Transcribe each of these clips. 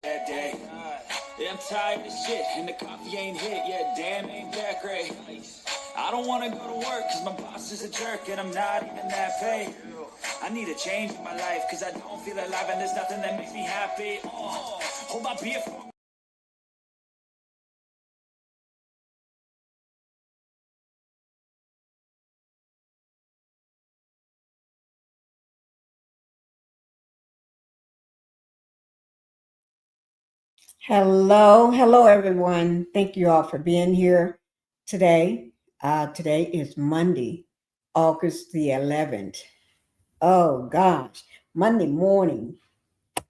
that day. Yeah, I'm tired of shit, and the coffee ain't hit yet. Damn, ain't that great. I don't want to go to work, cause my boss is a jerk, and I'm not even that paid. I need a change in my life, cause I don't feel alive, and there's nothing that makes me happy. Hold my beer for Hello, everyone. Thank you all for being here today. Today is Monday, August the 11th. Oh gosh, Monday morning.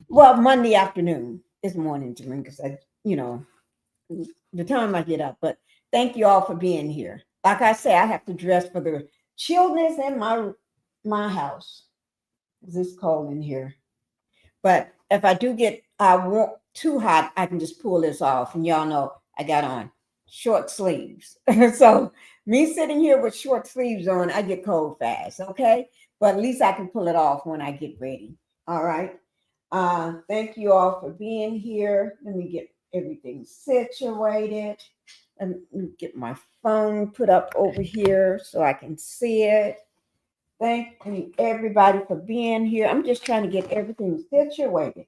Well, Monday afternoon is morning to me because the time I get up. But thank you all for being here. Like I say, I have to dress for the chillness in my house. It's cold in here. But if I do get too hot, I can just pull this off. And y'all know I got on short sleeves. So me sitting here with short sleeves on, I get cold fast, okay? But at least I can pull it off when I get ready. All right. Thank you all for being here. Let me get everything situated. And get my phone put up over here so I can see it. Thank you, everybody, for being here. I'm just trying to get everything situated.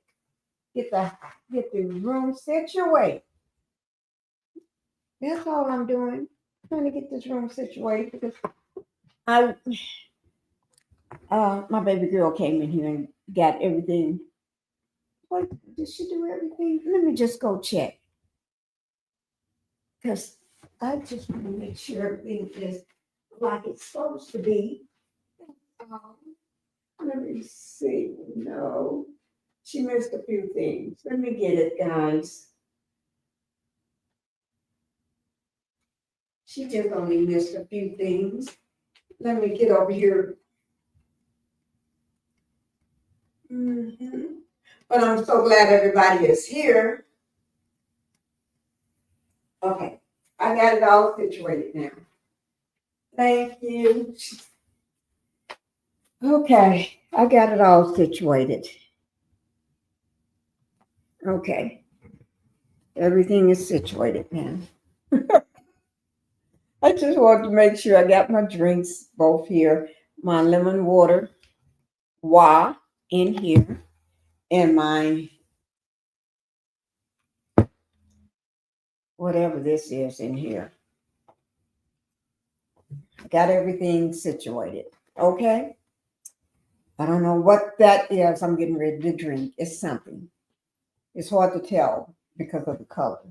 Get the room situated. That's all I'm doing. Trying to get this room situated because my baby girl came in here and got everything. What did she do? Everything? Let me just go check because I just want to make sure everything is like it's supposed to be. Let me see. No, she missed a few things. Let me get it, guys. She just only missed a few things. Let me get over here. But I'm so glad everybody is here. Okay, I got it all situated now. Thank you. Okay, I got it all situated. Okay, everything is situated now. I just want to make sure I got my drinks both here. My lemon water, in here, and my whatever this is in here. I got everything situated. Okay. I don't know what that is. I'm getting ready to drink. It's something. It's hard to tell because of the color,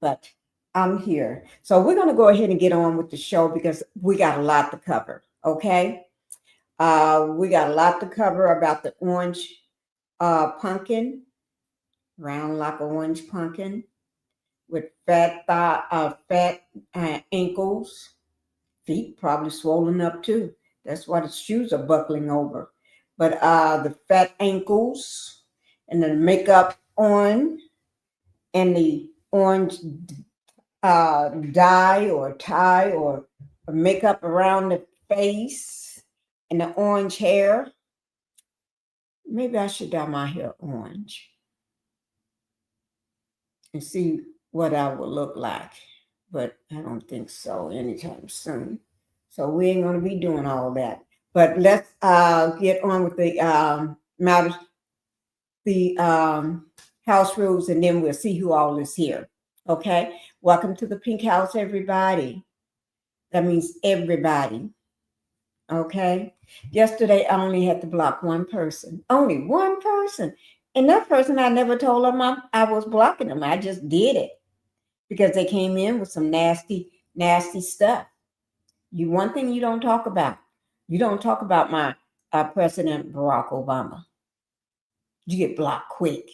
but I'm here. So we're going to go ahead and get on with the show because we got a lot to cover. Okay. We got a lot to cover about the orange pumpkin, round like an orange pumpkin with fat ankles, feet probably swollen up too. That's why the shoes are buckling over. But the fat ankles and the makeup on and the orange dye or tie or makeup around the face and the orange hair. Maybe I should dye my hair orange and see what I will look like. But I don't think so anytime soon. So we ain't going to be doing all that. But let's get on with the matters, the house rules, and then we'll see who all is here. Okay? Welcome to the Pink House, everybody. That means everybody. Okay? Yesterday, I only had to block one person. Only one person. And that person, I never told them I was blocking them. I just did it because they came in with some nasty, nasty stuff. One thing you don't talk about. You don't talk about my President Barack Obama. You get blocked quick.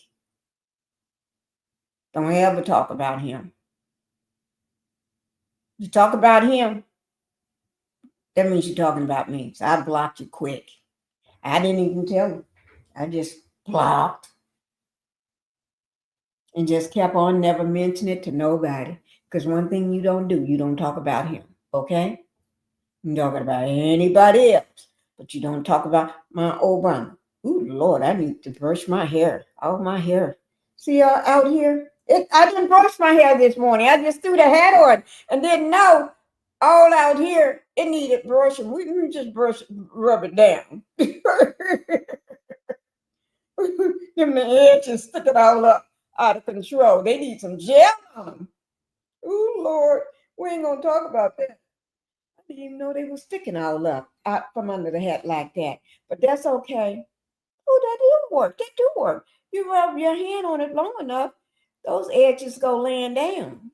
Don't ever talk about him. You talk about him, that means you're talking about me. So I blocked you quick. I didn't even tell you. I just blocked and just kept on never mentioning it to nobody. Because one thing you don't do, you don't talk about him. Okay? You're talking about anybody else, but you don't talk about my Obama. Ooh, Lord, I need to brush my hair. All my hair. See y'all out here? I didn't brush my hair this morning. I just threw the hat on and didn't know all out here it needed brushing. We can just rub it down. Them the edges sticking all up out of control. They need some gel on them. Ooh, Lord, we ain't gonna talk about that. I didn't even know they were sticking all up out from under the hat like that. But that's okay. Oh, that do work. They do work. You rub your hand on it long enough, those edges go laying down.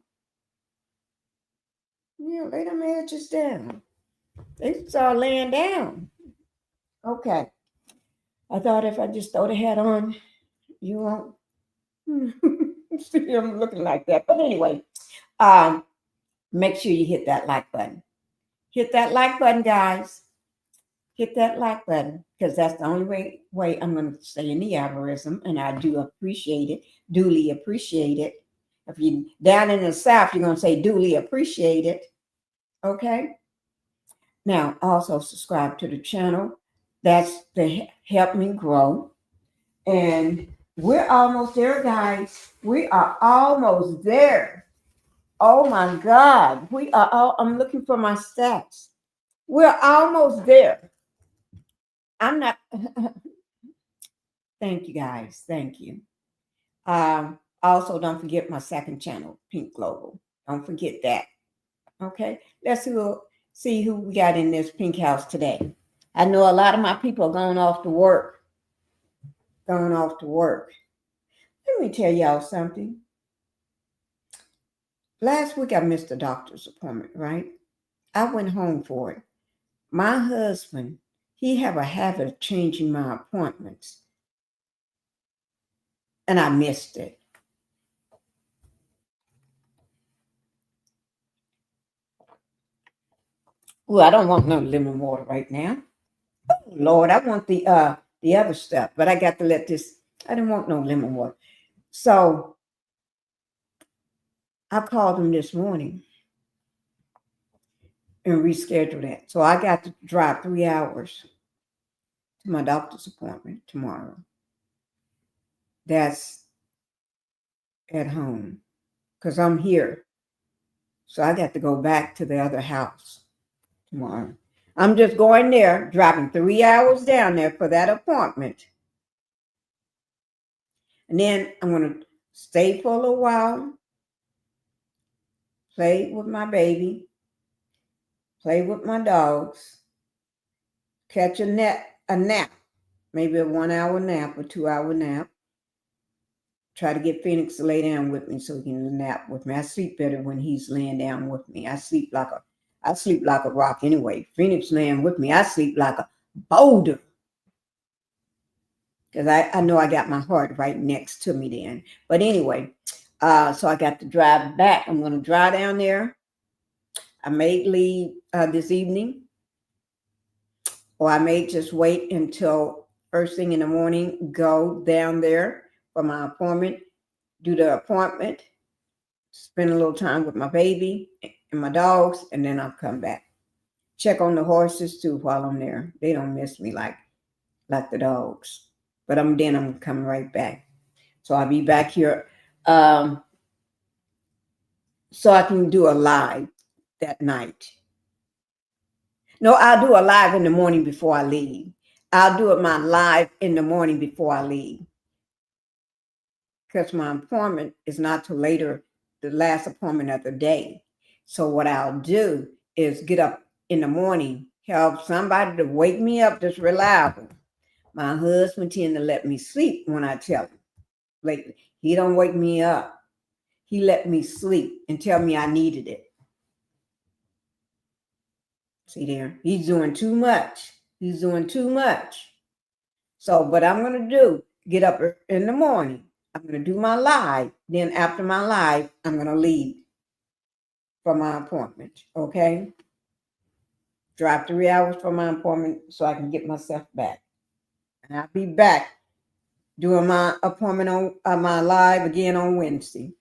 Yeah, lay them edges down. They start laying down. Okay. I thought if I just throw the hat on, you won't see them looking like that. But anyway, make sure you hit that like button. Hit that like button, guys. Hit that like button because that's the only way I'm going to stay in the algorithm, and I do appreciate it, duly appreciate it. If you down in the South, you're going to say duly appreciate it. Okay. Now, also subscribe to the channel. That's to help me grow. And we're almost there, guys. We are almost there. Oh my God. I'm looking for my stats. We're almost there. I'm not. Thank you, guys. Thank you. Also, don't forget my second channel, Pink Global. Don't forget that. Okay. Let's see who we got in this pink house today. I know a lot of my people are going off to work. Going off to work. Let me tell y'all something. Last week I missed a doctor's appointment, right? I went home for it. My husband, he have a habit of changing my appointments. And I missed it. Well, I don't want no lemon water right now. Oh, Lord, I want the other stuff, but I got to let this. I didn't want no lemon water. So I called him this morning and rescheduled that. So I got to drive 3 hours to my doctor's appointment tomorrow. That's at home because I'm here. So I got to go back to the other house tomorrow. I'm just going there, driving 3 hours down there for that appointment. And then I'm going to stay for a little while, play with my baby, play with my dogs, catch a nap, maybe a 1 hour nap or 2 hour nap. Try to get Phoenix to lay down with me so he can nap with me. I sleep better when he's laying down with me. I sleep like a rock anyway. Phoenix laying with me, I sleep like a boulder. Because I know I got my heart right next to me then. But anyway, so I got to drive back. I'm going to drive down there. I may leave this evening, or I may just wait until first thing in the morning, go down there for my appointment, do the appointment, spend a little time with my baby and my dogs, and then I'll come back. Check on the horses too while I'm there. They don't miss me like the dogs. But I'm coming right back. So I'll be back here so I can do a live that night. No, I'll do a live in the morning before I leave. I'll do my live in the morning before I leave. Because my appointment is not till later, the last appointment of the day. So what I'll do is get up in the morning, help somebody to wake me up that's reliable. My husband tend to let me sleep when I tell him. Lately, he don't wake me up. He let me sleep and tell me I needed it. See there, he's doing too much. He's doing too much. So what I'm going to do, get up in the morning. I'm going to do my live. Then after my live, I'm going to leave for my appointment. Okay? Drive 3 hours for my appointment so I can get myself back. And I'll be back doing my appointment on my live again on Wednesday.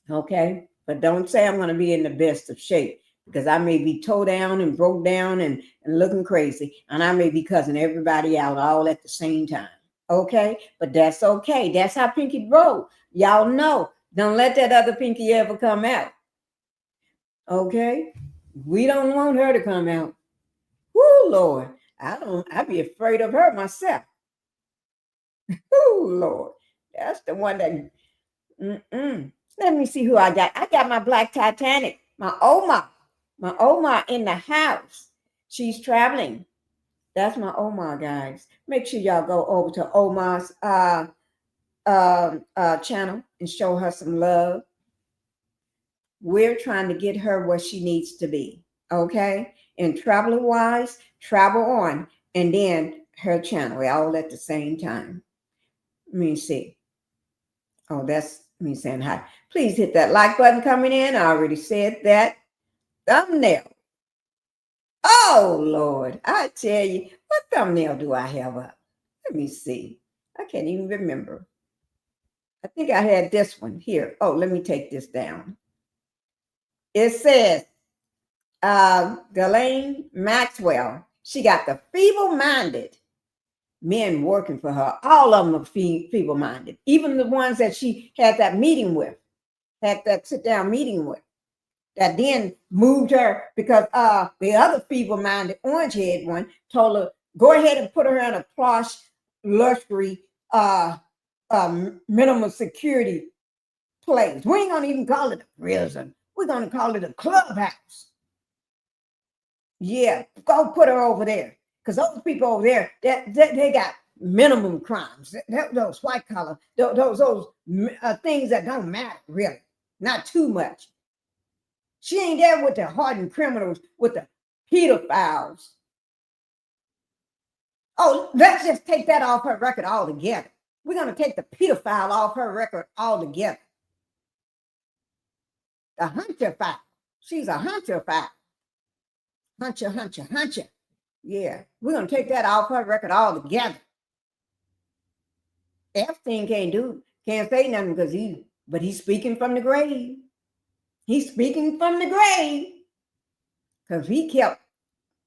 Okay? But don't say I'm going to be in the best of shape because I may be toe down and broke down and looking crazy, and I may be cussing everybody out all at the same time. Okay, but that's okay. That's how Pinkie roll. Y'all know. Don't let that other Pinkie ever come out. Okay, we don't want her to come out. Whoo, Lord, I'd be afraid of her myself. Whoo, Lord, that's the one that. Let me see who I got. I got my Black Titanic, my Oma in the house. She's traveling. That's my Oma, guys. Make sure y'all go over to Oma's channel and show her some love. We're trying to get her where she needs to be. Okay, and traveler wise, travel on, and then her channel all at the same time. Let me see. Oh, that's me saying hi. Please hit that like button coming in. I already said that. Thumbnail. Oh, Lord. I tell you, what thumbnail do I have up? Let me see. I can't even remember. I think I had this one here. Oh, let me take this down. It says, Ghislaine Maxwell. She got the feeble-minded men working for her. All of them are feeble-minded. Even the ones that she had that meeting with, had that sit-down meeting with, that then moved her because the other feeble-minded orange-haired one told her, go ahead and put her in a plush, luxury, minimum security place. We ain't gonna even call it a prison. We're gonna call it a clubhouse. Yeah, go put her over there. Because those people over there, they got minimum crimes. Those white collar, those things that don't matter really, not too much. She ain't there with the hardened criminals, with the pedophiles. Oh, let's just take that off her record altogether. We're going to take the pedophile off her record altogether. The hunter file. She's a hunter file. Huncher. Yeah, we're going to take that off her record altogether. Epstein can't say nothing because he's speaking from the grave. He's speaking from the grave because he kept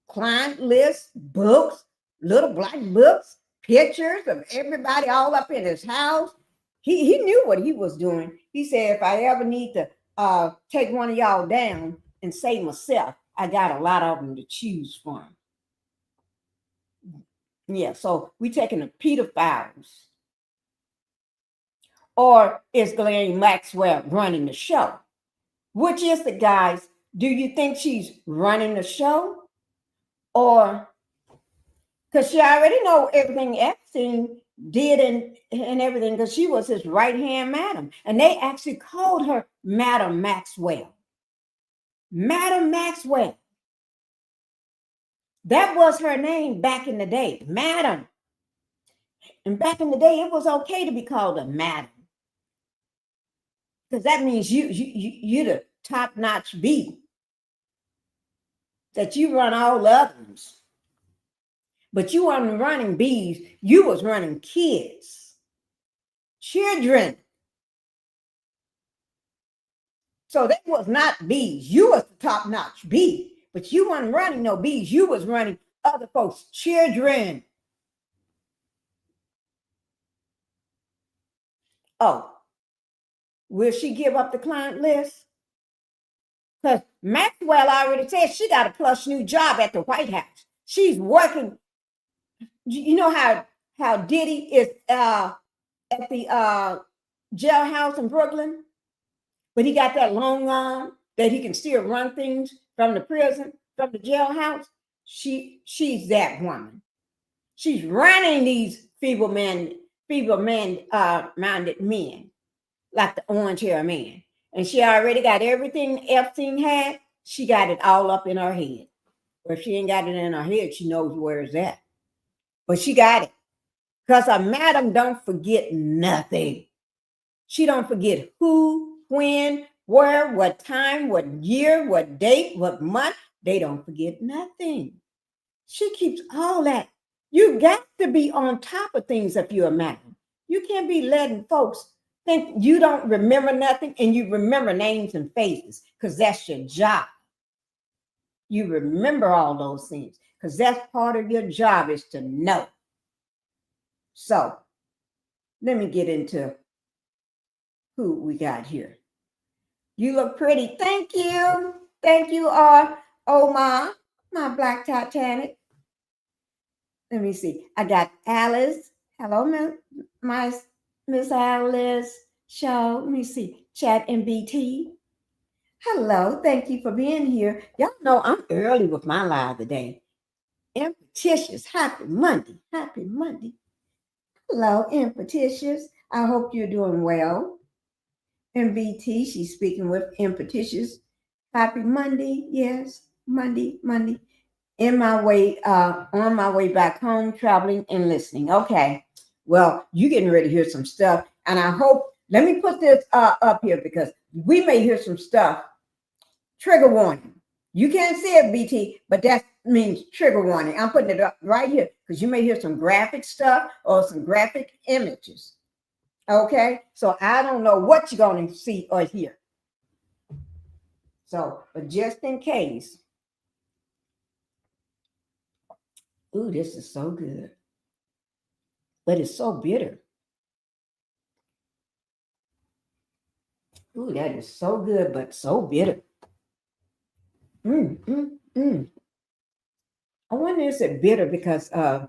client lists, books, little black books, pictures of everybody all up in his house. He knew what he was doing. He said, if I ever need to take one of y'all down and save myself, I got a lot of them to choose from. Yeah, so we taking the pedophiles. Or is Ghislaine Maxwell running the show? Which is it, guys? Do you think she's running the show? Or, because she already know everything Epstein did and everything, because she was his right-hand madam. And they actually called her Madam Maxwell. Madam Maxwell. That was her name back in the day, Madam. And back in the day, it was okay to be called a madam. Because that means you're the top-notch bee. That you run all the others. But you weren't running bees, you was running kids. Children. So that was not bees. You was the top-notch bee. But you weren't running no bees. You was running other folks' children. Oh, will she give up the client list? Because Maxwell already said she got a plush new job at the White House. She's working. You know how Diddy is at the jailhouse in Brooklyn? But he got that long arm that he can still run things from the prison, from the jailhouse. She's that woman. She's running these feeble-minded men, like the orange hair man. And she already got everything Epstein had. She got it all up in her head. Or if she ain't got it in her head, she knows where it's at. But she got it. Because a madam don't forget nothing. She don't forget who, when, where, what time, what year, what date, what month. They don't forget nothing. She keeps all that. You got to be on top of things if you're a madam. You can't be letting folks think you don't remember nothing and you remember names and faces because that's your job. You remember all those things because that's part of your job is to know. So let me get into who we got here. You look pretty. Thank you. Thank you, my Black Titanic. Let me see. I got Alice. Hello, my Miss Alice. Show. Let me see. Chat MBT. Hello. Thank you for being here. Y'all know I'm early with my live today. Impetitious. Happy Monday. Happy Monday. Hello, Impetitious. I hope you're doing well. MBT, she's speaking with Impetitious. Happy Monday. Yes, Monday. On my way back home, traveling and listening. Okay. Well, you getting ready to hear some stuff. And I hope, let me put this up here because we may hear some stuff. Trigger warning. You can't see it, BT, but that means trigger warning. I'm putting it up right here because you may hear some graphic stuff or some graphic images. Okay, so I don't know what you're going to see or hear. So, but just in case. Ooh, this is so good. But it's so bitter. Ooh, that is so good, but so bitter. I wonder is it bitter because I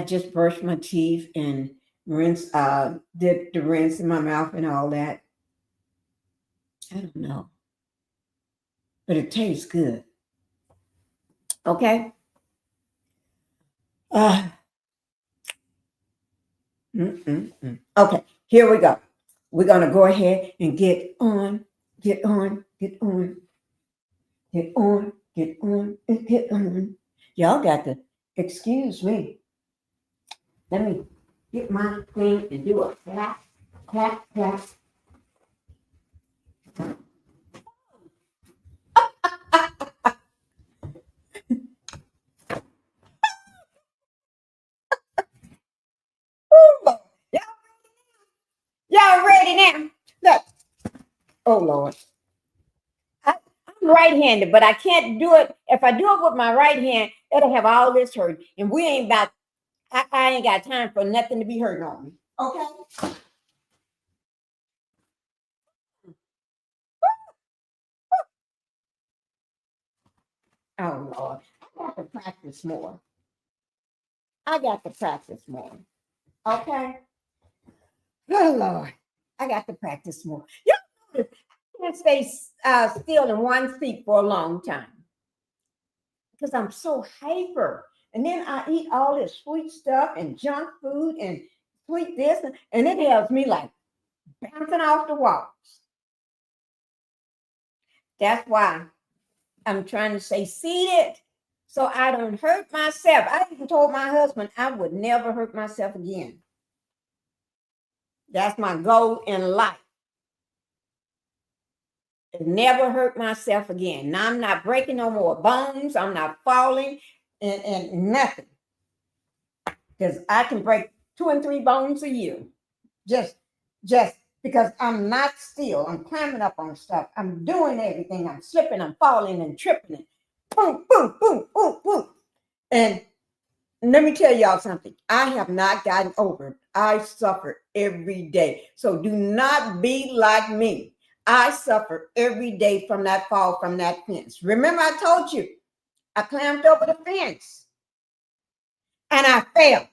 just brushed my teeth and did the rinse in my mouth and all that. I don't know. But it tastes good. Okay. Okay, here we go. We're going to go ahead and get on. Y'all got to excuse me. Let me get my thing and do a clap. Y'all ready now? Look. Oh, Lord. I'm right-handed, but I can't do it. If I do it with my right hand, it'll have all this hurt. And we ain't about, I ain't got time for nothing to be hurting on me. Okay? Oh, Lord. I got to practice more. Okay? Oh, Lord. I got to practice more. You know, I can't stay still in one seat for a long time because I'm so hyper. And then I eat all this sweet stuff and junk food and sweet this, and it has me like bouncing off the walls. That's why I'm trying to stay seated so I don't hurt myself. I even told my husband I would never hurt myself again. That's my goal in life. Never hurt myself again. Now I'm not breaking no more bones. I'm not falling and nothing. Because I can break 2 and 3 bones a year. Just because I'm not still. I'm climbing up on stuff. I'm doing everything. I'm slipping, I'm falling and tripping. And boom, boom, boom, boom, boom. And let me tell y'all something. I have not gotten over it. I suffer every day. So do not be like me. I suffer every day from that fall from that fence. Remember I told you, I climbed over the fence and I fell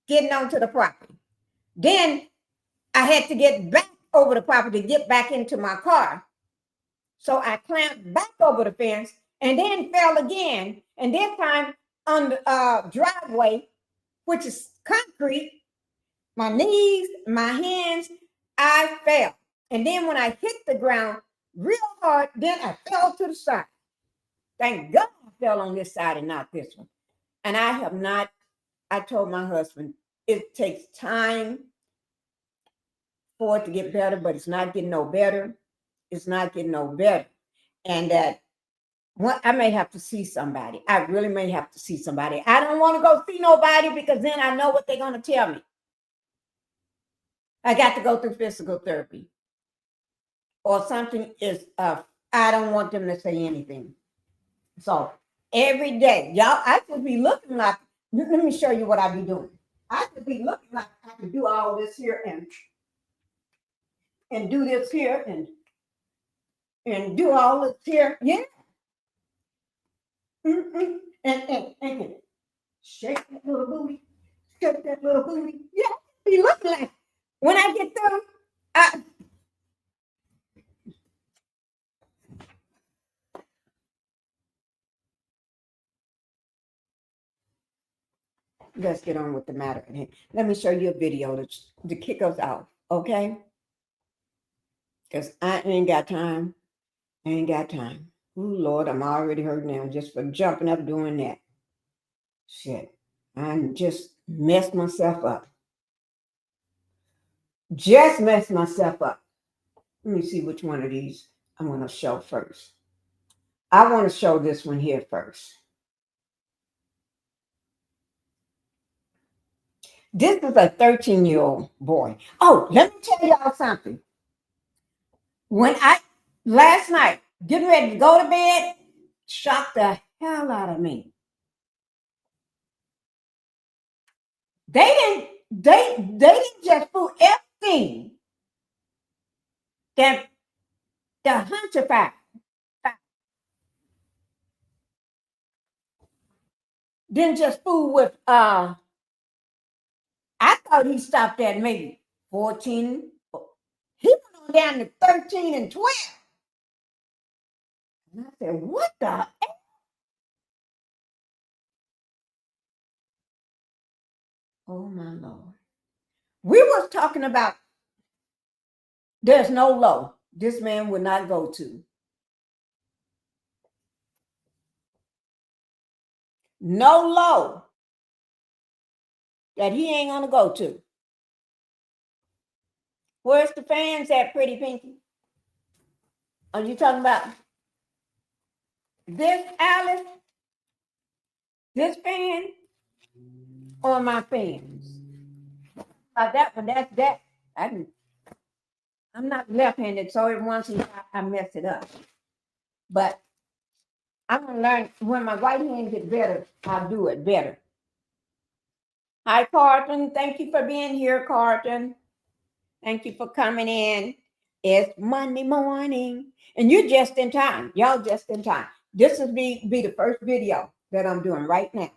getting onto the property. Then I had to get back over the property to get back into my car. So I climbed back over the fence and then fell again. And this time on the driveway, which is concrete, my knees, my hands, I fell. And then when I hit the ground real hard, then I fell to the side. Thank God I fell on this side and not this one. And I told my husband, it takes time for it to get better, but it's not getting no better. It's not getting no better. And that I may have to see somebody. I really may have to see somebody. I don't want to go see nobody because then I know what they're going to tell me. I got to go through physical therapy. Or something is, I don't want them to say anything. So every day, y'all, I should be looking like, let me show you what I be doing. I should be looking like I can do all this here and do this here and do all this here. Yeah. Mm-mm. And shake that little booty. Shake that little booty. Yeah, be looking like when I get through, let's get on with the matter at hand. Let me show you a video to kick us out, okay? Because I ain't got time. I ain't got time. Oh, Lord, I'm already hurt now just for jumping up doing that. Shit. I just messed myself up. Just messed myself up. Let me see which one of these I want to show first. I want to show this one here first. This is a 13-year-old boy. Oh, let me tell y'all something. When last night, getting ready to go to bed, shocked the hell out of me. They didn't just fool everything that the hunter found. Didn't just fool with I thought he stopped at maybe 14. He went on down to 13 and 12. And I said, what the heck? Oh my Lord. We was talking about there's no low this man would not go to. No low that he ain't gonna go to. Where's the fans at, Pretty Pinky? Are you talking about this Alice? This fan? Or my fans? That one, that's that. I'm not left-handed, so every once in a while I mess it up. But I'm gonna learn when my right hand gets better, I'll do it better. Hi, Carlton. Thank you for being here, Carlton. Thank you for coming in. It's Monday morning, and you're just in time. Y'all just in time. This will be the first video that I'm doing right now.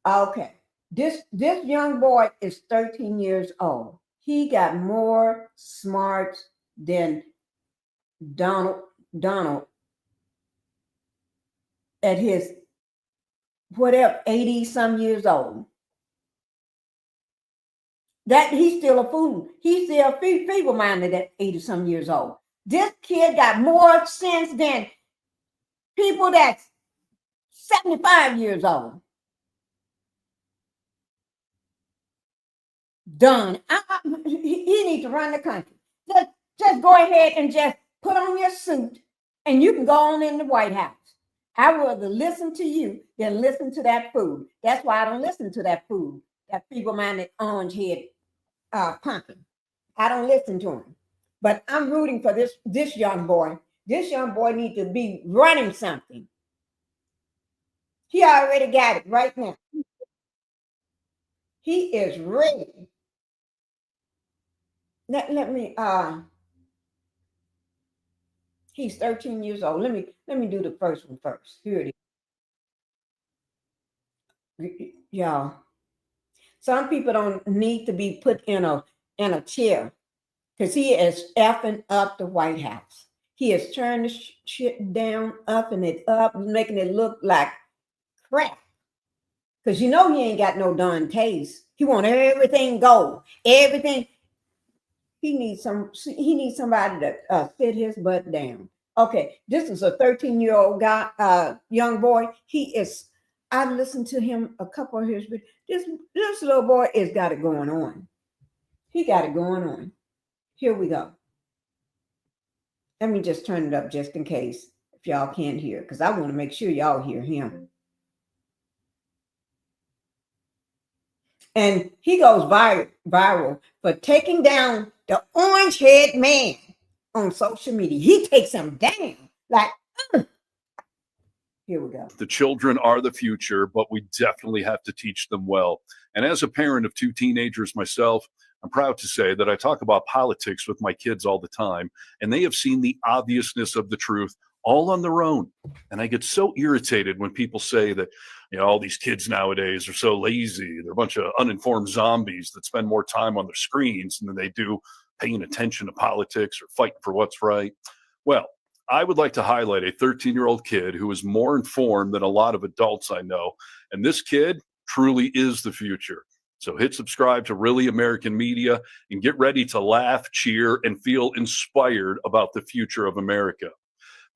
Okay. This young boy is 13 years old. He got more smarts than Donald at his whatever 80 some years old. That he's still a fool. He's still feeble-minded at 80 some years old. This kid got more sense than people that's 75 years old. Done. He needs to run the country. Just go ahead and just put on your suit and you can go on in the White House. I would rather listen to you than listen to that fool. That's why I don't listen to that fool, that feeble-minded orange head pumpkin. I don't listen to him. But I'm rooting for this young boy. This young boy needs to be running something. He already got it right now. He is ready. Let me he's 13 years old. Let me do the first one first. Here it is. Y'all. Some people don't need to be put in a chair because he is effing up the White House. He is turning the shit down, upping it up, making it look like crap. Because you know he ain't got no darn taste. He want everything gold. Everything. He needs somebody to sit his butt down. Okay, this is a 13-year-old guy, young boy. I've listened to him a couple of his videos. This little boy has got it going on. He got it going on. Here we go. Let me just turn it up just in case if y'all can't hear, because I want to make sure y'all hear him. And he goes viral for taking down the orange-haired man on social media. He takes him down. Like, here we go. The children are the future, but we definitely have to teach them well. And as a parent of 2 teenagers myself, I'm proud to say that I talk about politics with my kids all the time, and they have seen the obviousness of the truth all on their own. And I get so irritated when people say that, all these kids nowadays are so lazy. They're a bunch of uninformed zombies that spend more time on their screens than they do paying attention to politics or fighting for what's right. Well, I would like to highlight a 13-year-old kid who is more informed than a lot of adults I know. And this kid truly is the future. So hit subscribe to Really American Media and get ready to laugh, cheer, and feel inspired about the future of America.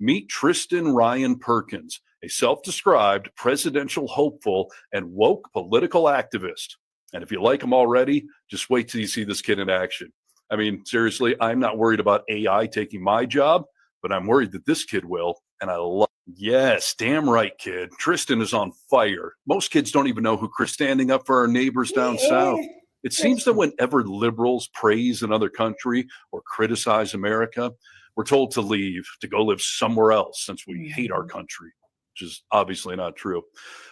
Meet Tristan Ryan Perkins, a self-described presidential hopeful and woke political activist. And if you like him already, just wait till you see this kid in action. I mean, seriously, I'm not worried about AI taking my job, but I'm worried that this kid will, and I love it. Yes, damn right, kid. Tristan is on fire. Most kids don't even know who Chris standing up for our neighbors down south. It seems that whenever liberals praise another country or criticize America, we're told to leave, to go live somewhere else since we hate our country, which is obviously not true.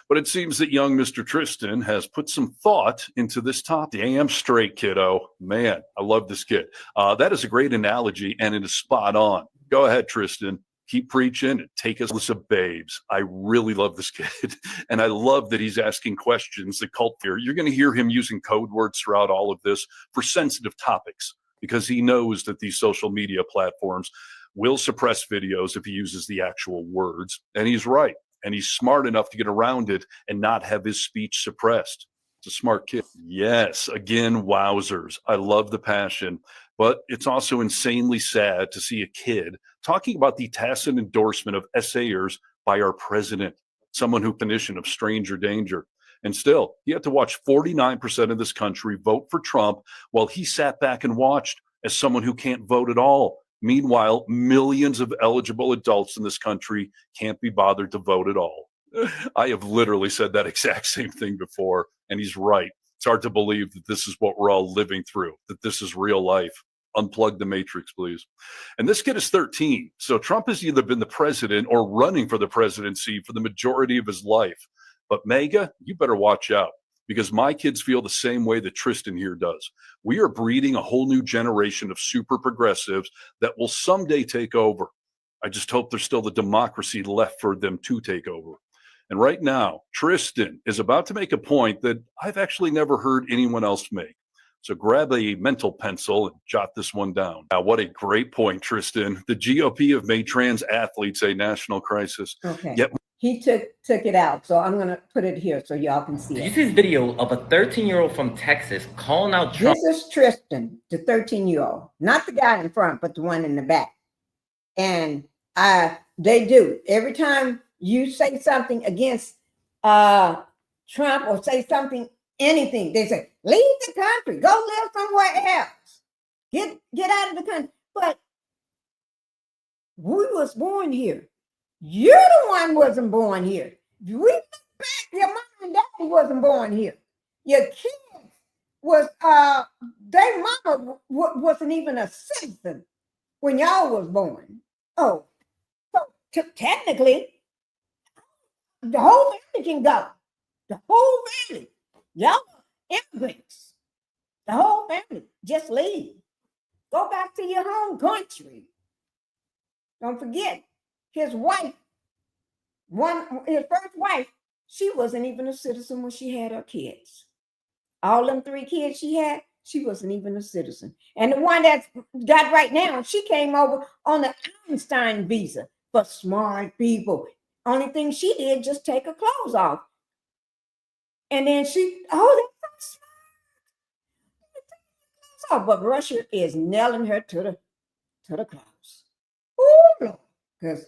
But it seems that young Mr. Tristan has put some thought into this topic. Damn straight, kiddo. Man, I love this kid. That is a great analogy, and it is spot on. Go ahead, Tristan. Keep preaching and take us to babes. I really love this kid. And I love that he's asking questions that cult fear. You're going to hear him using code words throughout all of this for sensitive topics because he knows that these social media platforms will suppress videos if he uses the actual words. And he's right. And he's smart enough to get around it and not have his speech suppressed. It's a smart kid. Yes, again, wowzers. I love the passion. But it's also insanely sad to see a kid talking about the tacit endorsement of essayers by our president, someone who definition of stranger danger. And still, he had to watch 49% of this country vote for Trump while he sat back and watched as someone who can't vote at all. Meanwhile, millions of eligible adults in this country can't be bothered to vote at all. I have literally said that exact same thing before, and he's right. It's hard to believe that this is what we're all living through, that this is real life. Unplug the matrix, please. And this kid is 13. So Trump has either been the president or running for the presidency for the majority of his life. But MAGA, you better watch out because my kids feel the same way that Tristan here does. We are breeding a whole new generation of super progressives that will someday take over. I just hope there's still the democracy left for them to take over. And right now, Tristan is about to make a point that I've actually never heard anyone else make. So grab a mental pencil and jot this one down. Now, what a great point, Tristan. The GOP have made trans athletes a national crisis. Okay. Yet he took it out. So I'm going to put it here so y'all can see Did it. you see this video of a 13-year-old from Texas calling out Trump? This is Tristan, the 13-year-old. Not the guy in front, but the one in the back. And they do. Every time you say something against Trump or say something, anything, they say, leave the country, go live somewhere else. Get out of the country. But we was born here. You're the one wasn't born here. We look back, your mom and daddy wasn't born here. Your kids was their mama wasn't even a citizen when y'all was born. Oh, so technically, the whole family can go. The whole family. Y'all immigrants. The whole family. Just leave. Go back to your home country. Don't forget, his wife, his first wife, she wasn't even a citizen when she had her kids. All them 3 kids she had, she wasn't even a citizen. And the one that's got right now, she came over on the Einstein visa for smart people. Only thing she did, just take her clothes off. And then that's so smart. But Russia is nailing her to the clouds. Oh, Lord. Because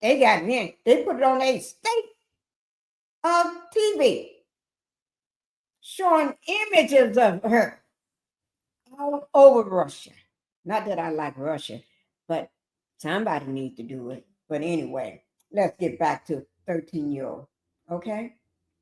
they got it in. They put it on a state TV, showing images of her all over Russia. Not that I like Russia, but somebody needs to do it. But anyway, let's get back to 13-year-old. Okay?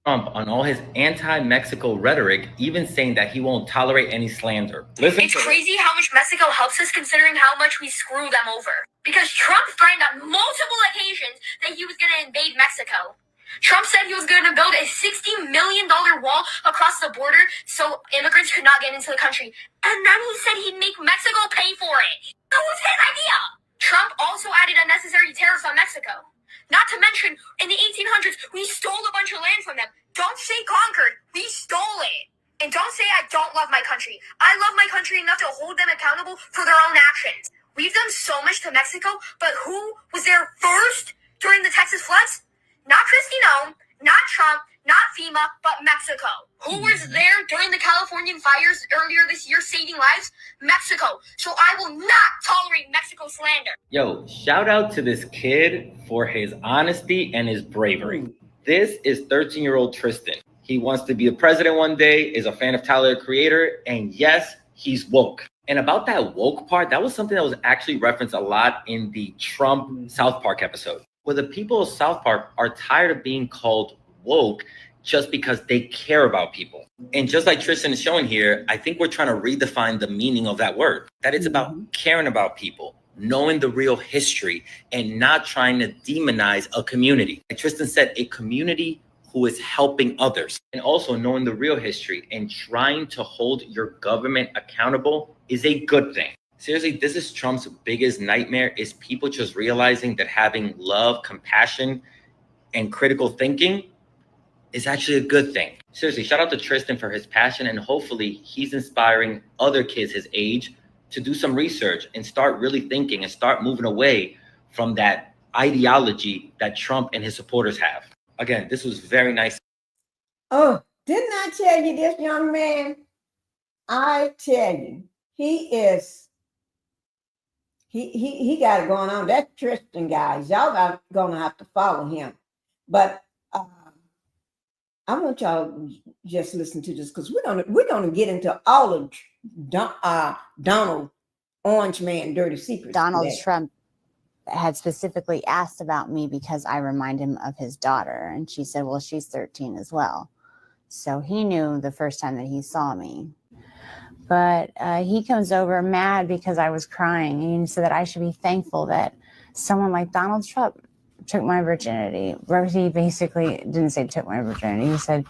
Trump on all his anti-Mexico rhetoric, even saying that he won't tolerate any slander. Listen, it's crazy how much Mexico helps us considering how much we screw them over. Because Trump threatened on multiple occasions that he was going to invade Mexico. Trump said he was going to build a $60 million wall across the border so immigrants could not get into the country. And then he said he'd make Mexico pay for it. That was his idea. Trump also added unnecessary tariffs on Mexico. Not to mention, in the 1800s, we stole a bunch of land from them. Don't say conquered. We stole it. And don't say I don't love my country. I love my country enough to hold them accountable for their own actions. We've done so much to Mexico, but who was there first during the Texas floods? Not Kristi Noem, not Trump, not FEMA, but Mexico. Who was there during the Californian fires earlier this year saving lives? Mexico. So I will not tolerate Mexico slander. Yo, shout out to this kid for his honesty and his bravery. This is 13-year-old Tristan. He wants to be the president one day, is a fan of Tyler, the Creator, and yes, he's woke. And about that woke part, that was something that was actually referenced a lot in the Trump South Park episode, where the people of South Park are tired of being called woke just because they care about people. And just like Tristan is showing here, I think we're trying to redefine the meaning of that word, that it's about caring about people, knowing the real history, and not trying to demonize a community. Like Tristan said, a community who is helping others, and also knowing the real history and trying to hold your government accountable is a good thing. Seriously, this is Trump's biggest nightmare, is people just realizing that having love, compassion, and critical thinking is actually a good thing. Seriously, shout out to Tristan for his passion, and hopefully he's inspiring other kids his age to do some research and start really thinking and start moving away from that ideology that Trump and his supporters have. Again, this was very nice. Oh, didn't I tell you this young man? I tell you, he got it going on. That Tristan guy, y'all are gonna have to follow him. But I want y'all just listen to this, because we're gonna get into all of Donald Orange Man dirty secrets. Donald today. Trump had specifically asked about me because I remind him of his daughter, and she said, well, she's 13 as well. So he knew the first time that he saw me. But he comes over mad because I was crying, and he said that I should be thankful that someone like Donald Trump took my virginity. He basically didn't say took my virginity. He said,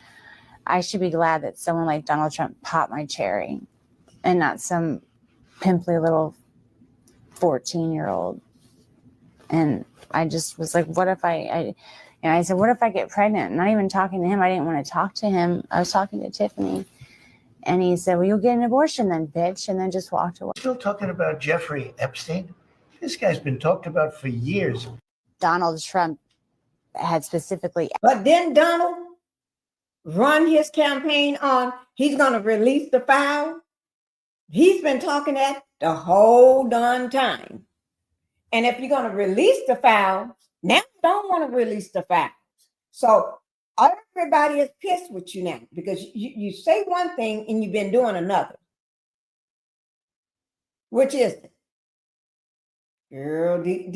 I should be glad that someone like Donald Trump popped my cherry and not some pimply little 14-year-old. And I just was like, what if I said, what if I get pregnant? Not even talking to him. I didn't want to talk to him. I was talking to Tiffany. And he said, well, you'll get an abortion then, bitch. And then just walked away. Still talking about Jeffrey Epstein? This guy's been talked about for years. Donald Trump had specifically. But then Donald run his campaign on, he's going to release the file. He's been talking that the whole darn time. And if you're going to release the files, now you don't want to release the files. So everybody is pissed with you now, because you say one thing and you've been doing another. Which is it? Girl, these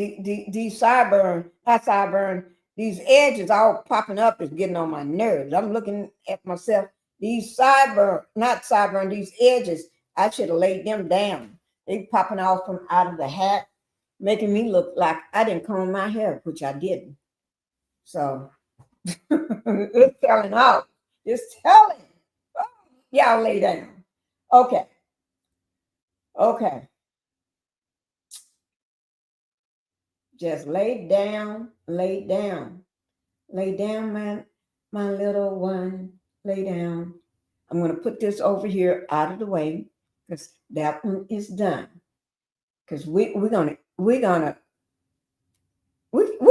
these edges all popping up is getting on my nerves. I'm looking at myself. These these edges, I should have laid them down. They popping off from out of the hat, making me look like I didn't comb my hair, which I didn't. So it's telling out. It's telling. Oh, y'all lay down. Okay. Just lay down, my little one, lay down. I'm going to put this over here out of the way, because that one is done. Because we're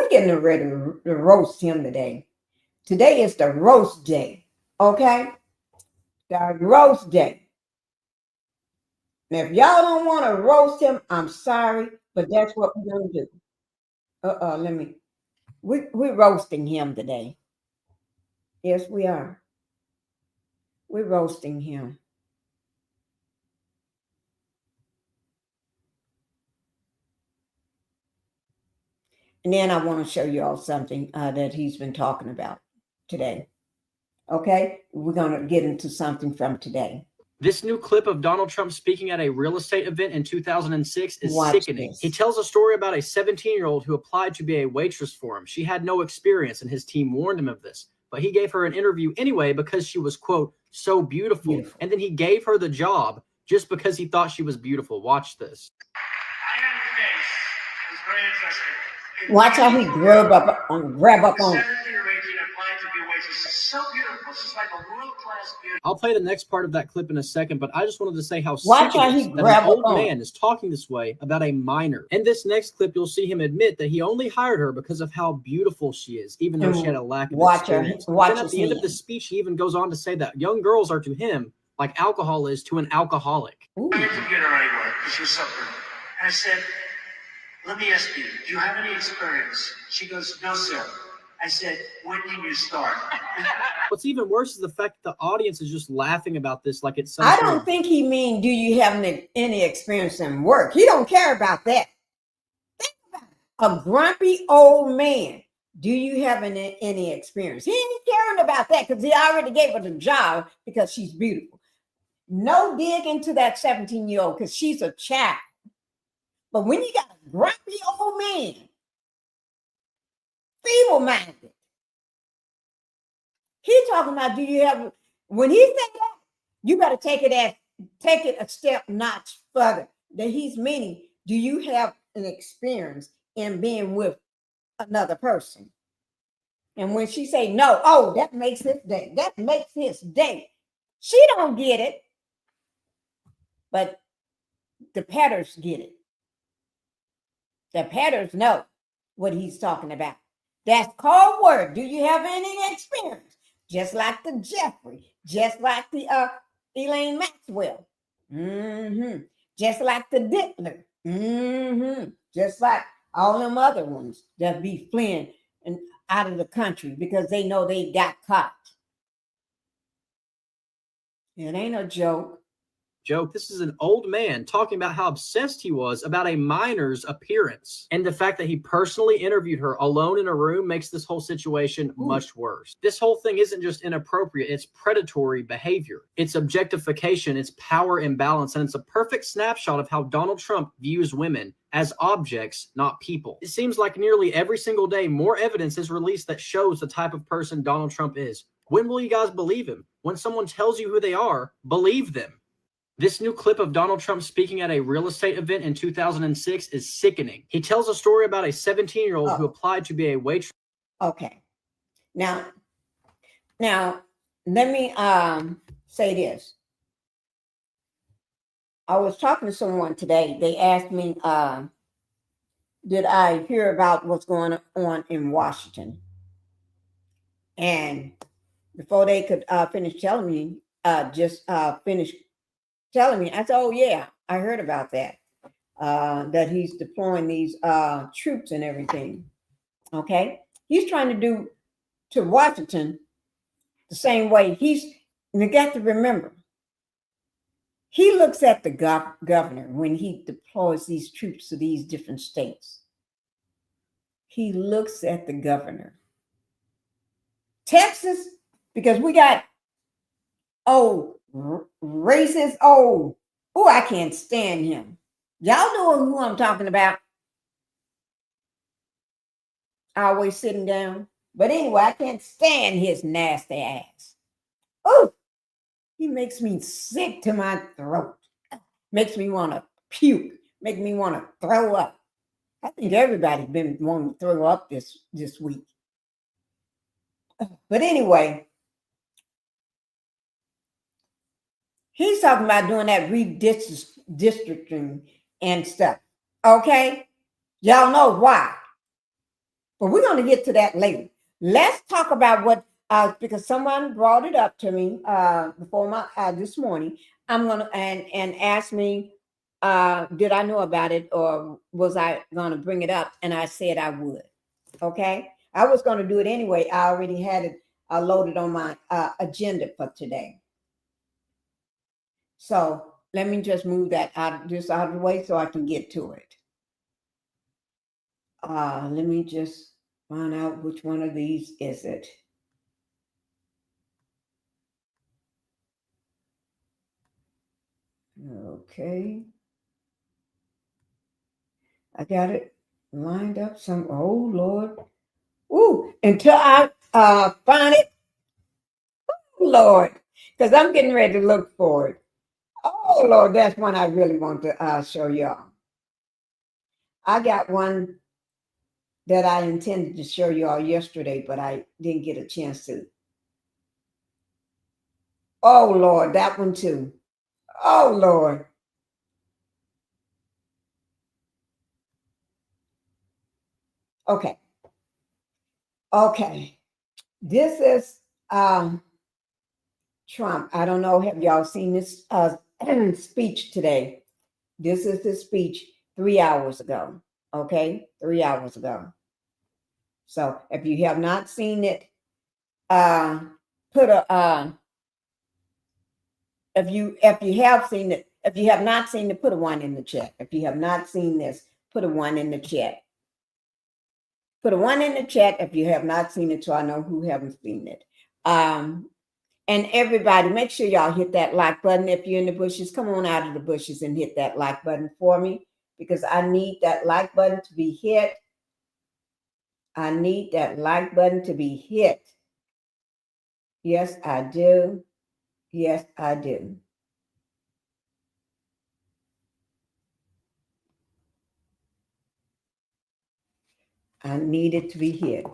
getting ready to roast him today. Today is the roast day, okay? The roast day. Now, if y'all don't want to roast him, I'm sorry, but that's what we're going to do. We're roasting him today. Yes, we are. We're roasting him. And then I want to show you all something that he's been talking about today. Okay, we're going to get into something from today. This new clip of Donald Trump speaking at a real estate event in 2006 is Watch sickening. this. He tells a story about a 17-year-old who applied to be a waitress for him. She had no experience, and his team warned him of this. But he gave her an interview anyway because she was, quote, so beautiful. And then he gave her the job just because he thought she was beautiful. Watch this. I had a case. It was very interesting. Watch how he grab up on. 17 or 18 applied to be a waitress. She's so beautiful. She's like a world-class beauty. I'll play the next part of that clip in a second, but I just wanted to say how Watch sick how it he is that grab an old up on. man is talking this way about a minor. In this next clip, you'll see him admit that he only hired her because of how beautiful she is, even though she had a lack of experience. Then at the end of the speech, he even goes on to say that young girls are to him like alcohol is to an alcoholic. Ooh. I interviewed her anyway because she was so pretty. And I said, let me ask you, do you have any experience? She goes, no, sir. I said, when can you start? What's even worse is the fact that the audience is just laughing about this like it's some I sort don't of think he mean, do you have any experience in work? He don't care about that. Think about it. A grumpy old man. Do you have any experience? He ain't caring about that because he already gave her the job because she's beautiful. No dig into that 17-year-old because she's a child. But when you got a grumpy old man, feeble-minded, he talking about, do you have, when he said that, you got to take it a step notch further. That he's meaning, do you have an experience in being with another person? And when she say no, oh, that makes his day. That makes his day. She don't get it, but the Petters get it. The Petters know what he's talking about. That's code word. Do you have any experience? Just like the Jeffrey, just like the Ghislaine Maxwell, just like the Dickler, just like all them other ones that be fleeing and out of the country because they know they got caught. It ain't a joke. This is an old man talking about how obsessed he was about a minor's appearance. And the fact that he personally interviewed her alone in a room makes this whole situation much worse. This whole thing isn't just inappropriate, it's predatory behavior. It's objectification, it's power imbalance, and it's a perfect snapshot of how Donald Trump views women as objects, not people. It seems like nearly every single day, more evidence is released that shows the type of person Donald Trump is. When will you guys believe him? When someone tells you who they are, believe them. This new clip of Donald Trump speaking at a real estate event in 2006 is sickening. He tells a story about a 17-year-old who applied to be a waitress. Okay. Now, let me say this. I was talking to someone today. They asked me, did I hear about what's going on in Washington? And before they could finish telling me, I said, oh yeah, I heard about that. That he's deploying these troops and everything. Okay. He's trying to do to Washington the same way. You got to remember, he looks at the governor when he deploys these troops to these different states. He looks at the governor. Texas, because we got racist, I can't stand him. Y'all know who I'm talking about. Always sitting down. But anyway, I can't stand his nasty ass. Oh, he makes me sick to my throat. Makes me want to puke. Make me want to throw up. I think everybody's been wanting to throw up this week. But anyway, he's talking about doing that redistricting and stuff. Okay? Y'all know why. But we're going to get to that later. Let's talk about what, because someone brought it up to me before this morning. I'm going to, and asked me, did I know about it or was I going to bring it up? And I said I would. Okay? I was going to do it anyway. I already had it loaded on my agenda for today. So let me just move that out of the way so I can get to it. Let me just find out which one of these is it. Okay. I got it lined up some. Oh Lord. Ooh, until I find it, Lord, because I'm getting ready to look for it. Oh Lord, that's one I really want to show y'all. I got one that I intended to show y'all yesterday, but I didn't get a chance to. Oh Lord, that one too. Oh Lord. Okay. Okay. This is Trump. I don't know. Have y'all seen this speech today? This is the speech 3 hours ago. Okay, 3 hours ago. So if you have not seen it, put a if you have seen it, if you have not seen it, put a 1 in the chat. If you have not seen this, put a 1 in the chat. Put a 1 in the chat if you have not seen it, so I know who haven't seen it. And everybody, make sure y'all hit that like button. If you're in the bushes, come on out of the bushes and hit that like button for me, because I need that like button to be hit. I need that like button to be hit. Yes, I do. Yes, I do. I need it to be hit.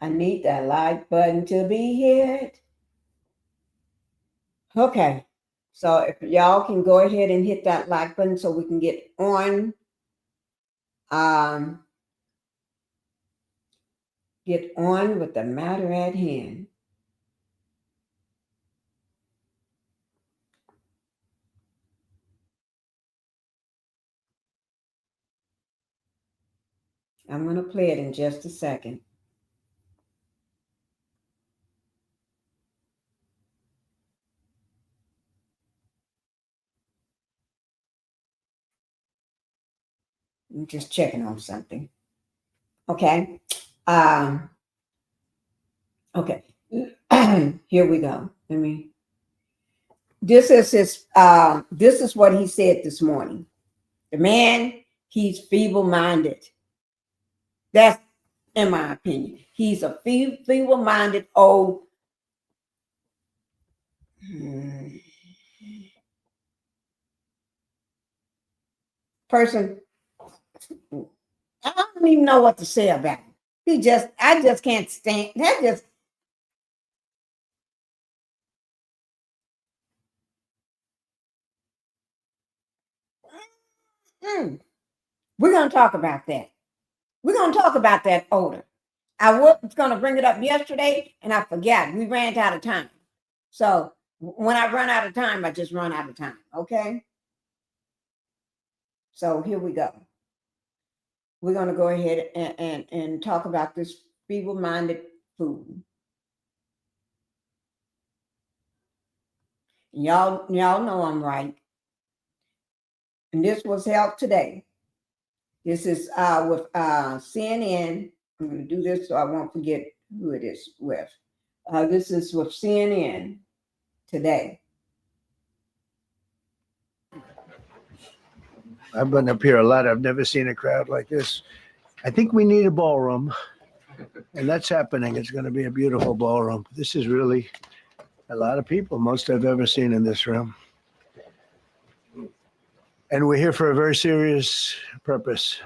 I need that like button to be hit. Okay. So if y'all can go ahead and hit that like button so we can get on with the matter at hand. I'm going to play it in just a second. I'm just checking on something. Okay. Okay. Here we go. This is what he said this morning. The man, he's feeble-minded. That's in my opinion. He's a feeble-minded old person. I don't even know what to say about him. I just can't stand that. We're going to talk about that. We're going to talk about that odor. I was going to bring it up yesterday and I forgot. We ran out of time. So when I run out of time, I just run out of time. Okay. So here we go. We're going to go ahead and talk about this feeble-minded food. Y'all know I'm right. And this was held today. This is with CNN. I'm going to do this so I won't forget who it is with. This is with CNN today. I've been up here a lot. I've never seen a crowd like this. I think we need a ballroom, and that's happening. It's going to be a beautiful ballroom. This is really a lot of people, most I've ever seen in this room. And we're here for a very serious purpose,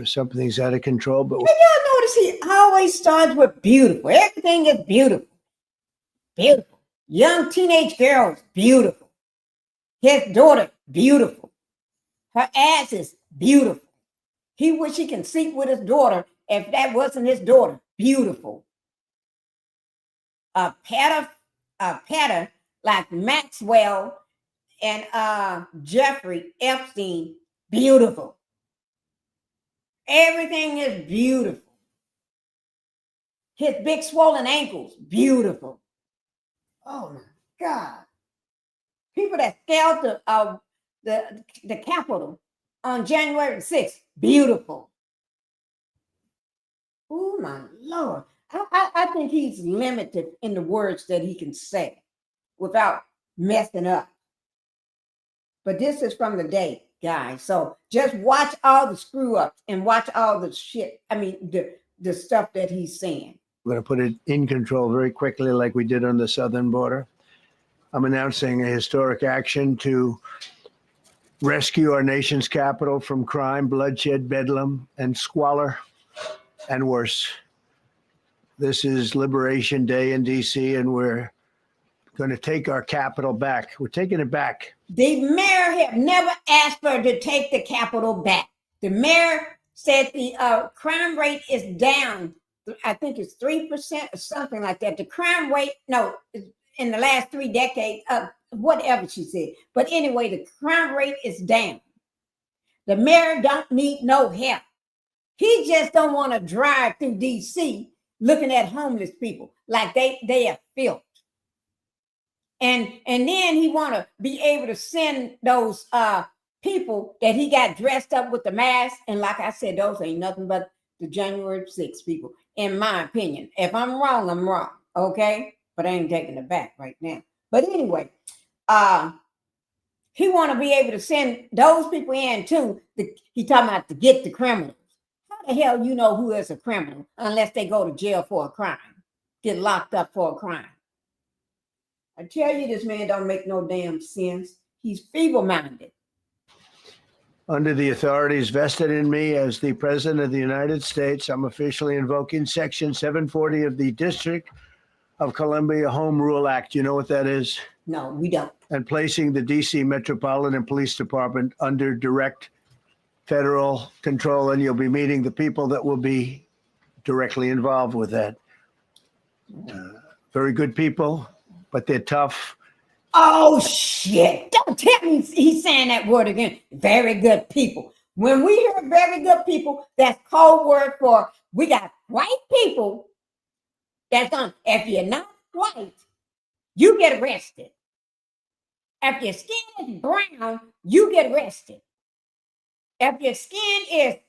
Something's out of control, but And y'all notice he always starts with beautiful. Everything is beautiful. Beautiful. Young teenage girls, beautiful. His daughter, beautiful. Her ass is beautiful. He wish he can sleep with his daughter if that wasn't his daughter. Beautiful. A petter like Maxwell and Jeffrey Epstein, beautiful. Everything is beautiful. His big swollen ankles, beautiful. Oh my God. People that scaled the Capitol on January 6th, beautiful. Oh my Lord. I think he's limited in the words that he can say without messing up. But this is from the day, guys. So just watch all the screw ups and watch all the shit. I mean, the stuff that he's saying. We're going to put it in control very quickly, like we did on the southern border. I'm announcing a historic action to rescue our nation's capital from crime, bloodshed, bedlam, and squalor, and worse. This is Liberation Day in D.C., and we're going to take our capital back. We're taking it back. The mayor have never asked for to take the Capitol back. The mayor said the crime rate is down. I think it's 3% or something like that. The crime rate, no, in the last 3 decades, whatever she said. But anyway, the crime rate is down. The mayor don't need no help. He just don't want to drive through D.C. looking at homeless people like they are filth. And then he want to be able to send those people that he got dressed up with the mask. And like I said, those ain't nothing but the January 6th people, in my opinion. If I'm wrong, I'm wrong. Okay? But I ain't taking it back right now. But anyway, he want to be able to send those people in too. He talking about to get the criminals. How the hell you know who is a criminal unless they go to jail for a crime, get locked up for a crime? I tell you, this man don't make no damn sense. He's feeble-minded. Under the authorities vested in me as the President of the United States, I'm officially invoking Section 740 of the District of Columbia Home Rule Act. You know what that is? No, we don't. And placing the D.C. Metropolitan Police Department under direct federal control, and you'll be meeting the people that will be directly involved with that. Very good people, but they're tough. Oh, shit. Don't tell me he's saying that word again. Very good people. When we hear very good people, that's code word for we got white people that's on. If you're not white, you get arrested. If your skin is brown, you get arrested. If your skin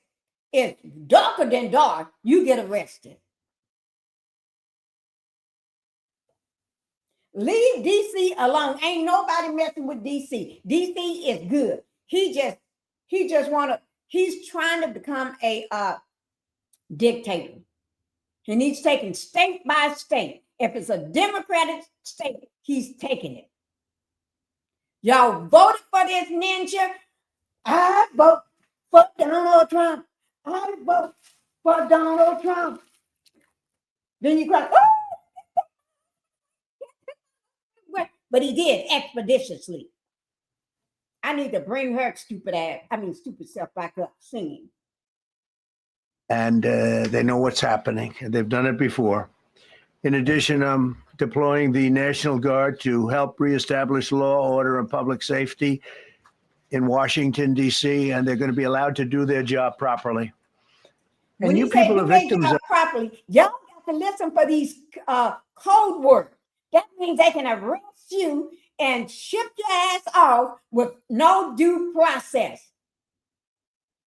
is darker than dark, you get arrested. Leave DC alone. Ain't nobody messing with DC. DC is good. He just he's trying to become a dictator. And he's taking state by state. If it's a Democratic state, he's taking it. Y'all voted for this ninja. I vote for Donald Trump. I vote for Donald Trump. Then you cry, oh! But he did expeditiously. I need to bring her stupid self back up singing. And they know what's happening. They've done it before. In addition, I'm deploying the National Guard to help reestablish law, order, and public safety in Washington, D.C., and they're going to be allowed to do their job properly. And When you you say people do are their victims job of... properly, y'all got to listen for these code words. That means they can arrest you and ship your ass off with no due process.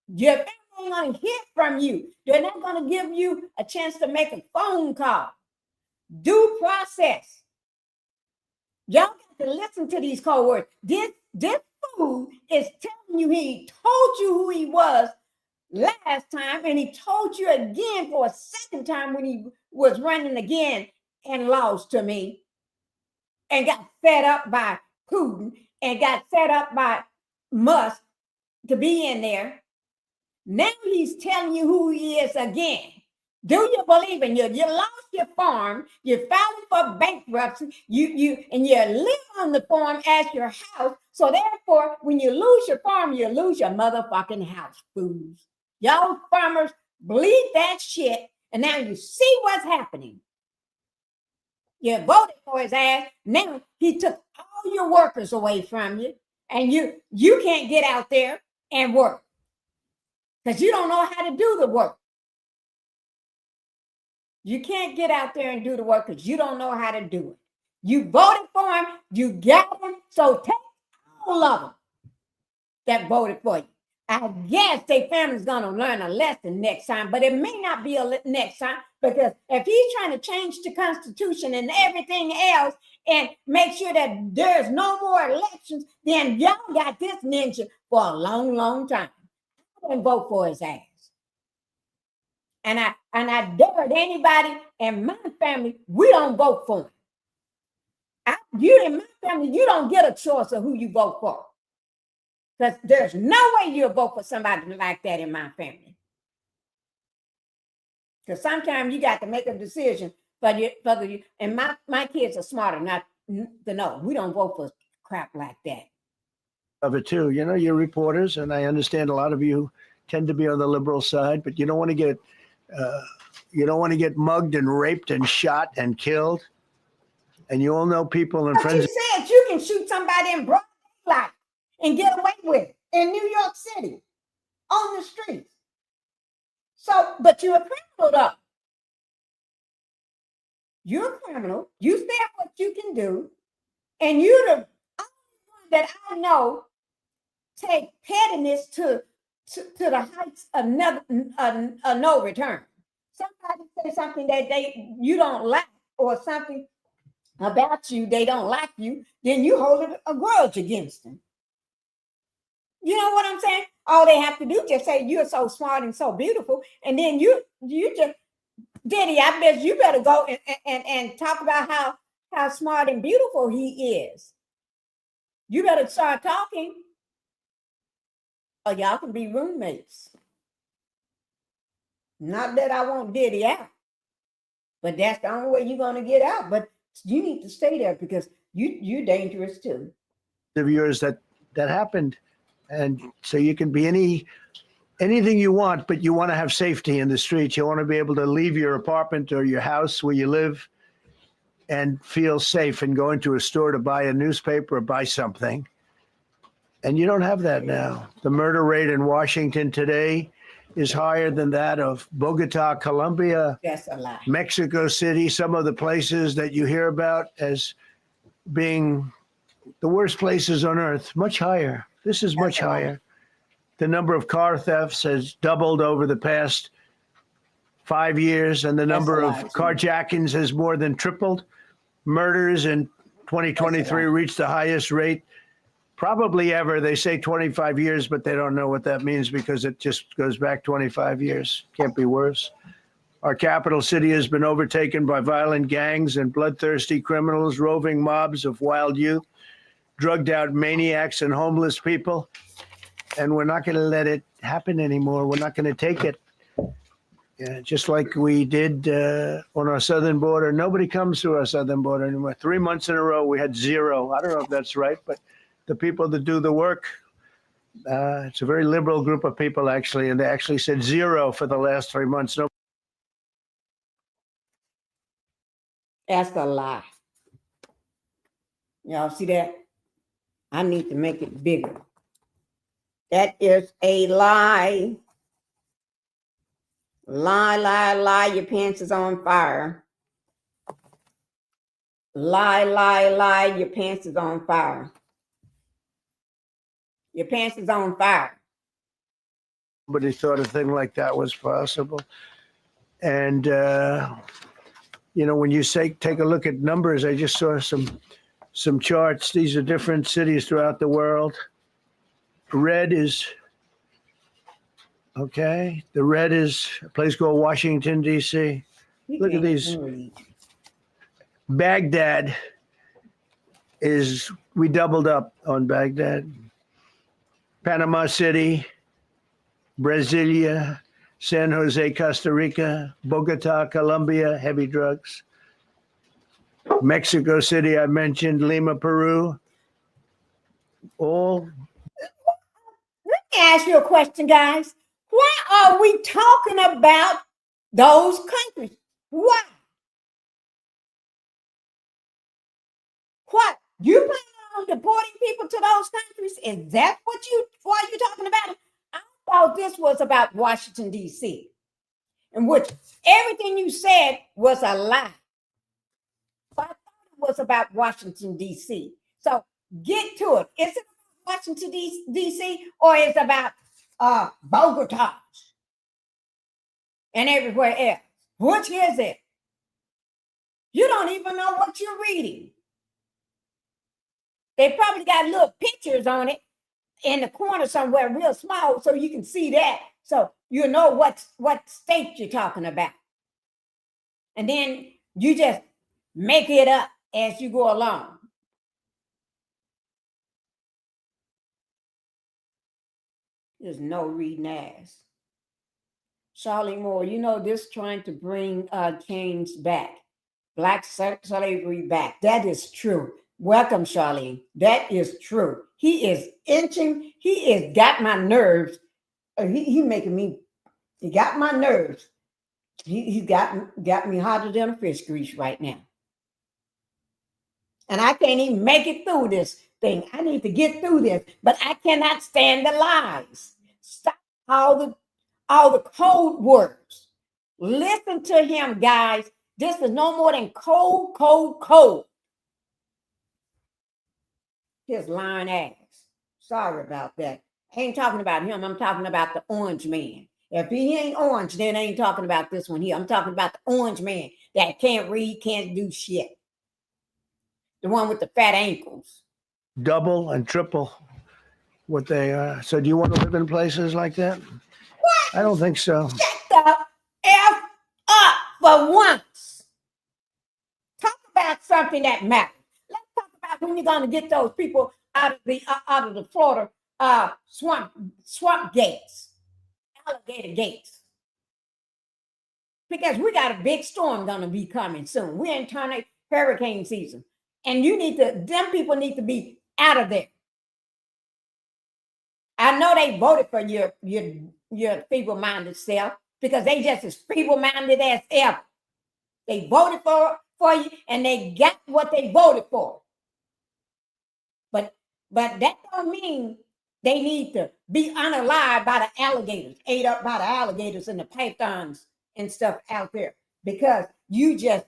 Your family ain't going to hear from you. They're not going to give you a chance to make a phone call. Due process. Y'all got to listen to these code words. This fool is telling you he told you who he was last time, and he told you again for a second time when he was running again and lost to me. And got fed up by Putin and got fed up by Musk to be in there. Now he's telling you who he is again. Do you believe in you? You lost your farm. You're filing for bankruptcy. You live on the farm as your house. So therefore, when you lose your farm, you lose your motherfucking house, fools. Y'all farmers believe that shit, and now you see what's happening. You voted for his ass. Now he took all your workers away from you, and you can't get out there and work because you don't know how to do the work. You can't get out there and do the work because you don't know how to do it. You voted for him, you got him, so take all of them that voted for you. I guess their family's going to learn a lesson next time, but it may not be a next time, because if he's trying to change the Constitution and everything else and make sure that there's no more elections, then y'all got this ninja for a long, long time. I didn't vote for his ass. And I dared anybody in my family, we don't vote for him. You in my family, you don't get a choice of who you vote for. Because there's no way you'll vote for somebody like that in my family. Because sometimes you got to make a decision for you. And my kids are smart enough to know we don't vote for crap like that. Of it too. You know, you're reporters, and I understand a lot of you tend to be on the liberal side, but you don't want to get mugged and raped and shot and killed. And you all know people and friends. You said you can shoot somebody in broad daylight and get away with it in New York City on the streets. So, but you're a criminal though. You're a criminal. You said what you can do, and you're the only one that I know take pettiness to the heights of no return. Somebody say something that you don't like, or something about you they don't like you, then you hold a grudge against them. You know what I'm saying? All they have to do is just say you're so smart and so beautiful, and then you just, Diddy, I bet you better go and talk about how smart and beautiful he is. You better start talking, or y'all can be roommates. Not that I want Diddy out, but that's the only way you're going to get out. But you need to stay there because you're dangerous too. Of yours that happened, and so you can be anything you want, but you want to have safety in the streets. You want to be able to leave your apartment or your house where you live and feel safe, and go into a store to buy a newspaper or buy something. And you don't have that now. The murder rate in Washington today is higher than that of Bogota, Colombia, That's a lie. Mexico City, some of the places that you hear about as being the worst places on earth, much higher. This is much higher. The number of car thefts has doubled over the past 5 years, and the number of carjackings has more than tripled. Murders in 2023 reached the highest rate probably ever. They say 25 years, but they don't know what that means because it just goes back 25 years. Can't be worse. Our capital city has been overtaken by violent gangs and bloodthirsty criminals, roving mobs of wild youth, drugged out maniacs and homeless people. And we're not going to let it happen anymore. We're not going to take it. Just like we did on our southern border. Nobody comes to our southern border anymore. 3 months in a row, we had zero. I don't know if that's right, but the people that do the work, it's a very liberal group of people, actually, and they actually said zero for the last 3 months. No. That's a lie. Y'all see that? I need to make it bigger. That is a lie. Lie, lie, lie, your pants is on fire. Lie, lie, lie, your pants is on fire. Your pants is on fire. Nobody thought a thing like that was possible. And, when you take a look at numbers, I just saw some charts. These are different cities throughout the world. Red is, okay, the red is a place called Washington, D.C. Look at these. Baghdad we doubled up on Baghdad. Panama City, Brasilia, San Jose, Costa Rica, Bogota, Colombia, heavy drugs. Mexico City, I mentioned, Lima, Peru, all. Let me ask you a question, guys. Why are we talking about those countries? Why? What? You plan on deporting people to those countries? Is that why you're talking about it? I thought this was about Washington, D.C. in which everything you said was a lie. So I thought it was about Washington, D.C. So get to it. Is it about Washington, D.C. or is it about Bogota and everywhere else? Which is it? You don't even know what you're reading. They probably got little pictures on it in the corner somewhere real small so you can see that. So you know what state you're talking about. And then you just make it up as you go along. There's no reading ass. Charlie Moore, you know, this trying to bring change back, black slavery back. That is true. Welcome, Charlene. That is true. He is inching. He is got my nerves. He making me. He got my nerves. He got me hotter than a fish grease right now. And I can't even make it through this thing. I need to get through this, but I cannot stand the lies. Stop all the code words. Listen to him, guys. This is no more than code. His lying ass. Sorry about that. I ain't talking about him. I'm talking about the orange man. If he ain't orange, then I ain't talking about this one here. I'm talking about the orange man that can't read, can't do shit. The one with the fat ankles. Double and triple what they are. So do you want to live in places like that? What? I don't think so. Shut the F up for once. Talk about something that matters. Let's talk about when you're going to get those people out of the Florida swamp gates, alligator gates. Because we got a big storm going to be coming soon. We're in hurricane season. And them people need to be out of there. I know they voted for your feeble-minded self because they just as feeble-minded as ever. They voted for you and they got what they voted for. But that don't mean they need to be unalived by the alligators, ate up by the alligators and the pythons and stuff out there. Because you just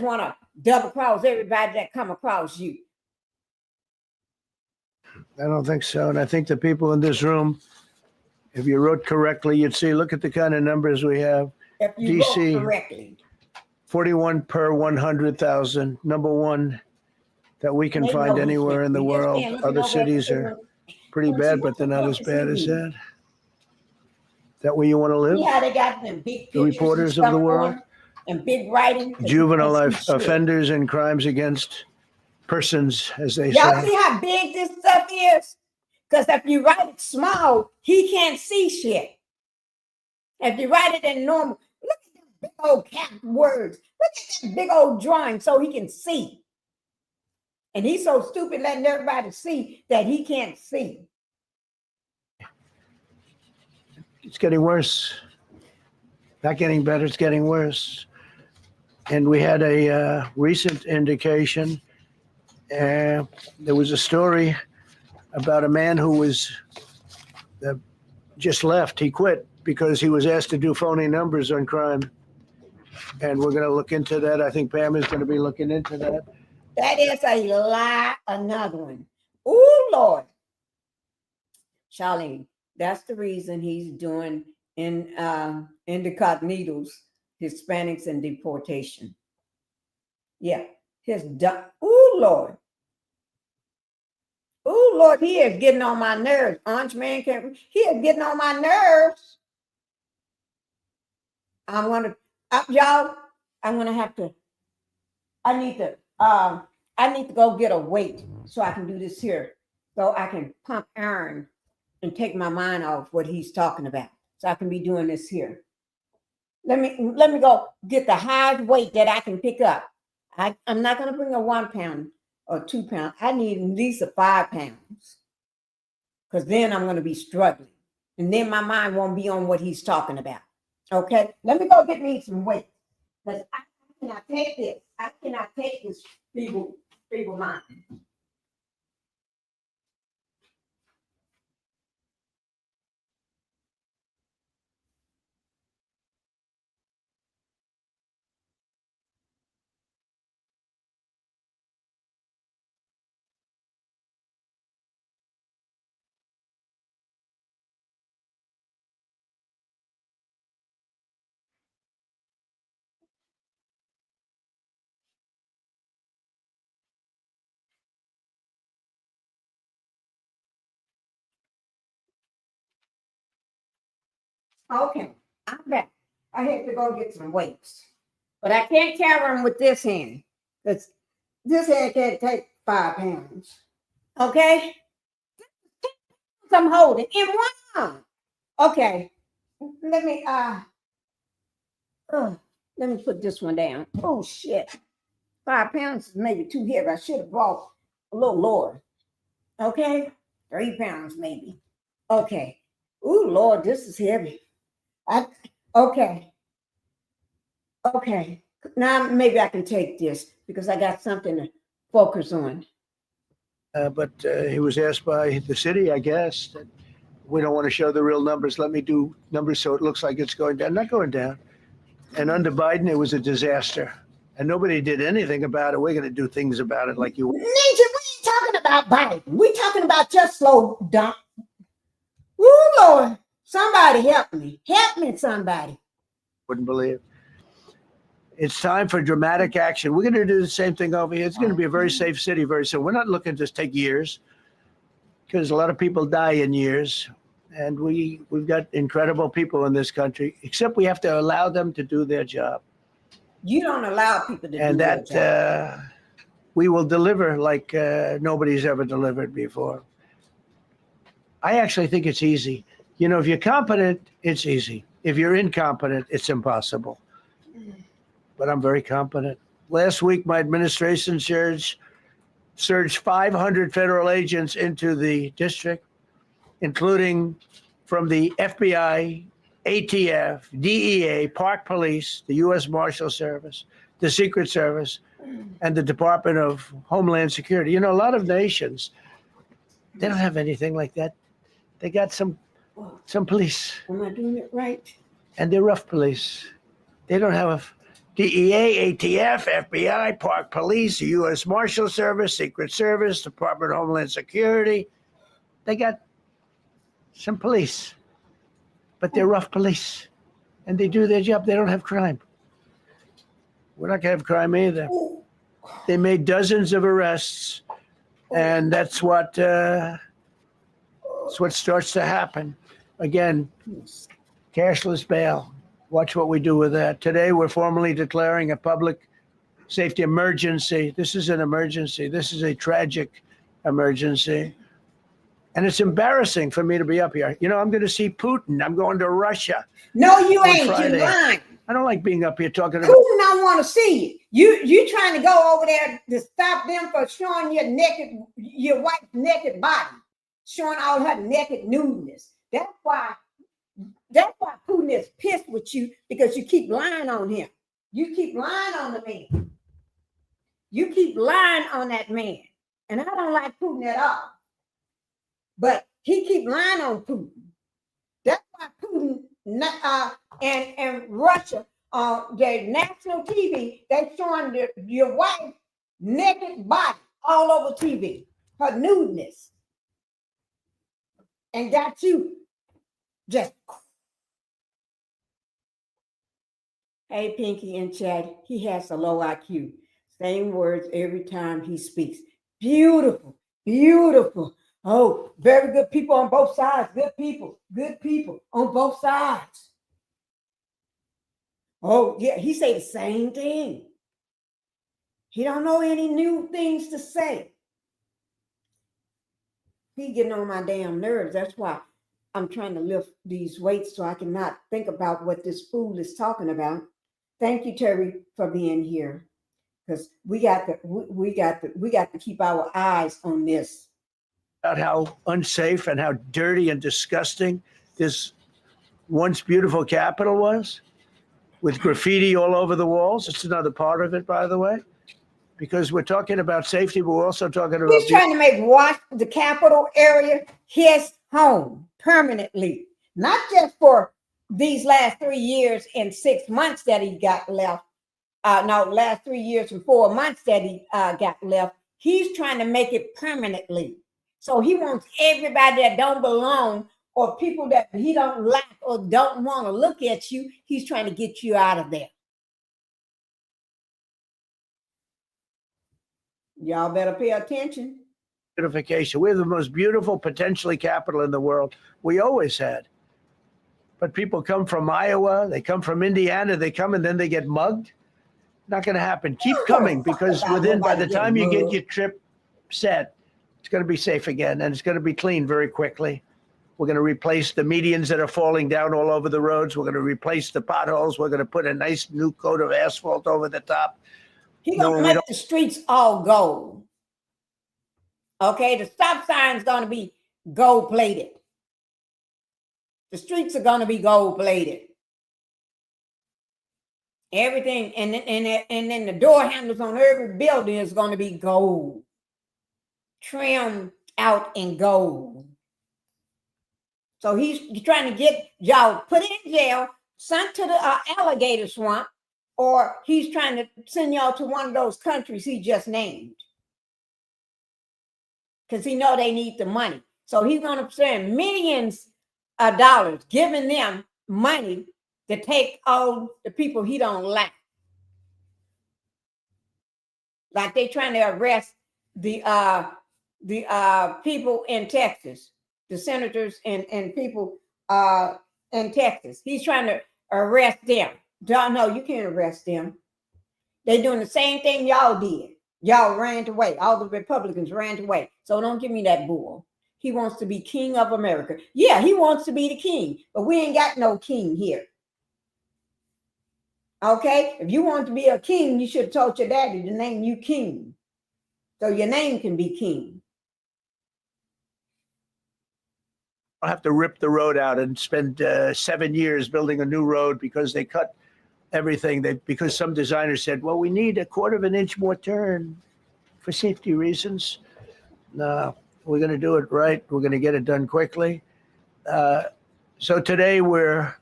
want to double cross everybody that come across you. I don't think so. And I think the people in this room, if you wrote correctly, you'd see, look at the kind of numbers we have. If you DC, wrote correctly. 41 per 100,000. Number one that we can They find know anywhere in the we just world. can't look Other over cities at are pretty bad, but they're not as bad as that. That where you want to live? Yeah, they got them big The reporters of the world and big writing. Juvenile offenders and crimes against persons, as they say. Y'all see how big this stuff is? Because if you write it small, he can't see shit. If you write it in normal, look at the big old cap words. Look at that big old drawing so he can see. And he's so stupid letting everybody see that he can't see. It's getting worse. Not getting better, it's getting worse. And we had a recent indication. There was a story about a man who was just left. He quit because he was asked to do phony numbers on crime. And we're going to look into that. I think Pam is going to be looking into that. That is a lie, another one. Oh, Lord. Charlene, that's the reason he's doing incognito's Hispanics and deportation. Yeah. Oh, Lord. Oh, Lord, he is getting on my nerves. Orange man he is getting on my nerves. Y'all, I'm going to have to, I need to go get a weight so I can do this here. So I can pump iron and take my mind off what he's talking about. So I can be doing this here. Let me go get the highest weight that I can pick up. I'm not going to bring a 1 pound or 2 pound. I need at least a 5 pounds. Because then I'm going to be struggling. And then my mind won't be on what he's talking about. Okay? Let me go get me some weight. Because I cannot take this. I cannot take this feeble mind. Okay, I'm back. I had to go get some weights, but I can't carry them with this hand because this hand can't take 5 pounds. Okay, I'm holding in one arm. Okay, let me let me put this one down. Oh shit, 5 pounds is maybe too heavy. I should have brought a little lower. Okay, 3 pounds maybe. Okay. Ooh, Lord, this is heavy. Okay. Okay. Now maybe I can take this because I got something to focus on. But he was asked by the city, I guess, that we don't want to show the real numbers. Let me do numbers so it looks like it's going down. Not going down. And under Biden, it was a disaster. And nobody did anything about it. We're going to do things about it like you. Ninja, we ain't talking about Biden. We're talking about just slow down. Ooh, Lord. Somebody help me. Help me, somebody. Wouldn't believe. It's time for dramatic action. We're going to do the same thing over here. It's going to be a very safe city very soon. We're not looking to take years because a lot of people die in years. And we've got incredible people in this country, except we have to allow them to do their job. You don't allow people to and do that their job. We will deliver like nobody's ever delivered before. I actually think it's easy. You know, if you're competent, it's easy. If you're incompetent, it's impossible. But I'm very competent. Last week, my administration surged 500 federal agents into the district, including from the FBI, ATF, DEA, Park Police, the U.S. Marshal Service, the Secret Service, and the Department of Homeland Security. You know, a lot of nations, they don't have anything like that. They got some police. Am I doing it right? And they're rough police. They don't have DEA, ATF, FBI, Park Police, the U.S. Marshal Service, Secret Service, Department of Homeland Security. They got some police, but they're rough police, and they do their job. They don't have crime. We're not going to have crime either. They made dozens of arrests, and that's what starts to happen. Again, cashless bail. Watch what we do with that. Today, we're formally declaring a public safety emergency. This is an emergency. This is a tragic emergency. And it's embarrassing for me to be up here. You know, I'm going to see Putin. I'm going to Russia. No, you ain't. Friday. You're lying. I don't like being up here talking about. Putin don't want to see you. You trying to go over there to stop them for showing your wife's naked body, showing all her naked nudeness. That's why Putin is pissed with you, because you keep lying on him. You keep lying on the man. You keep lying on that man. And I don't like Putin at all. But he keep lying on Putin. That's why Putin and Russia, their national TV, they showing your wife naked body all over TV, her nudeness, and got you just. Hey, Pinky and Chad, he has a low IQ. Same words every time he speaks. Beautiful, beautiful. Oh, very good people on both sides. Good people on both sides. Oh, yeah, he say the same thing. He don't know any new things to say. He getting on my damn nerves. That's why I'm trying to lift these weights so I can not think about what this fool is talking about. Thank you, Terry, for being here, because we got to keep our eyes on this. About how unsafe and how dirty and disgusting this once beautiful Capitol was, with graffiti all over the walls. It's another part of it, by the way, because we're talking about safety, but we're also talking about. He's trying to make the Capitol area his home permanently, not just for these last 3 years and 6 months that he got left. Last 3 years and 4 months that he got left. He's trying to make it permanently. So he wants everybody that don't belong or people that he don't like or don't want to look at you. He's trying to get you out of there. Y'all better pay attention. Beautification. We're the most beautiful, potentially capital in the world. We always had. But people come from Iowa, they come from Indiana, they come and then they get mugged. Not going to happen. Keep coming, because by the time you get your trip set, it's going to be safe again, and it's going to be clean very quickly. We're going to replace the medians that are falling down all over the roads. We're going to replace the potholes. We're going to put a nice new coat of asphalt over the top. He's going to make the streets all gold. Okay, the stop sign's going to be gold plated. The streets are going to be gold plated. Everything, and then the door handles on every building is going to be gold, trimmed out in gold. So he's trying to get y'all put in jail, sent to the alligator swamp, or he's trying to send y'all to one of those countries he just named, because he know they need the money. So he's going to spend millions of dollars giving them money to take all the people he don't like. Like they trying to arrest the people in Texas, the senators and people in Texas. He's trying to arrest them. No, you can't arrest them. They're doing the same thing y'all did. Y'all ran away. All the Republicans ran away. So don't give me that bull. He wants to be king of America. Yeah, he wants to be the king, but we ain't got no king here. Okay, if you want to be a king, you should have told your daddy to name you king, so your name can be king. I'll have to rip the road out and spend 7 years building a new road because they cut everything. Because some designer said, well, we need a 1/4 inch more turn for safety reasons. No, we're going to do it right. We're going to get it done quickly. So today we're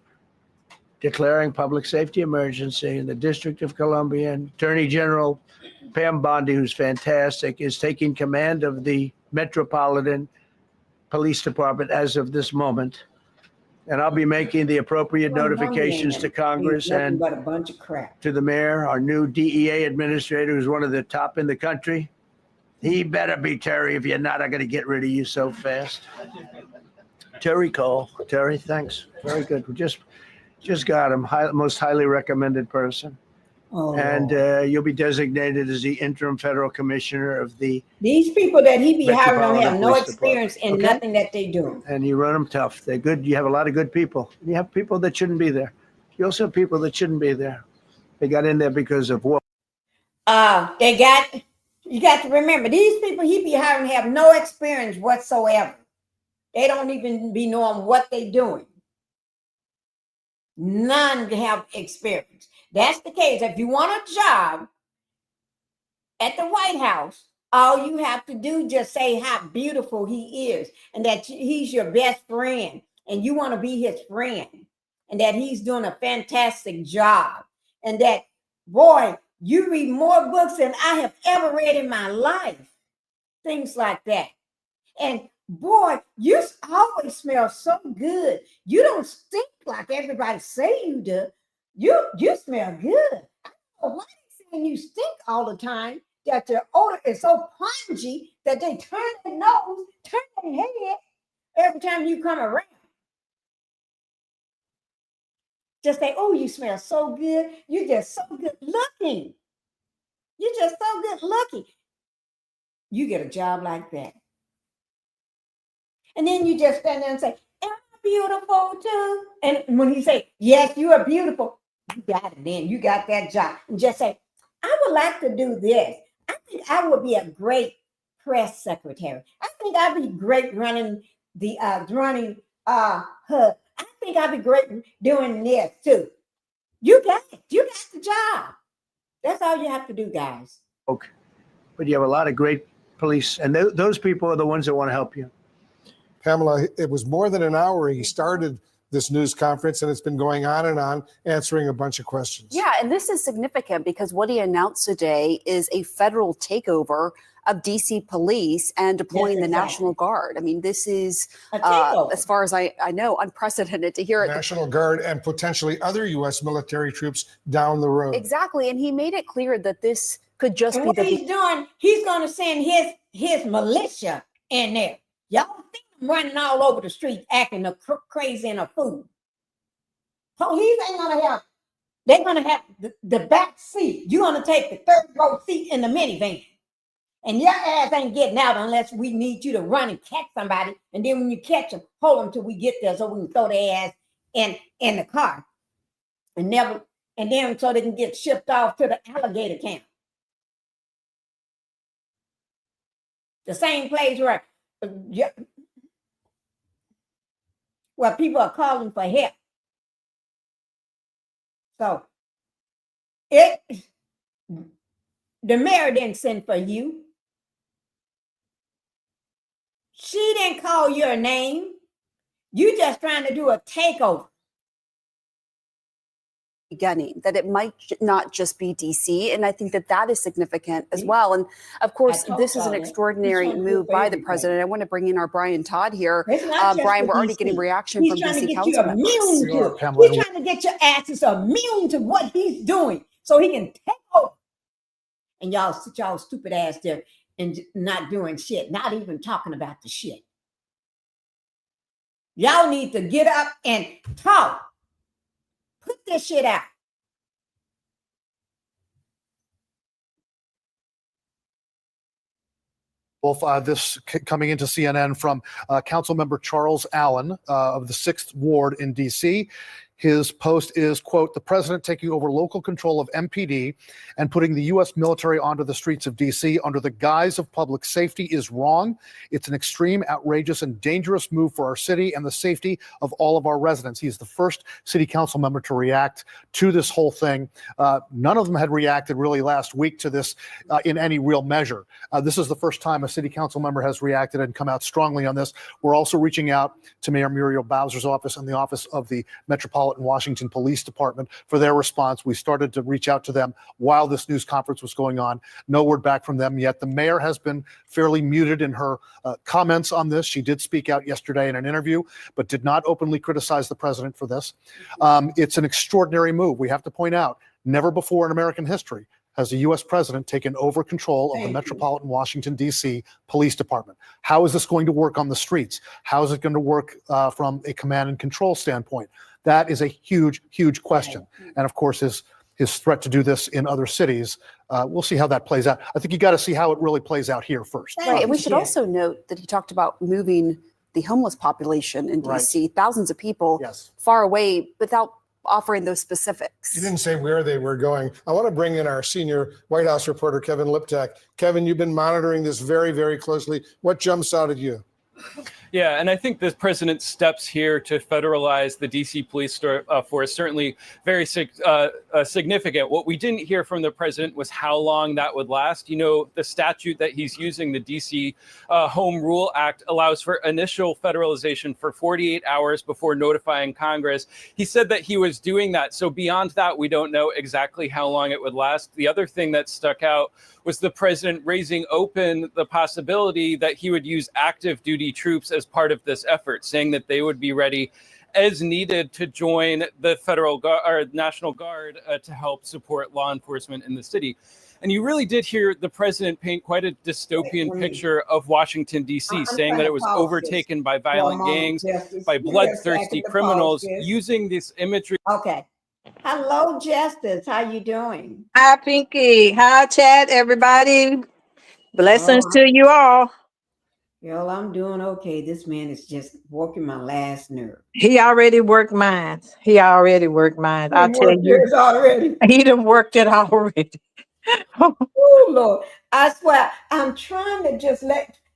declaring public safety emergency in the District of Columbia, and Attorney General Pam Bondi, who's fantastic, is taking command of the Metropolitan Police Department as of this moment. And I'll be making the appropriate notifications to Congress and but a bunch of crap to the mayor, our new DEA administrator, who's one of the top in the country. He better be, Terry. If you're not, I'm going to get rid of you so fast. Terry Cole. Terry, thanks. Very good. We just got him, most highly recommended person. Oh, and you'll be designated as the interim federal commissioner of the. These people that he be hiring don't have no Police experience in nothing that they do. And you run them tough. They're good. You have a lot of good people. You have people that shouldn't be there. You also have people that shouldn't be there. They got in there because of war. You got to remember, these people he be hiring have no experience whatsoever. They don't even be knowing what they're doing. None have experience. That's the case. If you want a job at the White House, all you have to do just say how beautiful he is and that he's your best friend and you want to be his friend and that he's doing a fantastic job and that, boy, you read more books than I have ever read in my life. Things like that. And boy, you always smell so good. You don't stink like everybody say you do. You smell good. I don't know why they saying you stink all the time, that your odor is so pungent that they turn their nose, turn their head every time you come around. Just say, oh, you smell so good. You're just so good looking. You're just so good looking. You get a job like that. And then you just stand there and say, am I beautiful too? And when you say, yes, you are beautiful, you got it then. You got that job. And just say, I would like to do this. I think I would be a great press secretary. I think I'd be great running the hub. I think I'd be great doing this too. You got it. You got the job. That's all you have to do, guys. Okay. But you have a lot of great police, and those people are the ones that want to help you. Pamela, it was more than an hour. He started this news conference, and it's been going on, answering a bunch of questions. Yeah, and this is significant because what he announced today is a federal takeover of D.C. police and deploying the National Guard. I mean, this is, as far as I know, unprecedented to hear it. National Guard and potentially other U.S. military troops down the road. Exactly, and he made it clear that this could just and be what he's doing. He's going to send his militia in there. Y'all think I'm running all over the street acting crazy and a fool. Police ain't gonna have. They're gonna have the back seat. You're gonna take the third row seat in the minivan, and your ass ain't getting out unless we need you to run and catch somebody. And then when you catch them, hold them till we get there so we can throw their ass in the car, and then so they can get shipped off to the alligator camp. The same place where people are calling for help. So the mayor didn't send for you. She didn't call your name. You just trying to do a takeover. Beginning that it might not just be DC, and I think that is significant as well. And of course, this is an extraordinary move by the president. I want to bring in our Brian Todd here. Brian, we're already getting reaction from DC council members. He's trying to get your asses immune to what he's doing so he can take over. And y'all sit y'all stupid ass there and not doing shit, not even talking about the shit. Y'all need to get up and talk. Put this shit out. Well, this coming into CNN from Councilmember Charles Allen of the 6th Ward in D.C. His post is, quote, "The president taking over local control of MPD and putting the U.S. military onto the streets of D.C. under the guise of public safety is wrong. It's an extreme, outrageous, and dangerous move for our city and the safety of all of our residents." He's the first city council member to react to this whole thing. None of them had reacted really last week to this in any real measure. This is the first time a city council member has reacted and come out strongly on this. We're also reaching out to Mayor Muriel Bowser's office and the office of the Metropolitan Washington Police Department for their response. We started to reach out to them while this news conference was going on. No word back from them yet. The mayor has been fairly muted in her comments on this. She did speak out yesterday in an interview, but did not openly criticize the president for this. It's an extraordinary move. We have to point out, never before in American history has the U.S. president taken over control of the Metropolitan Washington, D.C. Police Department. How is this going to work on the streets? How is it going to work from a command and control standpoint? That is a huge, huge question. And of course, his threat to do this in other cities, we'll see how that plays out. I think you got to see how it really plays out here first. Right, and we should also note that he talked about moving the homeless population in DC, thousands of people far away without offering those specifics. He didn't say where they were going. I want to bring in our senior White House reporter, Kevin Liptak. Kevin, you've been monitoring this very, very closely. What jumps out at you? Yeah, and I think the president's steps here to federalize the DC police force certainly very significant. What we didn't hear from the president was how long that would last. You know, the statute that he's using, the DC Home Rule Act, allows for initial federalization for 48 hours before notifying Congress. He said that he was doing that. So beyond that, we don't know exactly how long it would last. The other thing that stuck out was the president raising open the possibility that he would use active duty troops as part of this effort, saying that they would be ready as needed to join the federal or National Guard to help support law enforcement in the city. And you really did hear the president paint quite a dystopian picture of Washington, D.C., saying that it was overtaken by violent gangs, by bloodthirsty criminals, using this imagery. Okay. Hello, Justice. How you doing? Hi, Pinky. Hi, Chad, everybody. Blessings to you all. Girl, I'm doing okay. This man is just working my last nerve. He already worked mine. I'll tell you. Already. He done worked it already. Oh, Lord. I swear, I'm trying to just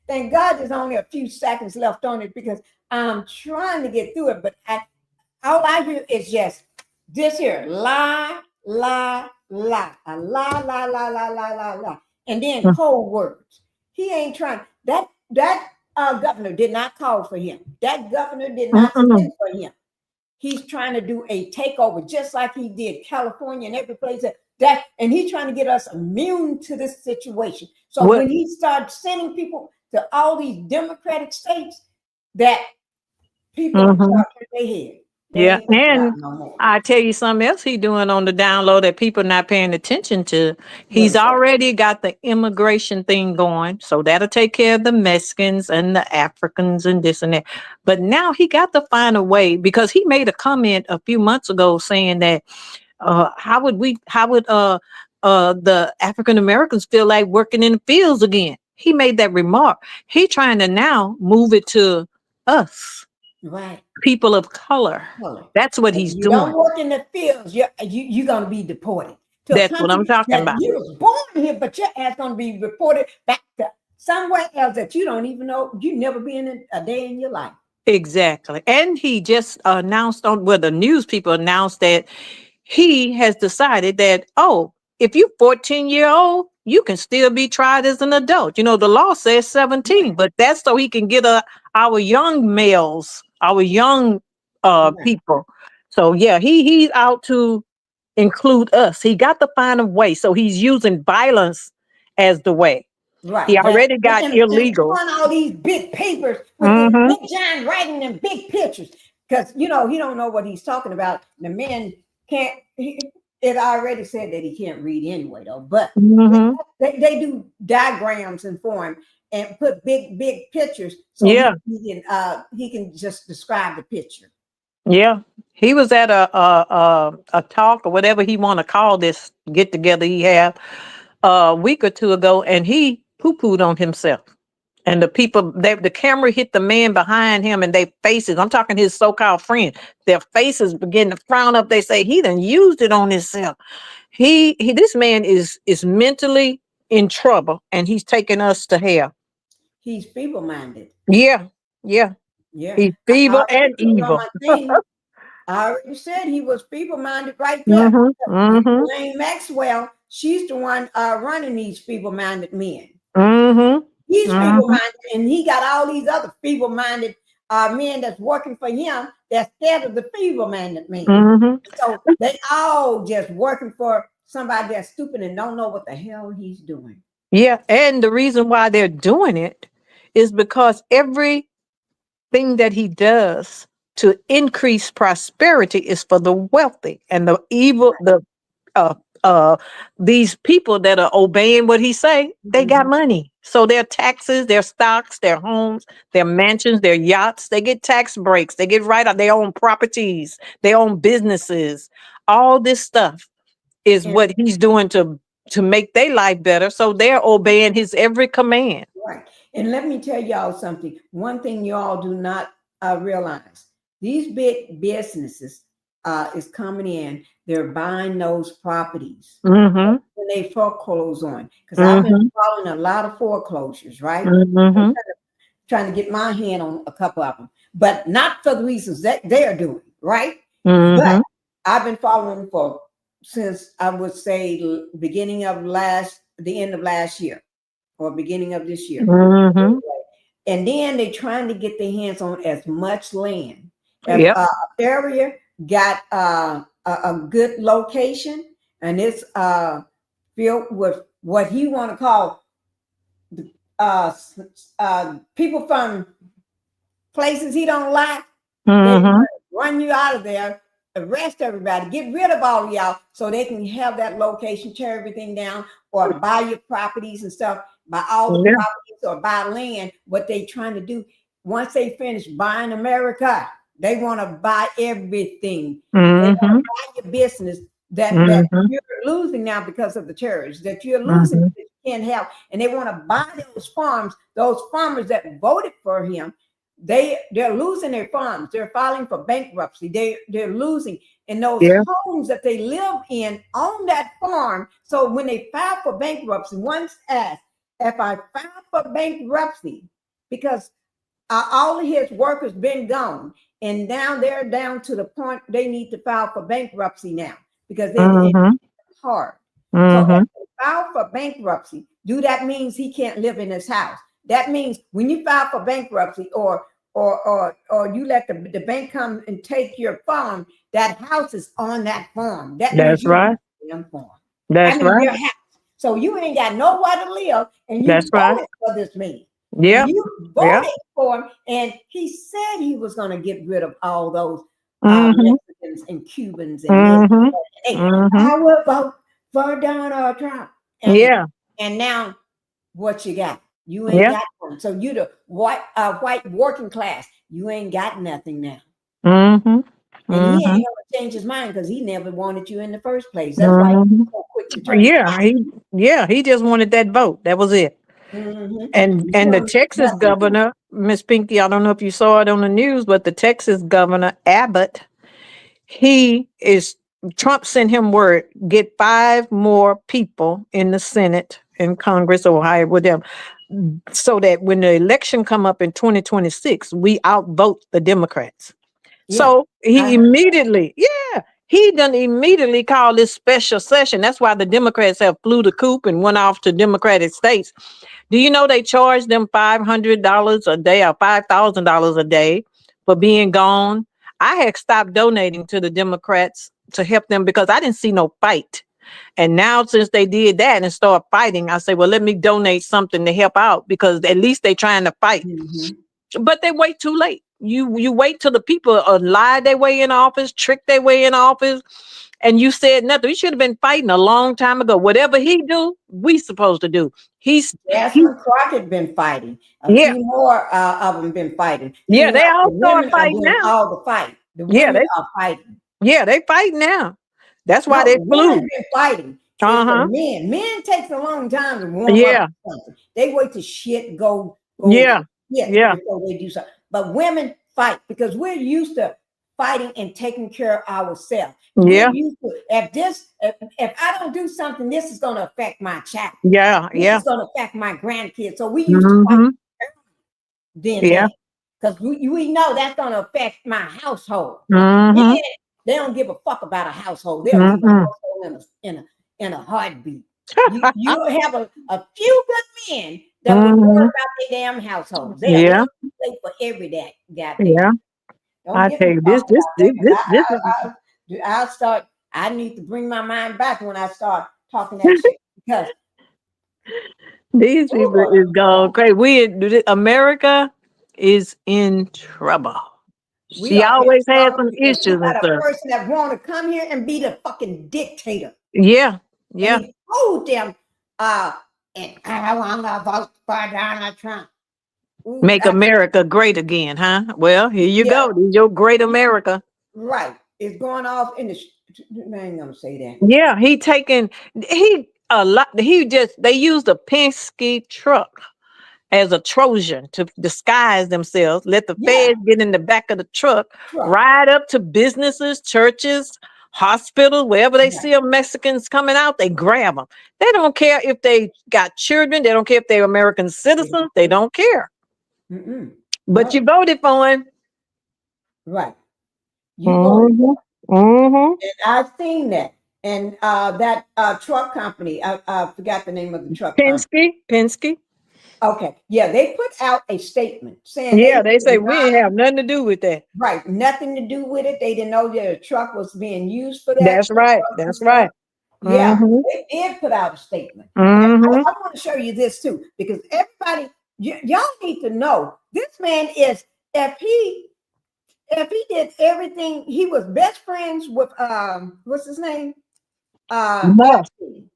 thank God there's only a few seconds left on it because I'm trying to get through it. But all I hear is just this here, lie, lie, lie, a lie, lie, lie, lie, lie, lie, lie. And then cold words. He ain't trying. That governor did not call for him. That governor did not send for him. He's trying to do a takeover, just like he did California and every place and he's trying to get us immune to this situation. So when he starts sending people to all these Democratic states, that people start in their head. They Yeah, ain't talking about and no more. I tell you something else he doing on the down low that people not paying attention to. He's already got the immigration thing going, so that'll take care of the Mexicans and the Africans and this and that. But now he got to find a way, because he made a comment a few months ago saying that how would the African Americans feel like working in the fields again? He made that remark. He trying to now move it to us, Right. people of color. That's what he's You don't doing. work in the fields, you're gonna be deported to a That's what I'm country talking that about. you was born here, but your ass gonna be reported back to somewhere else that you don't even know. You never been a day in your life. Exactly. And he just announced the news people announced that he has decided that, oh, if you're 14-year-old, you can still be tried as an adult. You know, the law says 17, but that's so he can get our young males, our young people. So yeah, he's out to include us. He got to find a way. So he's using violence as the way. Right. He already got and illegal. on all these big papers with this big giant writing and big pictures. Because he don't know what he's talking about. The man can't. It already said that he can't read anyway, though. But they do diagrams and for him and put big pictures, so he can just describe the picture. Yeah, he was at a talk or whatever he want to call this get together he had a week or two ago, and he poo-pooed on himself. And the people, the camera hit the man behind him, and their faces, I'm talking his so-called friend, their faces begin to frown up. They say he done used it on himself. This man is mentally in trouble, and he's taking us to hell. He's feeble-minded. Yeah. He's feeble and evil. I already said he was feeble-minded right there. Ghislaine Maxwell, she's the one running these feeble-minded men. He's feeble-minded, and he got all these other feeble-minded men that's working for him that's scared of the feeble-minded men. So they all just working for somebody that's stupid and don't know what the hell he's doing. Yeah, and the reason why they're doing it is because everything that he does to increase prosperity is for the wealthy, and the evil, these people that are obeying what he say, they got money. So their taxes, their stocks, their homes, their mansions, their yachts, they get tax breaks. They get right out. They own properties. They own businesses. All this stuff is what he's doing to make their life better. So they're obeying his every command. Right. And let me tell y'all something. One thing y'all do not realize. These big businesses is coming in. They're buying those properties when they foreclose on. Because I've been following a lot of foreclosures, right? Trying to get my hand on a couple of them, but not for the reasons that they're doing, right? But I've been following them since I would say the end of last year or beginning of this year. And then they're trying to get their hands on as much land. If area got a good location and it's filled with what he want to call people from places he don't like, they run you out of there, arrest everybody, get rid of all of y'all so they can have that location, tear everything down, or buy your properties and stuff, buy all the properties or buy land. What they trying to do, once they finish buying America, they want to buy everything. They want to buy your business that you're losing now because of the terrorists, that you're losing that you can't help. And they want to buy those farms, those farmers that voted for him. They're losing their farms. They're filing for bankruptcy. They're losing. And those homes that they live in on that farm. So when they file for bankruptcy, once asked, if I file for bankruptcy, because all of his workers been gone, and now they're down to the point they need to file for bankruptcy now because it's hard. So if they file for bankruptcy, that means he can't live in his house? That means when you file for bankruptcy or you let the bank come and take your farm, that house is on that farm. That's right. Your house. So you ain't got nowhere to live, and you voted for this man. You voted for him, and he said he was going to get rid of all those Mhm. Mexicans and Cubans and this. Mhm. Hey, Mhm. I will vote for Donald Trump. Yeah. And now what you got? You ain't Yeah. got one. So you the white working class. You ain't got nothing now. Mhm. And he ain't Mhm. gonna change his mind because he never wanted you in the first place. That's why he's Mhm. so quick to turn his He just wanted that vote. That was it. Mhm. And You the don't get Texas nothing from governor, Miss Pinky, I don't know if you saw it on the news, but the Texas governor Abbott, he is Trump sent him word, get 5 more people in the Senate and Congress or however with them, so that when the election come up in 2026, we outvote the Democrats. Yeah. So I he heard immediately, he done immediately called this special session. That's why the Democrats have flew the coop and went off to Democratic states. Do you know they charge them $500 a day or $5,000 a day for being gone? I had stopped donating to the Democrats to help them because I didn't see no fight. And now since they did that and start fighting, I say, well, let me donate something to help out because at least they're trying to fight. Mhm. But they wait too late. You wait till the people lie their way in office, trick their way in office, and you said nothing. You should have been fighting a long time ago. Whatever he do, we supposed to do. He's Jasmine Crockett been fighting. A yeah, few more of them been fighting. yeah. See, now They all the start women are fighting doing now. all the fight. The Yeah, women are fighting. they fighting now. That's why No, they the women flew. been fighting. It's the men. Men takes a long time to warm up Yeah, to something. They wait till shit go yeah, shit yeah, before they do something. But women fight because we're used to fighting and taking care of ourselves. We're yeah, used to if I don't do something, this is going to affect my child. yeah, This yeah. is going to affect my grandkids. So we used to fight Mm-hmm. then Yeah. that because we know that's going to affect my household. Mm-hmm. Men, they don't give a fuck about a household. They'll leave a Mm-mm. household in a heartbeat. You have a few good men that will worry Mm-hmm. about their damn household. They'll Yeah, wait for every day. Goddamn. yeah. Don't I get tell me you, this, talking this, about this, that this, this is because I'll start. I need to bring my mind back when I start talking that shit because these people is going crazy. America is in trouble. we She are in always had trouble some because we issues and got a stuff. person that want to come here and be the fucking dictator. Yeah, And yeah. he told them, and I want to vote for Donald Trump. Ooh, Make America great again, huh? Well, here you yeah, go. This is your great America. right. It's going off in the. I ain't gonna say that. Yeah, they used a Penske truck as a Trojan to disguise themselves, let the Yeah, feds get in the back of the truck, right. ride up to businesses, churches, hospitals, wherever they see a Mexicans coming out, they grab them. They don't care if they got children. They don't care if they're American citizens. They don't care. Mm-mm. But No, you voted for him. right. You voted for Mm-hmm. Mm-hmm. it. And I've seen that. And that truck company, I forgot the name of the truck company. Penske. Okay. Yeah, they put out a statement saying Yeah, they they say did we not, didn't have nothing to do with that. right, nothing to do with it. They didn't know that a truck was being used for that That's right. purpose and That's stuff. right. Yeah, Mm-hmm. they did put out a statement. And I Mm-hmm. want to show you this too, because everybody, y'all need to know this man is, if he did everything, he was best friends with what's his name? No. Epstein.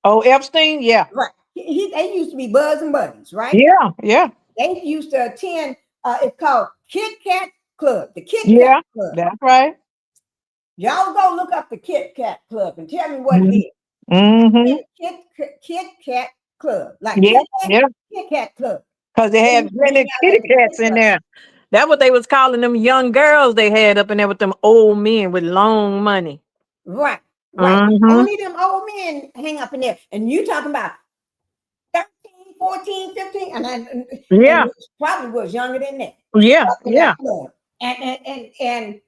Oh, Epstein? Yeah. Right. They used to be buds and buddies, right? Yeah. Yeah. They used to attend it's called Kit Kat Club, the Kit Kat Yeah. Club. That's right. Y'all go look up the Kit Kat Club and tell me what it is. Mm-hmm. Kit Kat Club. Like Yeah. Yeah. Kit Kat Club. Because they They had used to plenty hang of out kitty at the cats Kit in Kat. there. That's what they was calling them young girls they had up in there with them old men with long money. Right. Mm-hmm. Only them old men hang up in there. And you talking about 13, 14, 15, and Yeah. probably was younger than that. Yeah. Up in Yeah. that club. And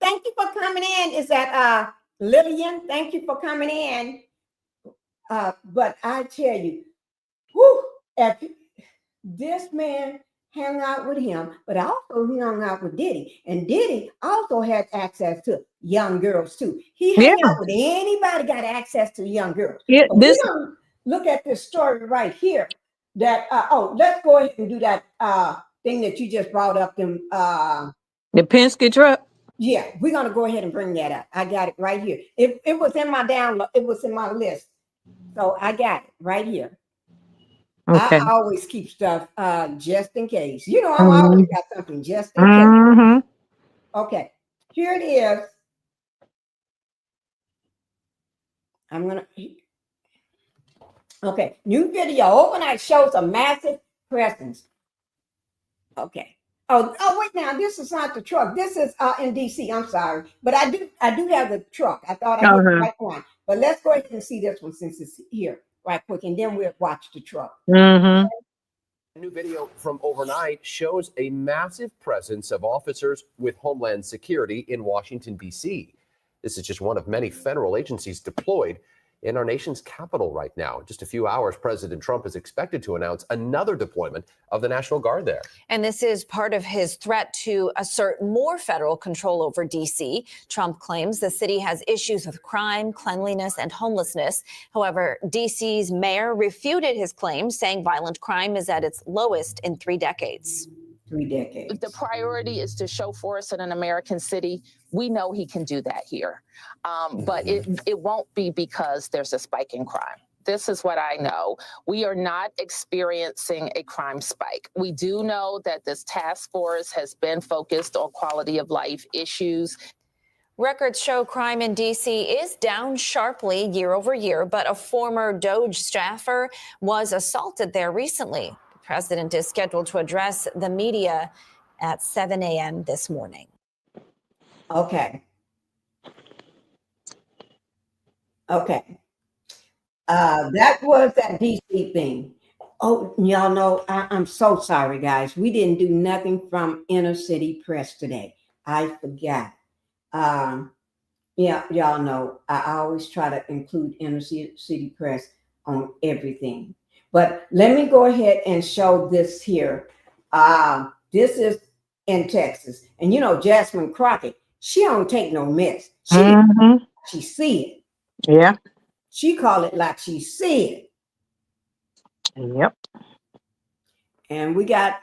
thank you for coming in. Is that Lillian? Thank you for coming in. But I tell you, whew, if this man hung out with him, but also he hung out with Diddy. And Diddy also had access to young girls too. He hung Yeah. out with anybody got access to young girls. Yeah. But we're gonna look at this story right here. That let's go ahead and do that thing that you just brought up them The Penske truck. Yeah, we're gonna go ahead and bring that up. I got it right here. It was in my download. It was in my list, so I got it right here. Okay. I always keep stuff just in case. You know, I Mm-hmm. always got something just in case. Mm-hmm. Okay, here it is. I'm gonna. Okay, new video. Overnight shows a massive presence. Okay. Oh, wait now. This is not the truck. This is in DC. I'm sorry, but I do have the truck. I thought I hit the right one. But let's go ahead and see this one since it's here right quick, and then we'll watch the truck. Mm-hmm. A new video from overnight shows a massive presence of officers with Homeland Security in Washington, D.C. This is just one of many federal agencies deployed in our nation's capital right now. In just a few hours, President Trump is expected to announce another deployment of the National Guard there. And this is part of his threat to assert more federal control over D.C. Trump claims the city has issues with crime, cleanliness, and homelessness. However, D.C.'s mayor refuted his claims, saying violent crime is at its lowest in 3 decades. 3 decades. If the priority is to show force in an American city, we know he can do that here. But it won't be because there's a spike in crime. This is what I know. We are not experiencing a crime spike. We do know that this task force has been focused on quality of life issues. Records show crime in D.C. is down sharply year over year, but a former DOJ staffer was assaulted there recently. The president is scheduled to address the media at 7 a.m. this morning. Okay. Okay. That was that DC thing. Oh, y'all know, I'm so sorry, guys. We didn't do nothing from inner city press today. I forgot. Yeah, y'all know, I always try to include inner city press on everything. But let me go ahead and show this here. This is in Texas. And you know, Jasmine Crockett, she don't take no mess. She see it. Yeah. She call it like she see it. Yep. And we got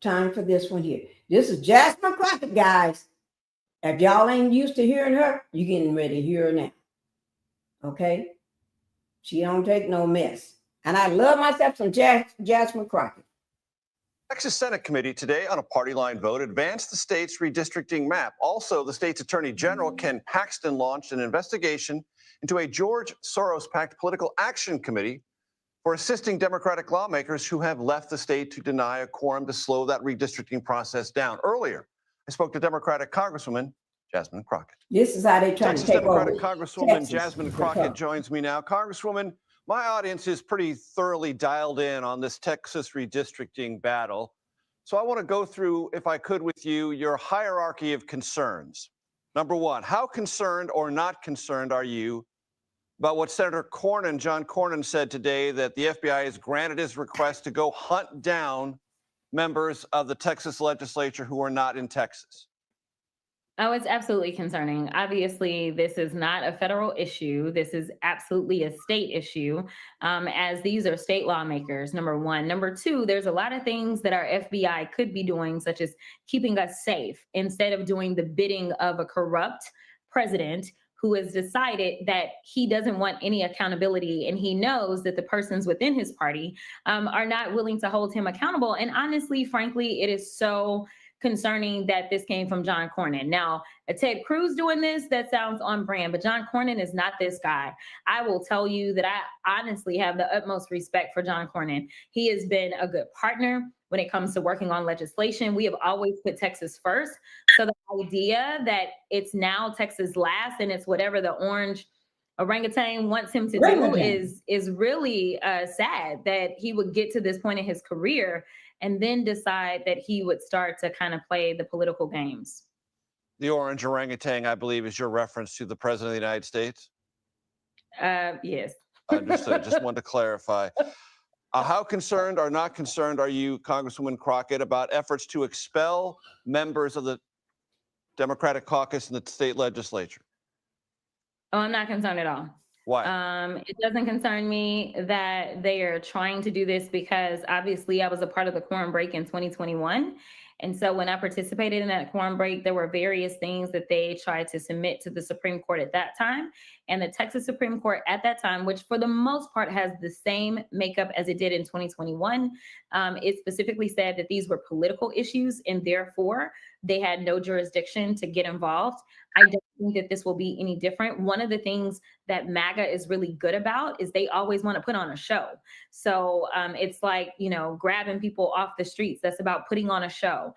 time for this one here. This is Jasmine Crockett, guys. If y'all ain't used to hearing her, you getting ready to hear her now. Okay? She don't take no mess. And I love myself some Jasmine Crockett. Texas Senate committee today on a party line vote advanced the state's redistricting map. Also, the state's attorney general, Ken Paxton, launched an investigation into a George Soros-backed political action committee for assisting Democratic lawmakers who have left the state to deny a quorum to slow that redistricting process down. Earlier, I spoke to Democratic Congresswoman Jasmine Crockett. This is how they try Texas to take Democratic over. Congresswoman Texas. Jasmine Crockett joins me now. Congresswoman, my audience is pretty thoroughly dialed in on this Texas redistricting battle. So I want to go through, if I could with you, your hierarchy of concerns. Number one, how concerned or not concerned are you about what Senator Cornyn, John Cornyn, said today, that the FBI has granted his request to go hunt down members of the Texas legislature who are not in Texas? Oh, it's absolutely concerning. Obviously, this is not a federal issue. This is absolutely a state issue, as these are state lawmakers, number one. Number two, there's a lot of things that our FBI could be doing, such as keeping us safe, instead of doing the bidding of a corrupt president who has decided that he doesn't want any accountability, and he knows that the persons within his party are not willing to hold him accountable. And honestly, frankly, it is so concerning that this came from John Cornyn. Now, a Ted Cruz doing this, that sounds on brand, but John Cornyn is not this guy. I will tell you that I honestly have the utmost respect for John Cornyn. He has been a good partner when it comes to working on legislation. We have always put Texas first. So the idea that it's now Texas last and it's whatever the orange orangutan wants him to do is really sad that he would get to this point in his career and then decide that he would start to kind of play the political games. The orange orangutan, I believe, is your reference to the President of the United States? Yes. Understood. Just wanted to clarify. How concerned or not concerned are you, Congresswoman Crockett, about efforts to expel members of the Democratic caucus in the state legislature? Oh, I'm not concerned at all. Why? It doesn't concern me that they are trying to do this because obviously I was a part of the quorum break in 2021. And so when I participated in that quorum break, there were various things that they tried to submit to the Supreme Court at that time. And the Texas Supreme Court at that time, which for the most part has the same makeup as it did in 2021, it specifically said that these were political issues and therefore they had no jurisdiction to get involved. I don't think that this will be any different. One of the things that MAGA is really good about is they always want to put on a show. So it's like, grabbing people off the streets. That's about putting on a show.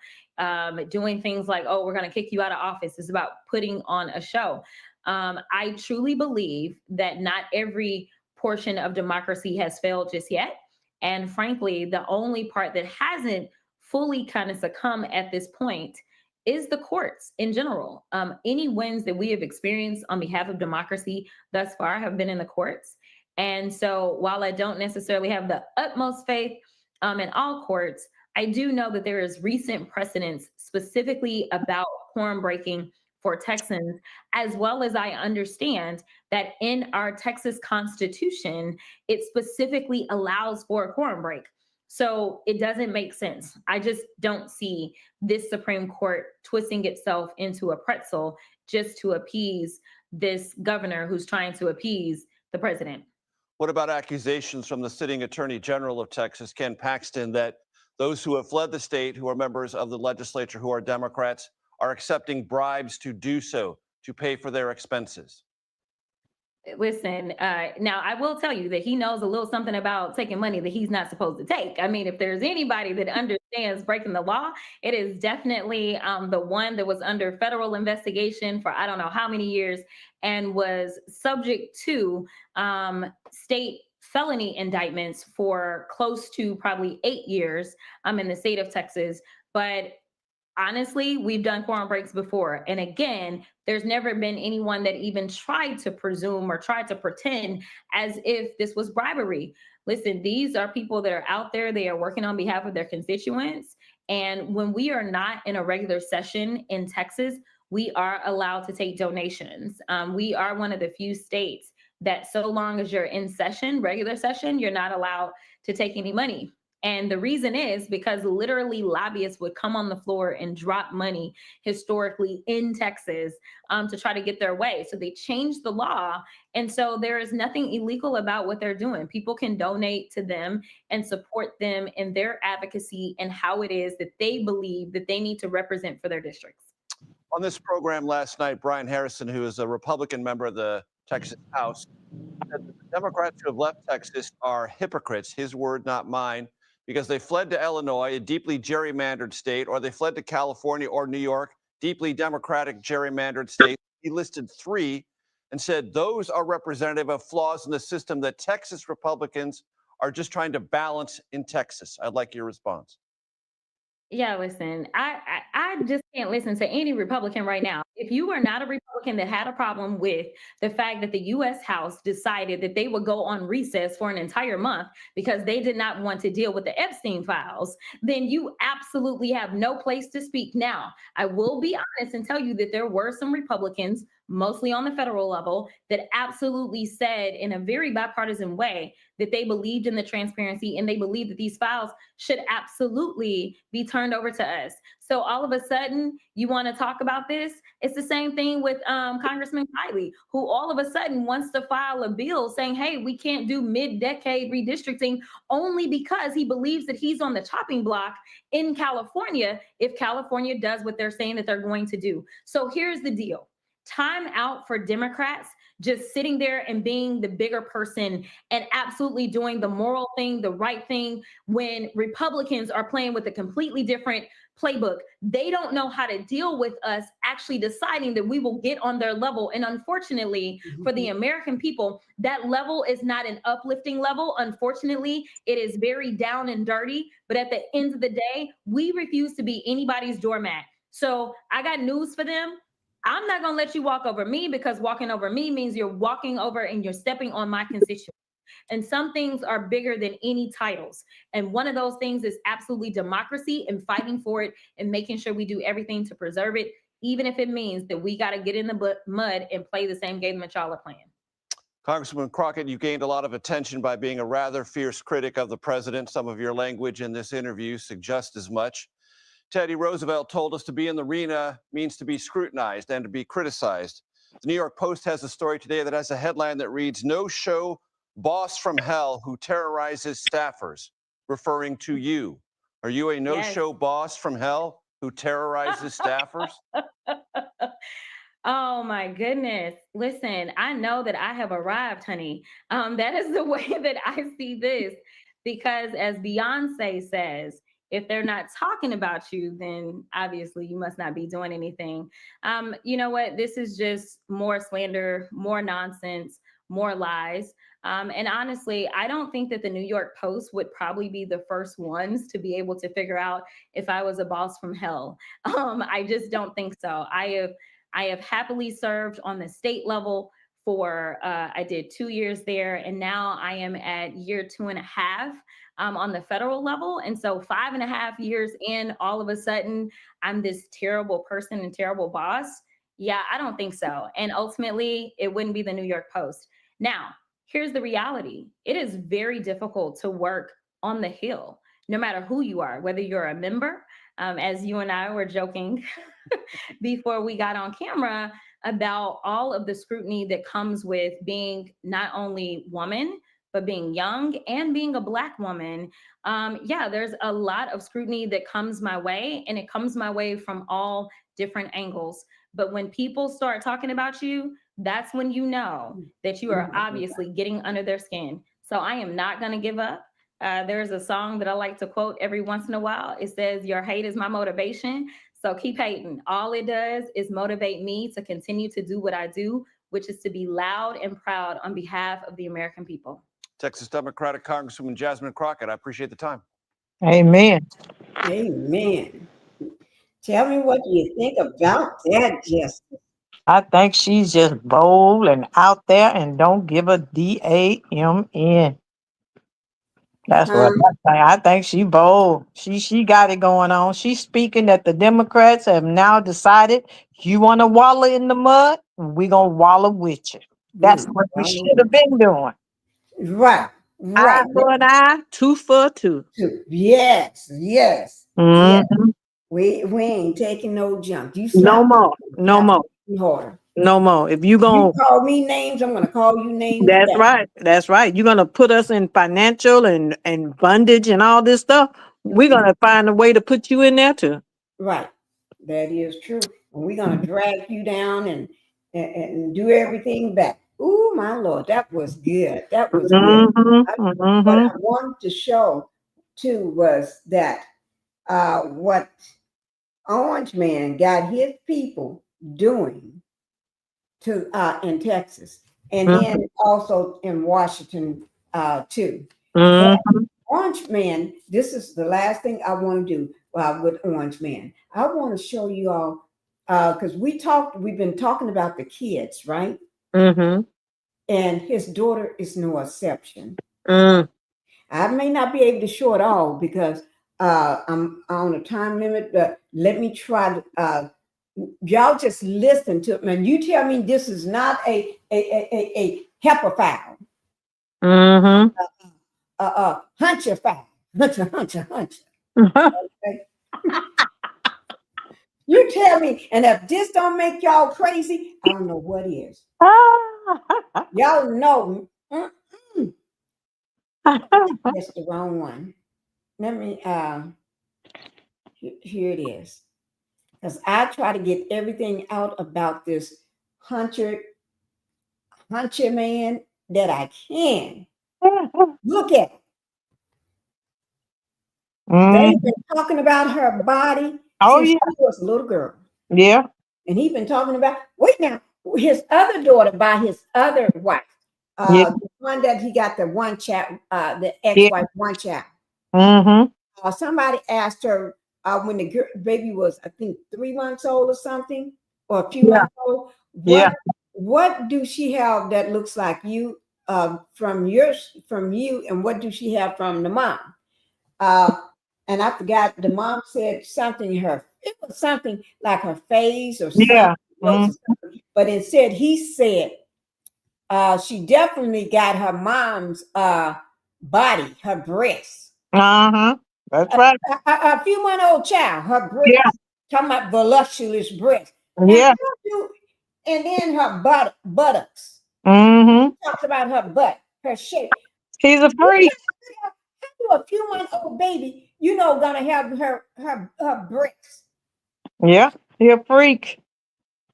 Doing things like, oh, we're going to kick you out of office is about putting on a show. I truly believe that not every portion of democracy has failed just yet. And frankly, the only part that hasn't fully kind of succumbed at this point is the courts in general. Any wins that we have experienced on behalf of democracy thus far have been in the courts. And so while I don't necessarily have the utmost faith in all courts, I do know that there is recent precedents specifically about quorum breaking for Texans, as well as I understand that in our Texas Constitution, it specifically allows for a quorum break. So it doesn't make sense. I just don't see this Supreme Court twisting itself into a pretzel just to appease this governor who's trying to appease the president. What about accusations from the sitting Attorney General of Texas, Ken Paxton, that those who have fled the state, who are members of the legislature, who are Democrats, are accepting bribes to do so, to pay for their expenses? Listen, now I will tell you that he knows a little something about taking money that he's not supposed to take. I mean, if there's anybody that understands breaking the law, it is definitely the one that was under federal investigation for I don't know how many years and was subject to state felony indictments for close to probably 8 years in the state of Texas. But honestly, we've done quorum breaks before. And again, there's never been anyone that even tried to presume or tried to pretend as if this was bribery. Listen, these are people that are out there. They are working on behalf of their constituents. And when we are not in a regular session in Texas, we are allowed to take donations. We are one of the few states that so long as you're in session, regular session, you're not allowed to take any money. And the reason is because literally lobbyists would come on the floor and drop money historically in Texas to try to get their way. So they changed the law. And so there is nothing illegal about what they're doing. People can donate to them and support them in their advocacy and how it is that they believe that they need to represent for their districts. On this program last night, Brian Harrison, who is a Republican member of the Texas House, said that the Democrats who have left Texas are hypocrites, his word, not mine, because they fled to Illinois, a deeply gerrymandered state, or they fled to California or New York, deeply Democratic gerrymandered states. He listed 3 and said those are representative of flaws in the system that Texas Republicans are just trying to balance in Texas. I'd like your response. Yeah, listen, I just can't listen to any Republican right now. If you are not a Republican that had a problem with the fact that the U.S. House decided that they would go on recess for an entire month because they did not want to deal with the Epstein files, then you absolutely have no place to speak. Now, I will be honest and tell you that there were some Republicans, mostly on the federal level, that absolutely said in a very bipartisan way that they believed in the transparency and they believed that these files should absolutely be turned over to us. So all of a sudden, you want to talk about this? It's the same thing with Congressman Kiley, who all of a sudden wants to file a bill saying, hey, we can't do mid-decade redistricting only because he believes that he's on the chopping block in California if California does what they're saying that they're going to do. So here's the deal. Time out for Democrats just sitting there and being the bigger person and absolutely doing the moral thing, the right thing, when Republicans are playing with a completely different playbook. They don't know how to deal with us actually deciding that we will get on their level. And unfortunately, for the American people, that level is not an uplifting level. Unfortunately, it is very down and dirty. But at the end of the day, we refuse to be anybody's doormat. So I got news for them. I'm not going to let you walk over me, because walking over me means you're walking over and you're stepping on my constituents. And some things are bigger than any titles. And one of those things is absolutely democracy and fighting for it and making sure we do everything to preserve it, even if it means that we got to get in the mud and play the same game that y'all are playing. Congressman Crockett, you gained a lot of attention by being a rather fierce critic of the president. Some of your language in this interview suggests as much. Teddy Roosevelt told us to be in the arena means to be scrutinized and to be criticized. The New York Post has a story today that has a headline that reads, "No-show boss from hell who terrorizes staffers," referring to you. Are you a no-show boss from hell who terrorizes staffers? Oh my goodness. Listen, I know that I have arrived, honey. That is the way that I see this. Because as Beyonce says, if they're not talking about you, then obviously you must not be doing anything. You know what? This is just more slander, more nonsense, more lies. And honestly, I don't think that the New York Post would probably be the first ones to be able to figure out if I was a boss from hell. I just don't think so. I have happily served on the state level for, I did 2 years there, and now I am at year 2.5 on the federal level. And so 5.5 years in, all of a sudden, I'm this terrible person and terrible boss. Yeah, I don't think so. And ultimately, it wouldn't be the New York Post. Now, here's the reality. It is very difficult to work on the Hill, no matter who you are, whether you're a member, as you and I were joking before we got on camera about all of the scrutiny that comes with being not only woman, but being young and being a Black woman. Yeah, there's a lot of scrutiny that comes my way, and it comes my way from all different angles. But when people start talking about you, that's when you know that you are obviously getting under their skin. So I am not going to give up. There's a song that I like to quote every once in a while. It says, "Your hate is my motivation." So keep hating. All it does is motivate me to continue to do what I do, which is to be loud and proud on behalf of the American people. Texas Democratic Congresswoman Jasmine Crockett, I appreciate the time. Amen. Amen. Tell me what you think about that, Jessica. I think she's just bold and out there and don't give a damn. That's what I think. I think she bold. She got it going on. She's speaking that the Democrats have now decided you want to wallow in the mud, we're gonna wallow with you. That's what we should have been doing. Right. Eye for an eye, tooth for a tooth. Yes, yes. Mhm. We ain't taking no junk. You No more. No more. Harder. No more. If you gonna You call me names, I'm gonna call you names. That's back. right. That's right. You're gonna put us in financial and bondage and all this stuff. We're gonna find a way to put you in there too. Right. That is true. And we're gonna drag you down and do everything back. Oh my Lord, that was good. That was good. What I wanted to show too was that what Orange Man got his people doing to in Texas, and then also in Washington too. Orange Man, this is the last thing I want to do with Orange Man. I want to show you all because we've been talking about the kids, right? And his daughter is no exception. I may not be able to show it all because I'm on a time limit, but let me try to y'all just listen to it, man. You tell me this is not a heifer foul. Huncher foul. Huncher. Okay. You tell me, and if this don't make y'all crazy, I don't know what is. Y'all know. That's the wrong one. Let me here it is. Because I try to get everything out about this huncher man that I can. Look at it. They've been talking about her body since she was a little girl. Yeah. And he's been talking about, wait now, his other daughter by his other wife. The one that he got the one child, the ex-wife, one child. Somebody asked her when the baby was, I think, 3 months old or something, or a few months old. What do she have that looks like you from you, and what do she have from the mom? And I forgot, the mom said something, it was something like her face or something. But instead he said she definitely got her mom's body, her breasts. That's right. A few month old child, her breast, talking about voluptuous breast. Yeah. And then her buttocks. Mm-hmm. Talks about her butt, her shape. He's a freak. A few month old baby, gonna have her breasts. Yeah, he a freak.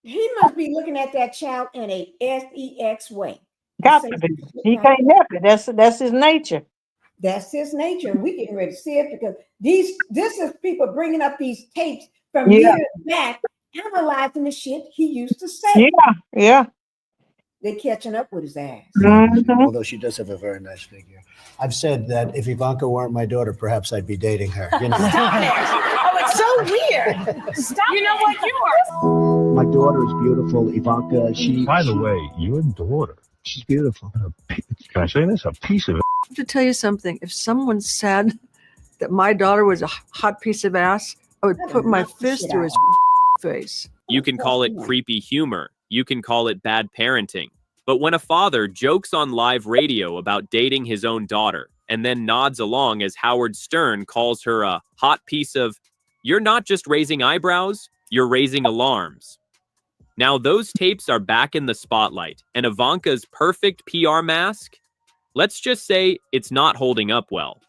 He must be looking at that child in a sex way. Got to be. He can't help it. That's his nature. That's his nature. And we getting ready to see it because this is people bringing up these tapes from years back, analyzing the shit he used to say. Yeah. They're catching up with his ass. Although she does have a very nice figure. I've said that if Ivanka weren't my daughter, perhaps I'd be dating her. You know? Stop it. Oh, it's so weird. Stop. You know what you are. My daughter is beautiful, Ivanka. By the way, your daughter, she's beautiful. Can I say this? A piece of it. I have to tell you something. If someone said that my daughter was a hot piece of ass, I would put my fist through his face. You can call it creepy humor. You can call it bad parenting. But when a father jokes on live radio about dating his own daughter and then nods along as Howard Stern calls her a hot piece of, you're not just raising eyebrows, you're raising alarms. Now those tapes are back in the spotlight, and Ivanka's perfect PR mask, let's just say it's not holding up well.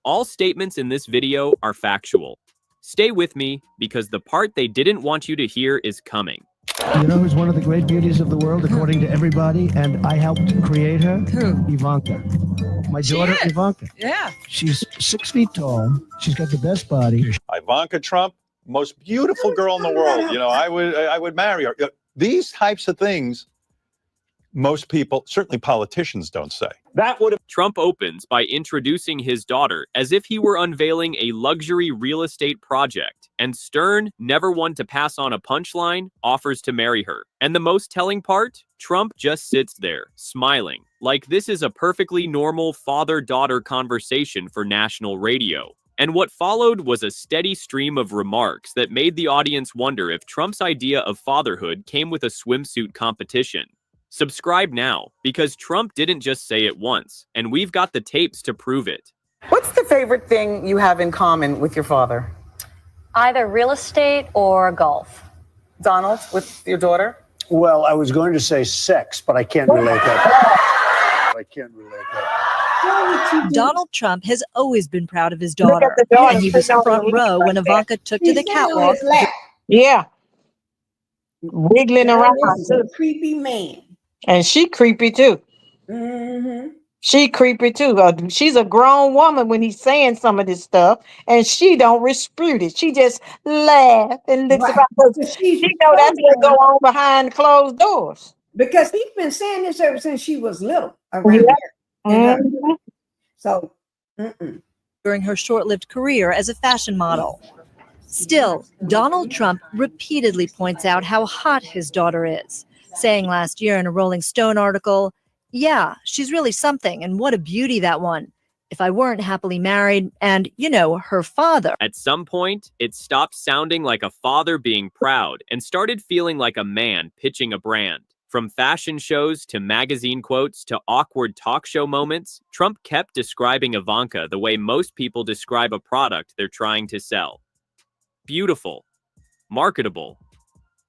All statements in this video are factual. Stay with me because the part they didn't want you to hear is coming. You know who's one of the great beauties of the world, according to everybody, and I helped create her? Who? Ivanka. My daughter, Ivanka. Yeah. She's 6 feet tall. She's got the best body. Ivanka Trump, most beautiful girl in the world. You know, I would marry her. These types of things, most people, certainly politicians, don't say. That would have. Trump opens by introducing his daughter as if he were unveiling a luxury real estate project, and Stern, never one to pass on a punchline, offers to marry her. And the most telling part? Trump just sits there, smiling, like this is a perfectly normal father-daughter conversation for national radio. And what followed was a steady stream of remarks that made the audience wonder if Trump's idea of fatherhood came with a swimsuit competition. Subscribe now, because Trump didn't just say it once, and we've got the tapes to prove it. What's the favorite thing you have in common with your father? Either real estate or golf. Donald, with your daughter? Well, I was going to say sex, but I can't relate that. Donald Trump has always been proud of his daughter, and he was front row when Ivanka took to the catwalk. Yeah. Wiggling around. This is a creepy man. And she creepy too. Mm-hmm. She creepy too. She's a grown woman when he's saying some of this stuff, and she don't dispute it. She just laugh and looks Right. around. She know that's what go on behind closed doors. Because he's been saying this ever since she was little around here. Mhm. So, during her short-lived career as a fashion model. Still, Donald Trump repeatedly points out how hot his daughter is, saying last year in a Rolling Stone article, "Yeah, she's really something, and what a beauty, that one. If I weren't happily married and, her father." At some point, it stopped sounding like a father being proud and started feeling like a man pitching a brand. From fashion shows to magazine quotes to awkward talk show moments, Trump kept describing Ivanka the way most people describe a product they're trying to sell. Beautiful, marketable,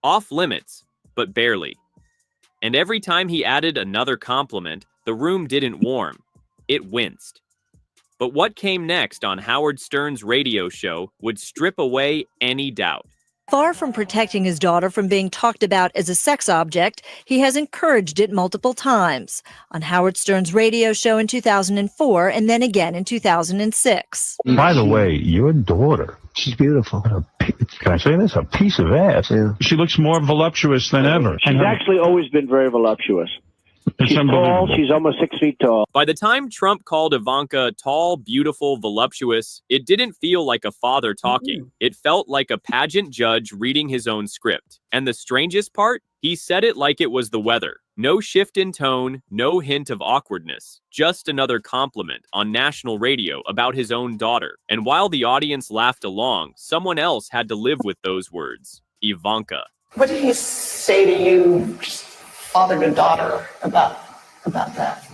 off limits, but barely. And every time he added another compliment, the room didn't warm. It winced. But what came next on Howard Stern's radio show would strip away any doubt. Far from protecting his daughter from being talked about as a sex object, he has encouraged it multiple times. On Howard Stern's radio show in 2004 and then again in 2006. By the way, your daughter, she's beautiful. Can I say this? A piece of ass. Yeah. She looks more voluptuous than ever. She's actually always been very voluptuous. She's tall. She's almost 6 feet tall. By the time Trump called Ivanka tall, beautiful, voluptuous, it didn't feel like a father talking. It felt like a pageant judge reading his own script. And the strangest part, he said it like it was the weather. No shift in tone, no hint of awkwardness. Just another compliment on national radio about his own daughter. And while the audience laughed along, someone else had to live with those words. Ivanka. What did he say to you, father to daughter, about that?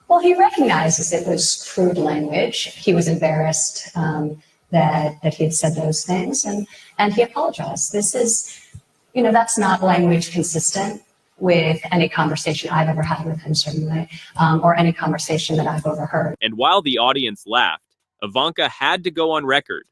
Well, he recognizes it was crude language. He was embarrassed that he had said those things, and he apologized. This is, that's not language consistent with any conversation I've ever had with him, certainly, or any conversation that I've overheard. And while the audience laughed, Ivanka had to go on record.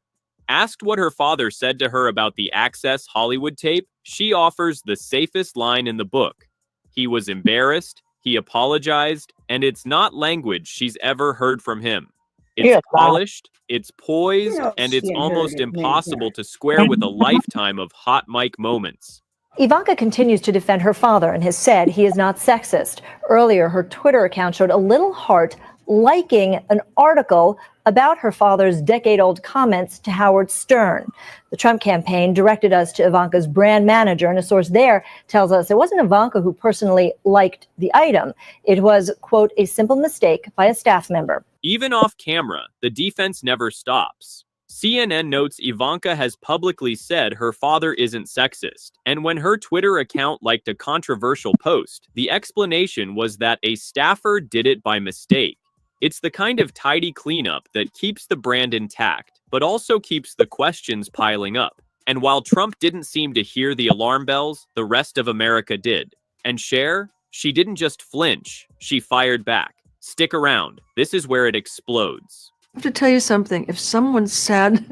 Asked what her father said to her about the Access Hollywood tape, she offers the safest line in the book. He was embarrassed, he apologized, and it's not language she's ever heard from him. It's polished, it's poised, and it's almost impossible to square with a lifetime of hot mic moments. Ivanka continues to defend her father and has said he is not sexist. Earlier, her Twitter account showed a little heart liking an article about her father's decade-old comments to Howard Stern. The Trump campaign directed us to Ivanka's brand manager, and a source there tells us it wasn't Ivanka who personally liked the item. It was, quote, a simple mistake by a staff member. Even off camera, the defense never stops. CNN notes Ivanka has publicly said her father isn't sexist, and when her Twitter account liked a controversial post, the explanation was that a staffer did it by mistake. It's the kind of tidy cleanup that keeps the brand intact, but also keeps the questions piling up. And while Trump didn't seem to hear the alarm bells, the rest of America did. And Cher, she didn't just flinch, she fired back. Stick around, this is where it explodes. I have to tell you something. If someone said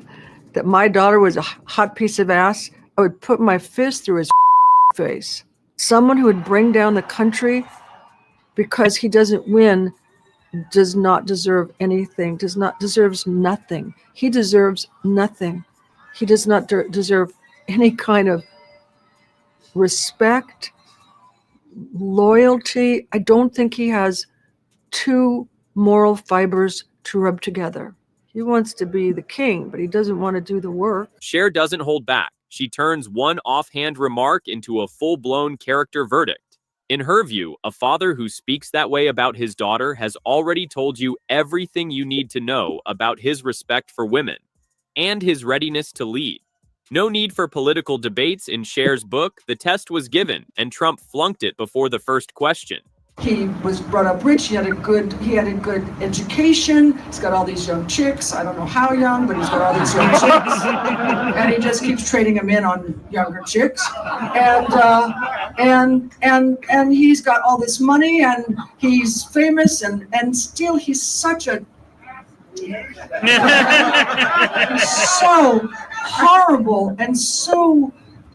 that my daughter was a hot piece of ass, I would put my fist through his face. Someone who would bring down the country because he doesn't win does not deserve anything, deserves nothing. He deserves nothing. He does not deserve any kind of respect, loyalty. I don't think he has two moral fibers to rub together. He wants to be the king, but he doesn't want to do the work. Cher doesn't hold back. She turns one offhand remark into a full-blown character verdict. In her view, a father who speaks that way about his daughter has already told you everything you need to know about his respect for women and his readiness to lead. No need for political debates in Cher's book. The test was given, and Trump flunked it before the first question. He was brought up rich. He had a good education. He's got all these young chicks. I don't know how young, but he's got all these young chicks, and he just keeps trading them in on younger chicks. And he's got all this money, and he's famous, and still he's such a so horrible and so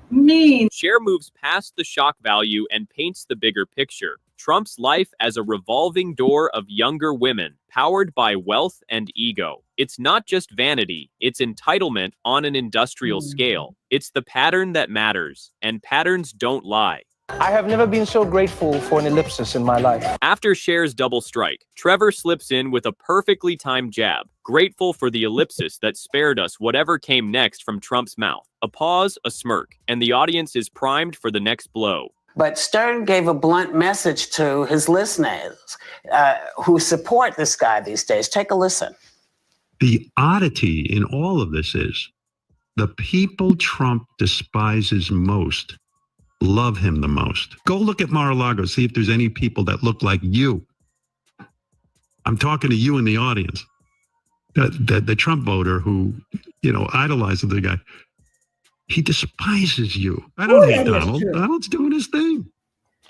mean. Cher moves past the shock value and paints the bigger picture. Trump's life as a revolving door of younger women, powered by wealth and ego. It's not just vanity, it's entitlement on an industrial scale. It's the pattern that matters, and patterns don't lie. I have never been so grateful for an ellipsis in my life. After Cher's double strike, Trevor slips in with a perfectly timed jab, grateful for the ellipsis that spared us whatever came next from Trump's mouth. A pause, a smirk, and the audience is primed for the next blow. But Stern gave a blunt message to his listeners who support this guy these days. Take a listen. The oddity in all of this is the people Trump despises most love him the most. Go look at Mar-a-Lago, see if there's any people that look like you. I'm talking to you in the audience. The Trump voter who, idolizes the guy. He despises you. I don't hate Donald. Donald's doing his thing.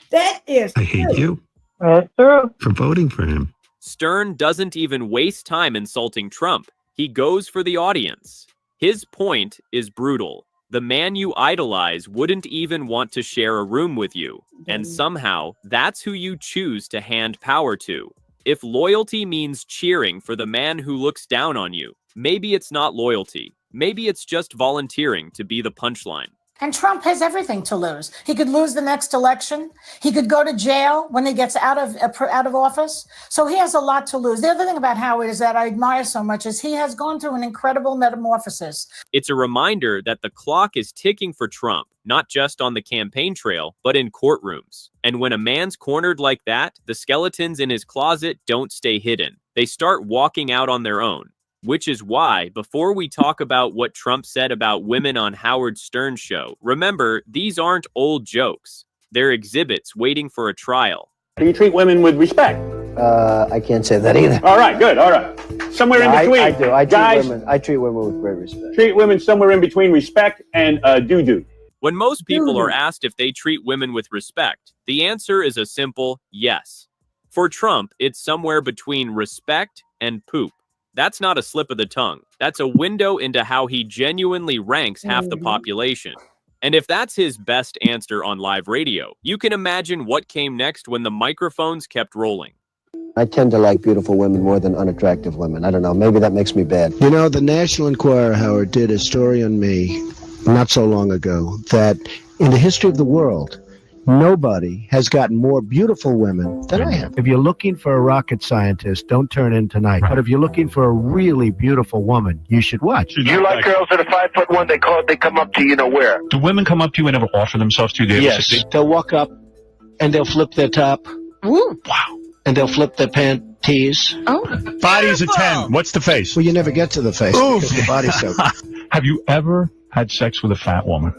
That is I hate you That's true. for voting for him. Stern doesn't even waste time insulting Trump. He goes for the audience. His point is brutal. The man you idolize wouldn't even want to share a room with you. And somehow, that's who you choose to hand power to. If loyalty means cheering for the man who looks down on you, maybe it's not loyalty. Maybe it's just volunteering to be the punchline. And Trump has everything to lose. He could lose the next election. He could go to jail when he gets out of office. So he has a lot to lose. The other thing about Howard is that I admire so much is he has gone through an incredible metamorphosis. It's a reminder that the clock is ticking for Trump, not just on the campaign trail, but in courtrooms. And when a man's cornered like that, the skeletons in his closet don't stay hidden. They start walking out on their own. Which is why, before we talk about what Trump said about women on Howard Stern's show, remember, these aren't old jokes. They're exhibits waiting for a trial. You treat women with respect. I can't say that either. All right, good. All right. Somewhere in between. I do. Guys, I treat women with great respect. treat women somewhere in between respect and doo-doo. When most people are asked if they treat women with respect, the answer is a simple yes. For Trump, it's somewhere between respect and poop. That's not a slip of the tongue. That's a window into how he genuinely ranks half the population. And if that's his best answer on live radio, you can imagine what came next when the microphones kept rolling. I tend to like beautiful women more than unattractive women. I don't know. Maybe that makes me bad. You know, the National Enquirer, Howard, did a story on me not so long ago that in the history of the world, nobody has gotten more beautiful women than I have. If you're looking for a rocket scientist, don't turn in tonight. But if you're looking for a really beautiful woman, you should watch. You like girls that are 5'1", they come up to you know where? Do women come up to you and ever offer themselves to you? Yes. They'll walk up and they'll flip their top. Wow. And they'll flip their panties. Oh. Body's a 10. What's the face? Well, you never get to the face because the body's so Have you ever had sex with a fat woman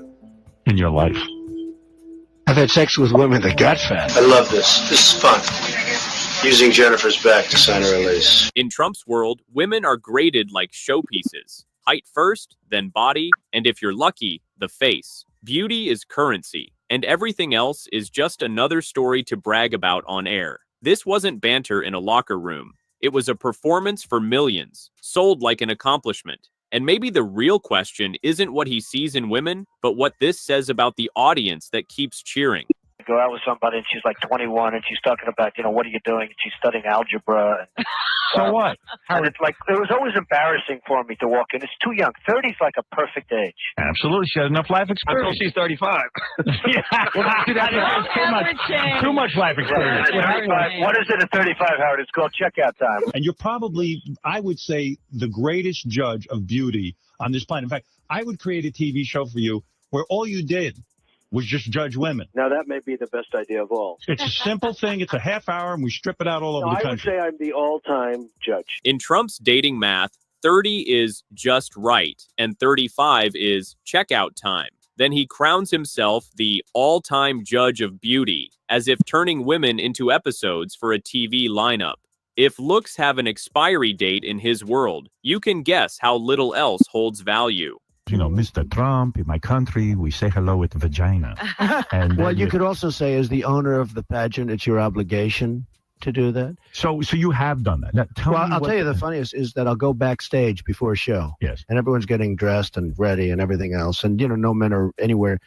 in your life? I've had sex with women that got fat. I love this. This is fun. Using Jennifer's back to sign her release. In Trump's world, women are graded like showpieces. Height first, then body, and if you're lucky, the face. Beauty is currency, and everything else is just another story to brag about on air. This wasn't banter in a locker room. It was a performance for millions, sold like an accomplishment. And maybe the real question isn't what he sees in women, but what this says about the audience that keeps cheering. Go out with somebody and she's like 21 and she's talking about, what are you doing? And she's studying algebra. And, so what? And it's like, it was always embarrassing for me to walk in. It's too young. 30 is like a perfect age. Absolutely. She has enough life experience. Until she's 35. Yeah. Too much life experience. What is it at 35, Howard? It's called checkout time. And you're probably, I would say, the greatest judge of beauty on this planet. In fact, I would create a TV show for you where all you did was just judge women. Now, that may be the best idea of all. It's a simple thing. It's a half hour, and we strip it out all over the country. I would say I'm the all-time judge. In Trump's dating math, 30 is just right, and 35 is checkout time. Then he crowns himself the all-time judge of beauty, as if turning women into episodes for a TV lineup. If looks have an expiry date in his world, you can guess how little else holds value. Mr. Trump, in my country, we say hello with vagina. And well, you could also say, as the owner of the pageant, it's your obligation to do that. So you have done that. Now, I'll tell you the funniest is that I'll go backstage before a show. Yes. And everyone's getting dressed and ready and everything else. And, no men are anywhere.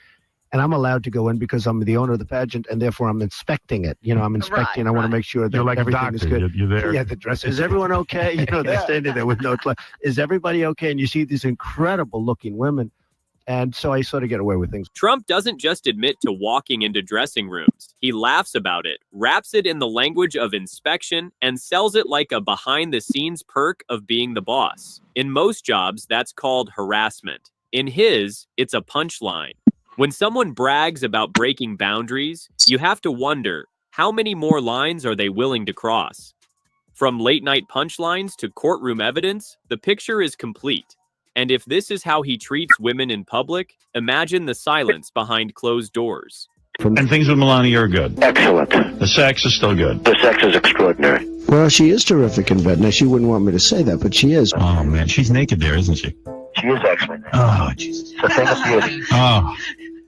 And I'm allowed to go in because I'm the owner of the pageant, and therefore I'm inspecting it. I'm inspecting. I want to make sure that You're like everything is good. You're there. Yeah, the dress. Is everyone okay? They're standing there with no clothes. Is everybody okay? And you see these incredible looking women. And so I sort of get away with things. Trump doesn't just admit to walking into dressing rooms. He laughs about it, wraps it in the language of inspection, and sells it like a behind-the-scenes perk of being the boss. In most jobs, that's called harassment. In his, it's a punchline. When someone brags about breaking boundaries, you have to wonder, how many more lines are they willing to cross? From late-night punchlines to courtroom evidence, the picture is complete. And if this is how he treats women in public, imagine the silence behind closed doors. And things with Melania are good. Excellent. The sex is still good. The sex is extraordinary. Well, she is terrific in bed. Now, she wouldn't want me to say that, but she is. Oh, man. She's naked there, isn't she? She is excellent. Oh, Jesus. It's a thing of beauty. Oh,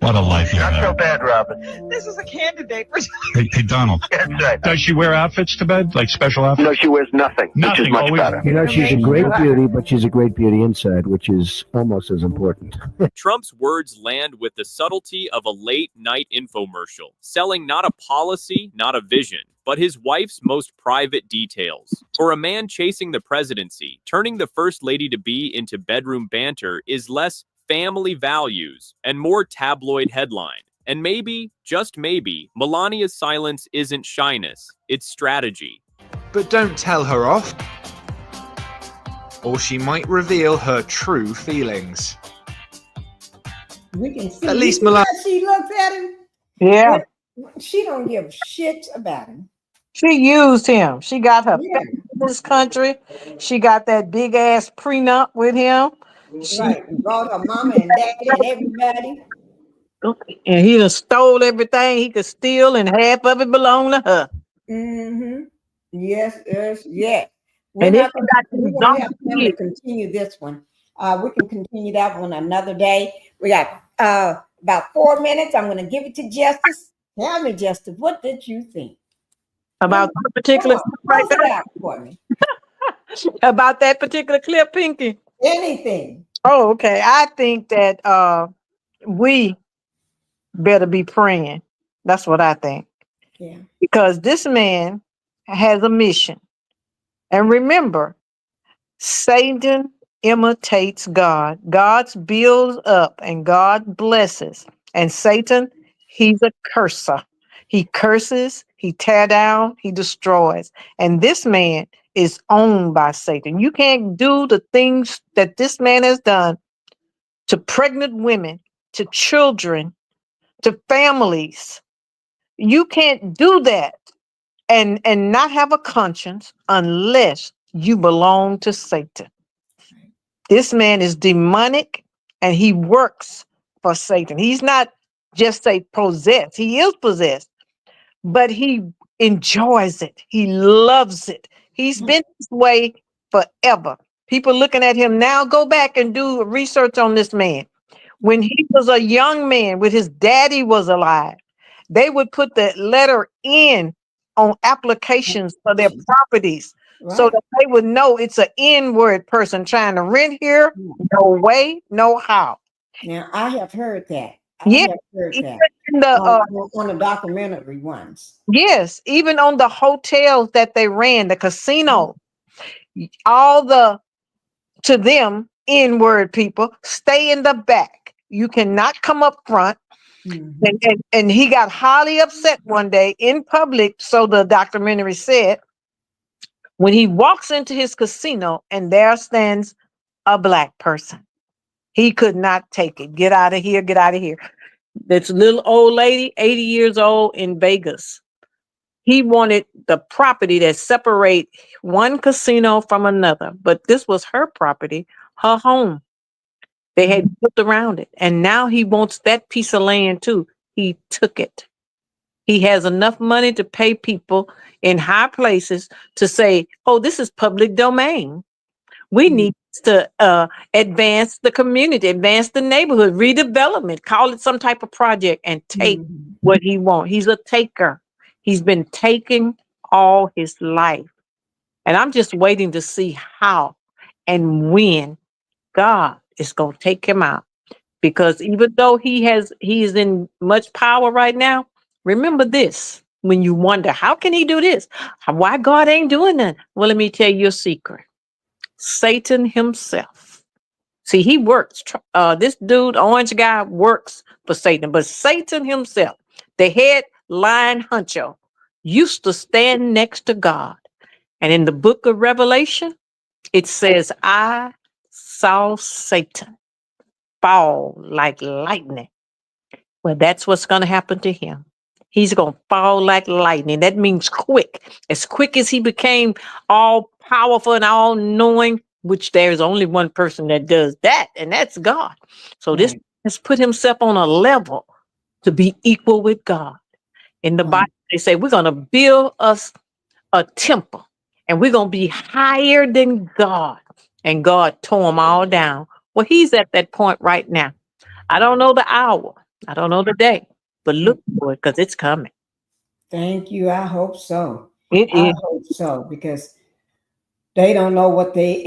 what a life you Not so have. bad, Robin. This is a candidate for. Hey, Donald. That's right. Does she wear outfits to bed? Like special outfits? No, she wears nothing, which is much better. She's a great beauty, but she's a great beauty inside, which is almost as important. Trump's words land with the subtlety of a late-night infomercial, selling not a policy, not a vision, but his wife's most private details. For a man chasing the presidency, turning the first lady-to-be into bedroom banter is less family values and more tabloid headline. And maybe, just maybe, Melania's silence isn't shyness, it's strategy. But don't tell her off, or she might reveal her true feelings. We can see At least how Melania. she looks at him. Yeah. She don't give a shit about him. She used him. She got her Yeah. in this country. She got that big ass prenup with him. Right. Brought her mama and daddy and everybody. And he done stole everything he could steal, and half of it belonged to her. Mm-hmm. Yes, yes, yes. We're And if not you going got to, we these won't have time to donkey continue this one. We can continue that one another day. We got about 4 minutes. I'm going to give it to Justice. Tell me, Justice, what did you think? about that particular Come on, clip right close it there, out for me. about that particular clip, Pinky. Anything. Oh, okay. I think that we better be praying. That's what I think. Yeah. Because this man has a mission. And remember, Satan imitates God. God builds up and God blesses. And Satan, he's a cursor. He curses, he tear down, he destroys. And this man is owned by Satan. You can't do the things that this man has done to pregnant women, to children, to families. You can't do that and not have a conscience unless you belong to Satan. This man is demonic and he works for Satan. He's not just a possessed. He is possessed, but he enjoys it. He loves it. He's been this way forever. People looking at him now, go back and do research on this man. When he was a young man, when his daddy was alive, they would put the letter N on applications for their properties so Right. that they would know it's an N-word person trying to rent here. No way, no how. Now, I have heard that. I Yeah, have heard even that in the on the documentary ones. yes, even on the hotels that they ran, the casino, all the to them N-word people stay in the back. You cannot come up front. And he got highly upset one day in public, so the documentary said, when he walks into his casino and there stands a black person. He could not take it. Get out of here, get out of here. This little old lady, 80 years old in Vegas. He wanted the property that separate one casino from another, but this was her property, her home. They had built around it. And now he wants that piece of land too. He took it. He has enough money to pay people in high places to say, oh, this is public domain. We need to advance the community, advance the neighborhood, redevelopment, call it some type of project and take what he wants. He's a taker. He's been taking all his life. And I'm just waiting to see how and when God is going to take him out. Because even though he is in much power right now, remember this, when you wonder, how can he do this? Why God ain't doing that? Well, let me tell you a secret. Satan himself. See, he works. This dude, orange guy, works for Satan. But Satan himself, the head lion huncho, used to stand next to God. And in the book of Revelation, it says, I saw Satan fall like lightning. Well, that's what's going to happen to him. He's going to fall like lightning. That means quick. As quick as he became all powerful and all knowing, which there's only one person that does that, and that's God. So this has put himself on a level to be equal with God. In the Bible, they say we're going to build us a temple and we're going to be higher than God. And God tore them all down. Well, he's at that point right now. I don't know the hour. I don't know the day, but look for it because it's coming. Thank you. I hope so. It I is. hope so, because they don't know what they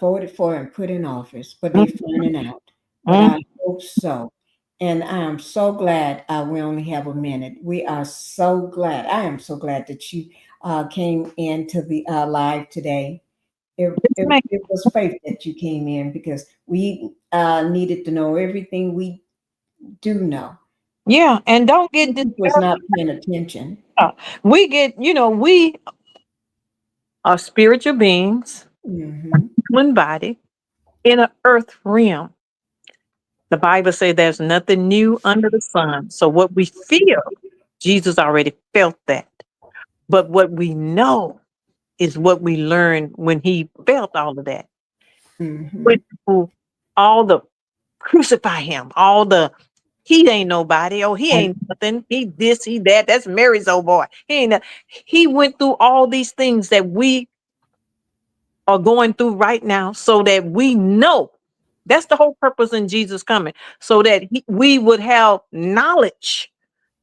voted for and put in office, but they're finding out. But I hope so. And I am so glad we only have a minute. We are so glad. I am so glad that you came into the live today. It was faith that you came in, because we needed to know everything we do know. Yeah, and don't get this. Was not paying attention. We get, we are spiritual beings, human body in an earth realm. The Bible says there's nothing new under the sun. So what we feel, Jesus already felt that. But what we know is what we learned when he felt all of that. When all the crucify him, all the he ain't nobody. Oh, he ain't nothing. He this, he that. That's Mary's old boy. He ain't. He went through all these things that we are going through right now, so that we know. That's the whole purpose in Jesus coming, so that we would have knowledge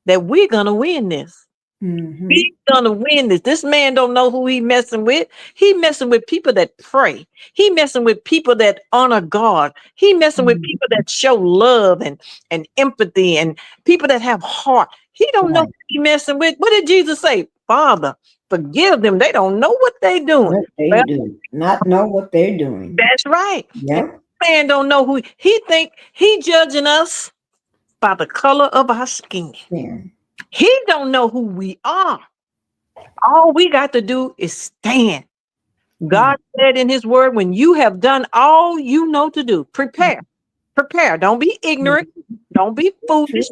that we're gonna win this. He's gonna win this. This man don't know who he messing with. He messing with people that pray. He messing with people that honor God. He messing with people that show love and empathy and people that have heart. He don't know who he messing with. What did Jesus say? Father, forgive them. They don't know what they doing. What they do. Not know what they're doing. That's right. Yep. Man don't know who he think he judging us by the color of our skin. Yeah. He don't know who we are. All we got to do is stand. God said in his word, when you have done all you know to do, prepare. Prepare. Don't be ignorant. Don't be foolish.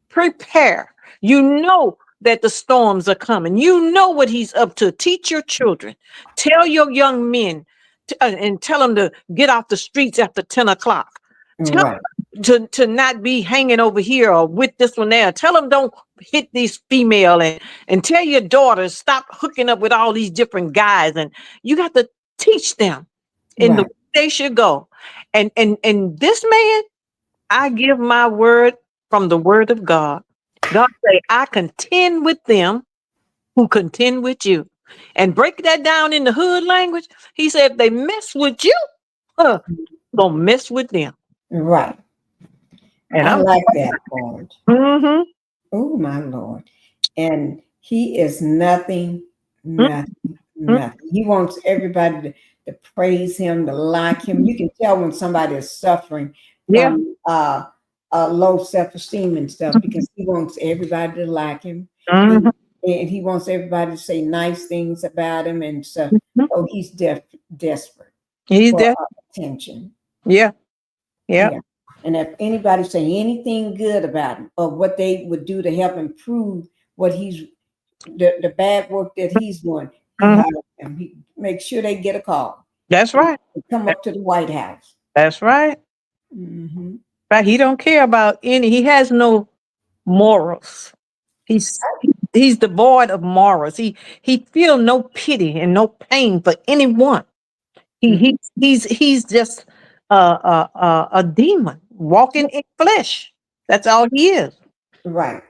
Prepare. You know that the storms are coming. You know what he's up to. Teach your children. Tell your young men and tell them to get off the streets after 10 o'clock. Tell them to not be hanging over here or with this one there. Tell them don't hit these female and tell your daughters stop hooking up with all these different guys. And you got to teach them in the way they should go. And this man, I give my word from the word of God. God say, I contend with them who contend with you. And break that down in the hood language. He said, if they mess with you, gonna mess with them. Right. And I like that, Lord. Oh, my Lord. And he is nothing. He wants everybody to praise him, to like him. You can tell when somebody is suffering from low self-esteem and stuff, because he wants everybody to like him. And he wants everybody to say nice things about him and stuff. So he's desperate. He's for attention. Yeah. And if anybody say anything good about him or what they would do to help improve what he's the bad work that he's doing, he make sure they get a call. That's right. Come up to the White House. That's right. But he don't care about any. He has no morals. He's devoid of morals. He feel no pity and no pain for anyone. He's just a demon walking in flesh. That's all he is. Right.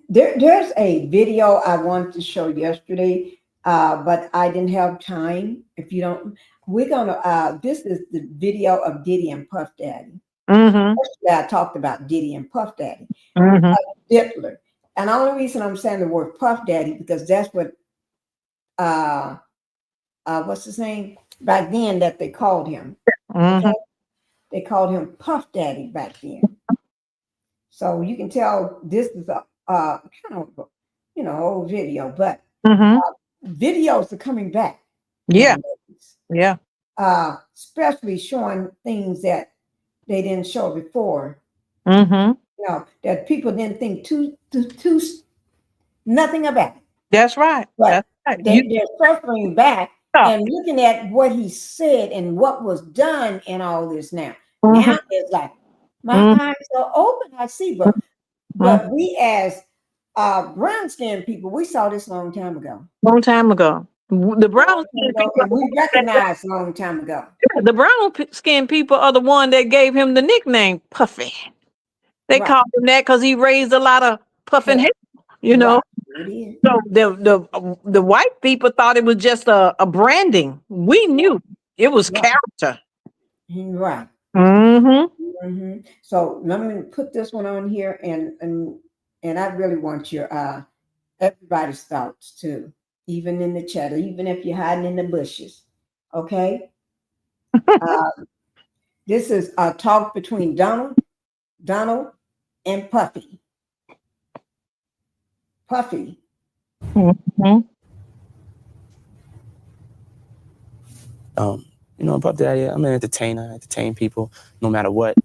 There's a video I wanted to show yesterday, but I didn't have time. If you don't, we're gonna. This is the video of Diddy and Puff Daddy. Yesterday I talked about Diddy and Puff Daddy. Dippler. And the only reason I'm saying the word Puff Daddy because that's what what's his name back then that they called him. Okay? They called him Puff Daddy back then. So you can tell this is a kind of old video, but videos are coming back. Especially showing things that they didn't show before. That people didn't think too nothing about. That's right. But they're circling back and looking at what he said and what was done and all this now. Now it's like my eyes are open. I see, but we as brown skinned people, we saw this a long time ago. The brown skinned people we recognized a long time ago. The brown skinned people are the one that gave him the nickname Puffy. They called him that because he raised a lot of puffing hair, So the white people thought it was just a branding. We knew it was character. Right. So let me put this one on here, and I really want your everybody's thoughts too, even in the chat, even if you're hiding in the bushes. Okay. This is a talk between Donald, and Puffy. Puff Daddy, I'm an entertainer. I entertain people no matter what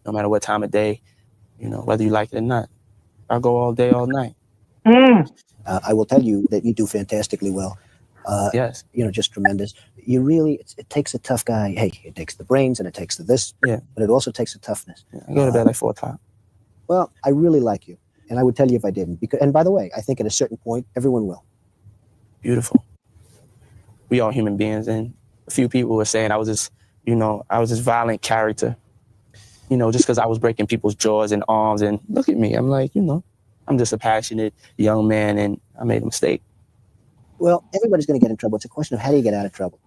time of day, whether you like it or not. I go all day, all night. I will tell you that you do fantastically well. Yes. Just tremendous. You really, it takes a tough guy. Hey, it takes the brains and it takes the this, but it also takes a toughness. I go to bed like 4 o'clock. Well, I really like you, and I would tell you if I didn't. Because, and by the way, I think at a certain point, everyone will. Beautiful. We all human beings, and a few people were saying I was this violent character, just because I was breaking people's jaws and arms. And look at me, I'm like, I'm just a passionate young man, and I made a mistake. Well, everybody's going to get in trouble. It's a question of how do you get out of trouble.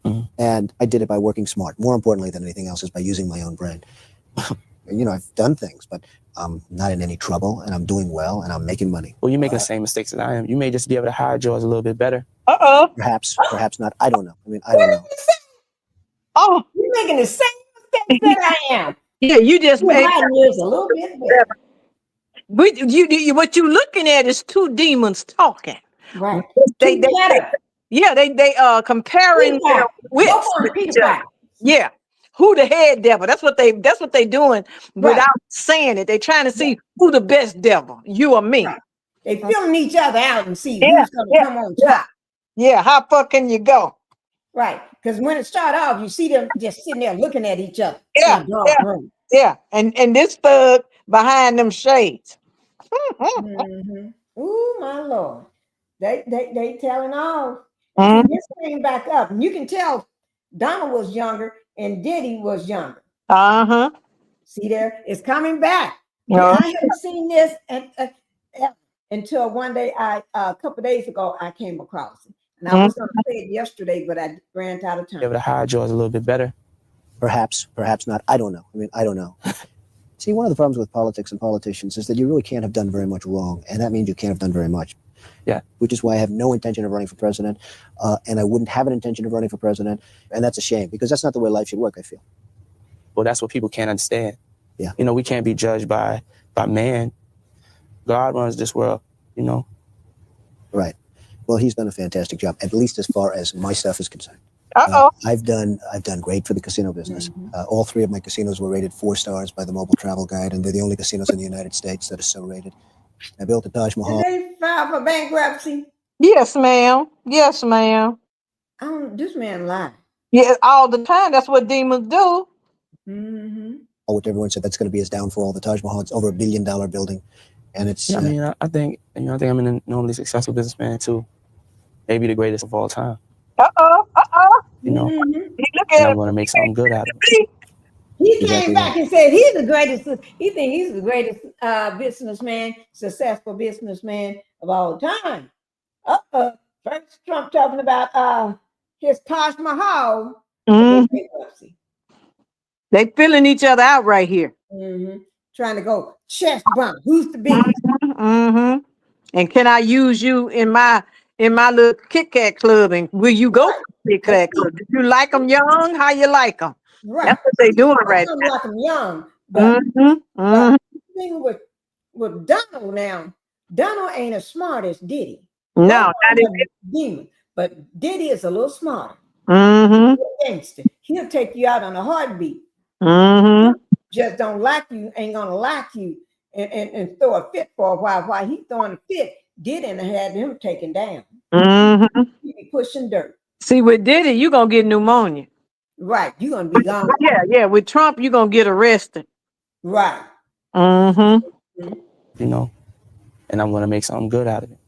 Mm-hmm. And I did it by working smart. More importantly than anything else is by using my own brain. I've done things, but I'm not in any trouble, and I'm doing well, and I'm making money. Well, you're making the same mistakes as I am. You may just be able to hide yours a little bit better. Perhaps not. I don't know. I don't know. Oh, you're making the same mistakes that I am. Yeah, you just made lives a little bit better. What you looking at is two demons talking. Right. They comparing their wits. Yeah. Who the head devil? That's what they doing without saying it. They trying to see who the best devil, you or me. Right. They filling each other out and see who's gonna come on top. Yeah, how far can you go? Right. Because when it start off, you see them just sitting there looking at each other. Yeah. And this thug behind them shades. Ooh, my Lord. They telling all. This came back up. And you can tell Donald was younger and Diddy was younger. See there? It's coming back. I haven't seen this until one day a couple days ago I came across it. And I was going to say it yesterday, but I ran out of time. Be able to hide yours a little bit better. Perhaps not. I don't know. I don't know. See, one of the problems with politics and politicians is that you really can't have done very much wrong, and that means you can't have done very much. Yeah. Which is why I have no intention of running for president, and I wouldn't have an intention of running for president, and that's a shame, because that's not the way life should work, I feel. Well, that's what people can't understand. Yeah. We can't be judged by man. God runs this world, Right. Well, he's done a fantastic job, at least as far as my stuff is concerned. I've done great for the casino business. All three of my casinos were rated 4 stars by the Mobile Travel Guide, and they're the only casinos in the United States that are so rated. I built the Taj Mahal. Did they file for bankruptcy? Yes, ma'am. Yes, ma'am. This man lied. Yeah, all the time. That's what demons do. What everyone said, that's going to be his downfall. The Taj Mahal, it's over $1 billion building, and it's. Yeah, I think I'm an enormously successful businessman too. Maybe the greatest of all time. And I'm going to make something good out of it. He came back and said he's the greatest. He thinks he's the greatest businessman, successful businessman of all time. First Trump talking about his Taj Mahal. They filling each other out right here. Trying to go chest bump. Who's the biggest? And can I use you in my little Kit Kat club? And will you go to Kit Kat club? Do you like them young? How you like them? Right. That's what they doing right now. Like them young. But the thing with Donald now, Donald ain't as smart as Diddy. No, not demon. But Diddy is a little smarter. Gangster. He'll take you out on a heartbeat. Just don't like you, ain't gonna like you, and throw a fit for a while. While he throwing a fit, Diddy had him taken down. He be pushing dirt. See, with Diddy, you gonna get pneumonia. Right, you're gonna be gone. Yeah. With Trump, you're gonna get arrested. Right. And I'm gonna make something good out of it.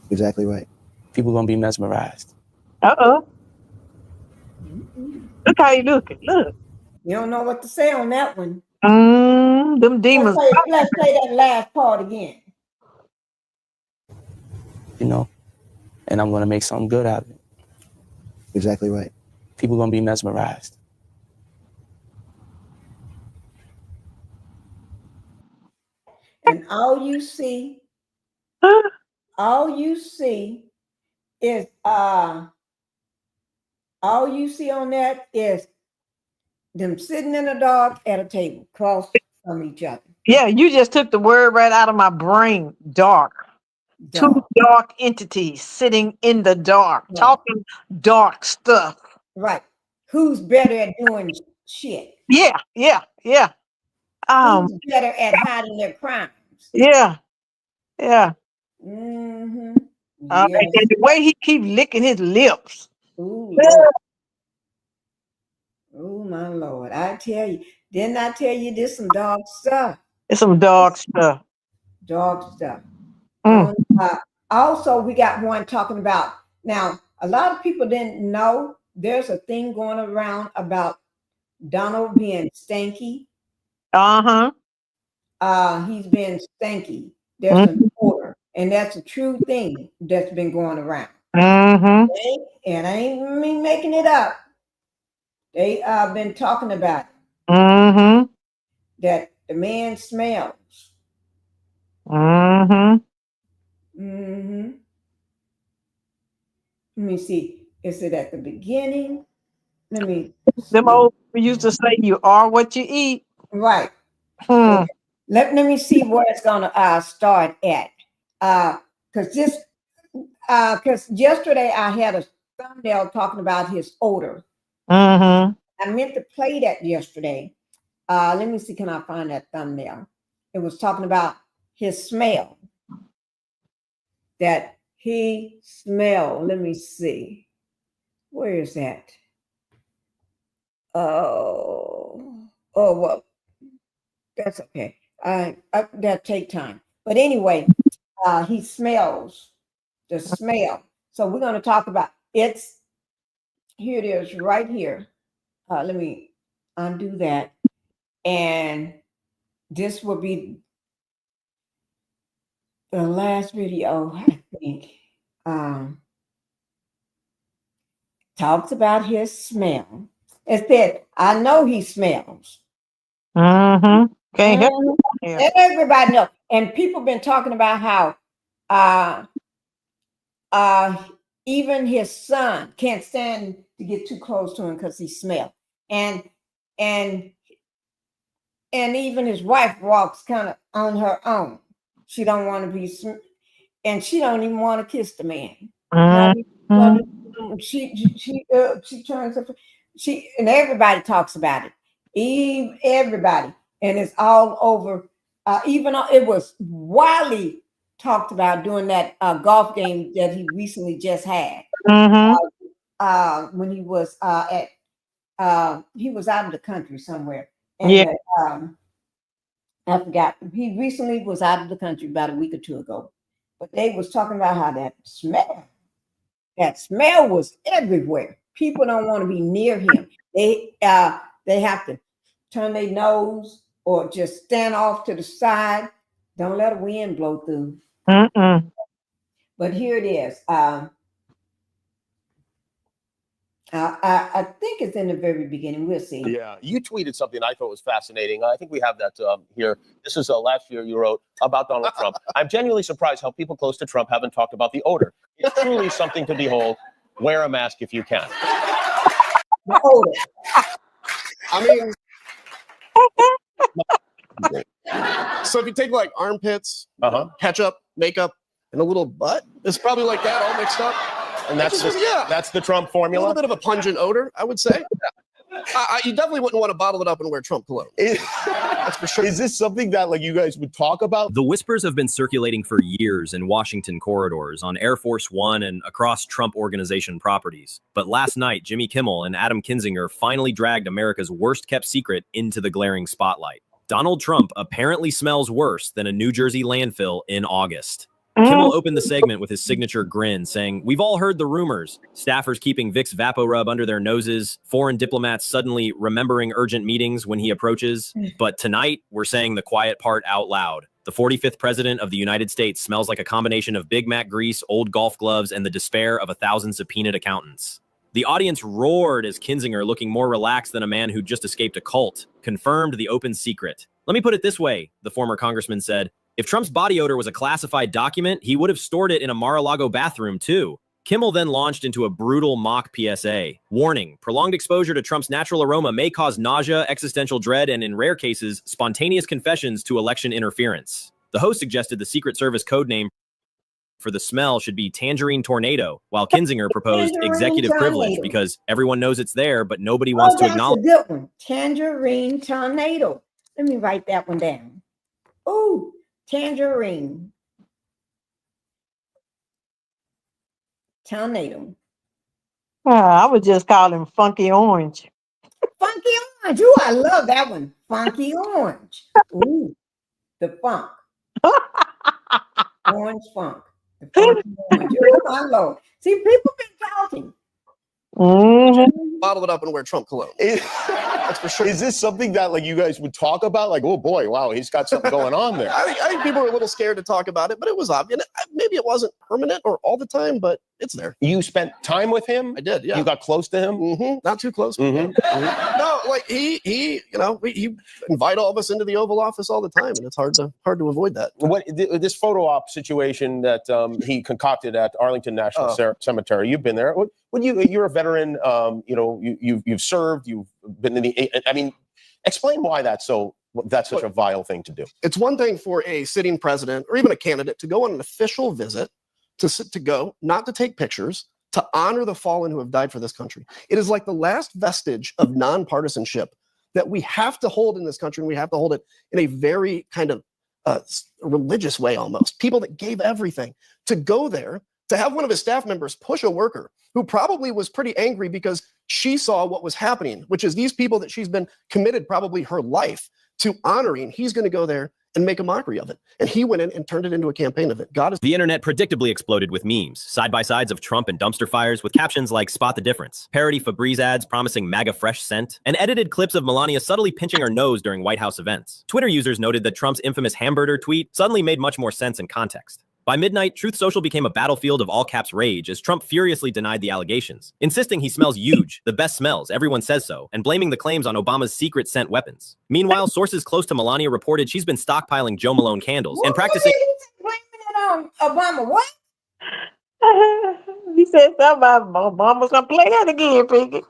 Exactly right. People gonna be mesmerized. Look how you looking. Look. You don't know what to say on that one. Them demons. Let's play that last part again. And I'm gonna make something good out of it. Exactly right. People gonna be mesmerized. And all you see is all you see on that is them sitting in the dark at a table, across from each other. Yeah, you just took the word right out of my brain. Dark. Two dark entities sitting in the dark, talking dark stuff. Right. Who's better at doing shit? Yeah. Who's better at hiding their crimes? Yeah. Yes. And the way he keep licking his lips. Ooh, oh my Lord! I tell you, didn't I tell you this some dog stuff? It's some dog stuff. Dog stuff. Mm. Also, we got one talking about, now, a lot of people didn't know there's a thing going around about Donald being stanky. He's been stanky. There's an order, and that's a true thing that's been going around. And I ain't me making it up. They been talking about it. That the man smells. Let me see. Is it at the beginning? Let me. Them old people used to say, "You are what you eat." Right. Okay. Let me see where it's gonna start at. Because yesterday I had a thumbnail talking about his odor. I meant to play that yesterday. Let me see, can I find that thumbnail? It was talking about his smell. That he smelled. Let me see. Where is that? Well, that's okay. That take time. But anyway, he smells the smell. So we're going to talk about it's. Here it is, right here. Let me undo that, and this will be the last video. I think talks about his smell. It said, "I know he smells." Can't help it. Everybody knows, and people been talking about how even his son can't stand to get too close to him because he smells, and even his wife walks kind of on her own. She don't want to be, and she don't even want to kiss the man. She turns up. And everybody talks about it. Everybody, and it's all over. Even it was widely talked about during that golf game that he recently just had. When he was he was out of the country somewhere. And I forgot. He recently was out of the country about a week or two ago. But they was talking about how that smell was everywhere. People don't want to be near him. They have to turn their nose or just stand off to the side. Don't let a wind blow through. But here it is. I think it's in the very beginning. We'll see. Yeah, you tweeted something I thought was fascinating. I think we have that here. This is last year you wrote about Donald Trump. I'm genuinely surprised how people close to Trump haven't talked about the odor. It's truly something to behold. Wear a mask if you can. The odor. I mean, so if you take like armpits, ketchup, makeup, and a little butt, it's probably like that all mixed up. And that's the Trump formula. A little bit of a pungent odor, I would say. You definitely wouldn't want to bottle it up and wear Trump cologne. That's for sure. Is this something that like you guys would talk about? The whispers have been circulating for years in Washington corridors, on Air Force One, and across Trump Organization properties. But last night, Jimmy Kimmel and Adam Kinzinger finally dragged America's worst-kept secret into the glaring spotlight. Donald Trump apparently smells worse than a New Jersey landfill in August. Kimmel opened the segment with his signature grin, saying, "We've all heard the rumors. Staffers keeping Vicks VapoRub under their noses, foreign diplomats suddenly remembering urgent meetings when he approaches. But tonight, we're saying the quiet part out loud. The 45th president of the United States smells like a combination of Big Mac grease, old golf gloves, and the despair of 1,000 subpoenaed accountants." The audience roared as Kinzinger, looking more relaxed than a man who'd just escaped a cult, confirmed the open secret. "Let me put it this way," the former congressman said. "If Trump's body odor was a classified document, he would have stored it in a Mar-a-Lago bathroom, too." Kimmel then launched into a brutal mock PSA. Warning, prolonged exposure to Trump's natural aroma may cause nausea, existential dread, and in rare cases, spontaneous confessions to election interference. The host suggested the Secret Service codename for the smell should be Tangerine Tornado, while Kinzinger proposed executive privilege because everyone knows it's there, but nobody wants to acknowledge it. That's a good one. Tangerine Tornado. Let me write that one down. Oh, tangerine tornado. I would just call him Funky Orange. Funky Orange. Ooh, I love that one. Funky Orange. Ooh. the funk. Orange funk. The funk orange. Oh my Lord. See, people been talking. Bottle it up and wear Trump cologne. That's for sure. Is this something that like you guys would talk about? Like, oh boy, wow, he's got something going on there. I think people were a little scared to talk about it, but it was obvious. Maybe it wasn't permanent or all the time, but it's there. You spent time with him? I did, yeah. You got close to him? Mm-hmm. Not too close. Mm-hmm. No, like he invite all of us into the Oval Office all the time, and it's hard to avoid that. What this photo op situation that he concocted at Arlington National Cemetery? You've been there. You're a veteran. You've served. You've been in the. I mean, explain why that's such a vile thing to do. It's one thing for a sitting president or even a candidate to go on an official visit, to go, not to take pictures, to honor the fallen who have died for this country. It is like the last vestige of nonpartisanship that we have to hold in this country, and we have to hold it in a very kind of religious way almost. People that gave everything to go there, to have one of his staff members push a worker who probably was pretty angry because she saw what was happening, which is these people that she's been committed probably her life to honoring. He's going to go there and make a mockery of it. And he went in and turned it into a campaign of it. The internet predictably exploded with memes, side-by-sides of Trump and dumpster fires with captions like "Spot the difference," parody Febreze ads promising MAGA fresh scent, and edited clips of Melania subtly pinching her nose during White House events. Twitter users noted that Trump's infamous hamburger tweet suddenly made much more sense in context. By midnight, Truth Social became a battlefield of all-caps rage as Trump furiously denied the allegations, insisting he smells huge, the best smells, everyone says so, and blaming the claims on Obama's secret scent weapons. Meanwhile, sources close to Melania reported she's been stockpiling Jo Malone candles and practicing. Blaming it on Obama. What? He said something about Obama's gonna play that again, Pinky.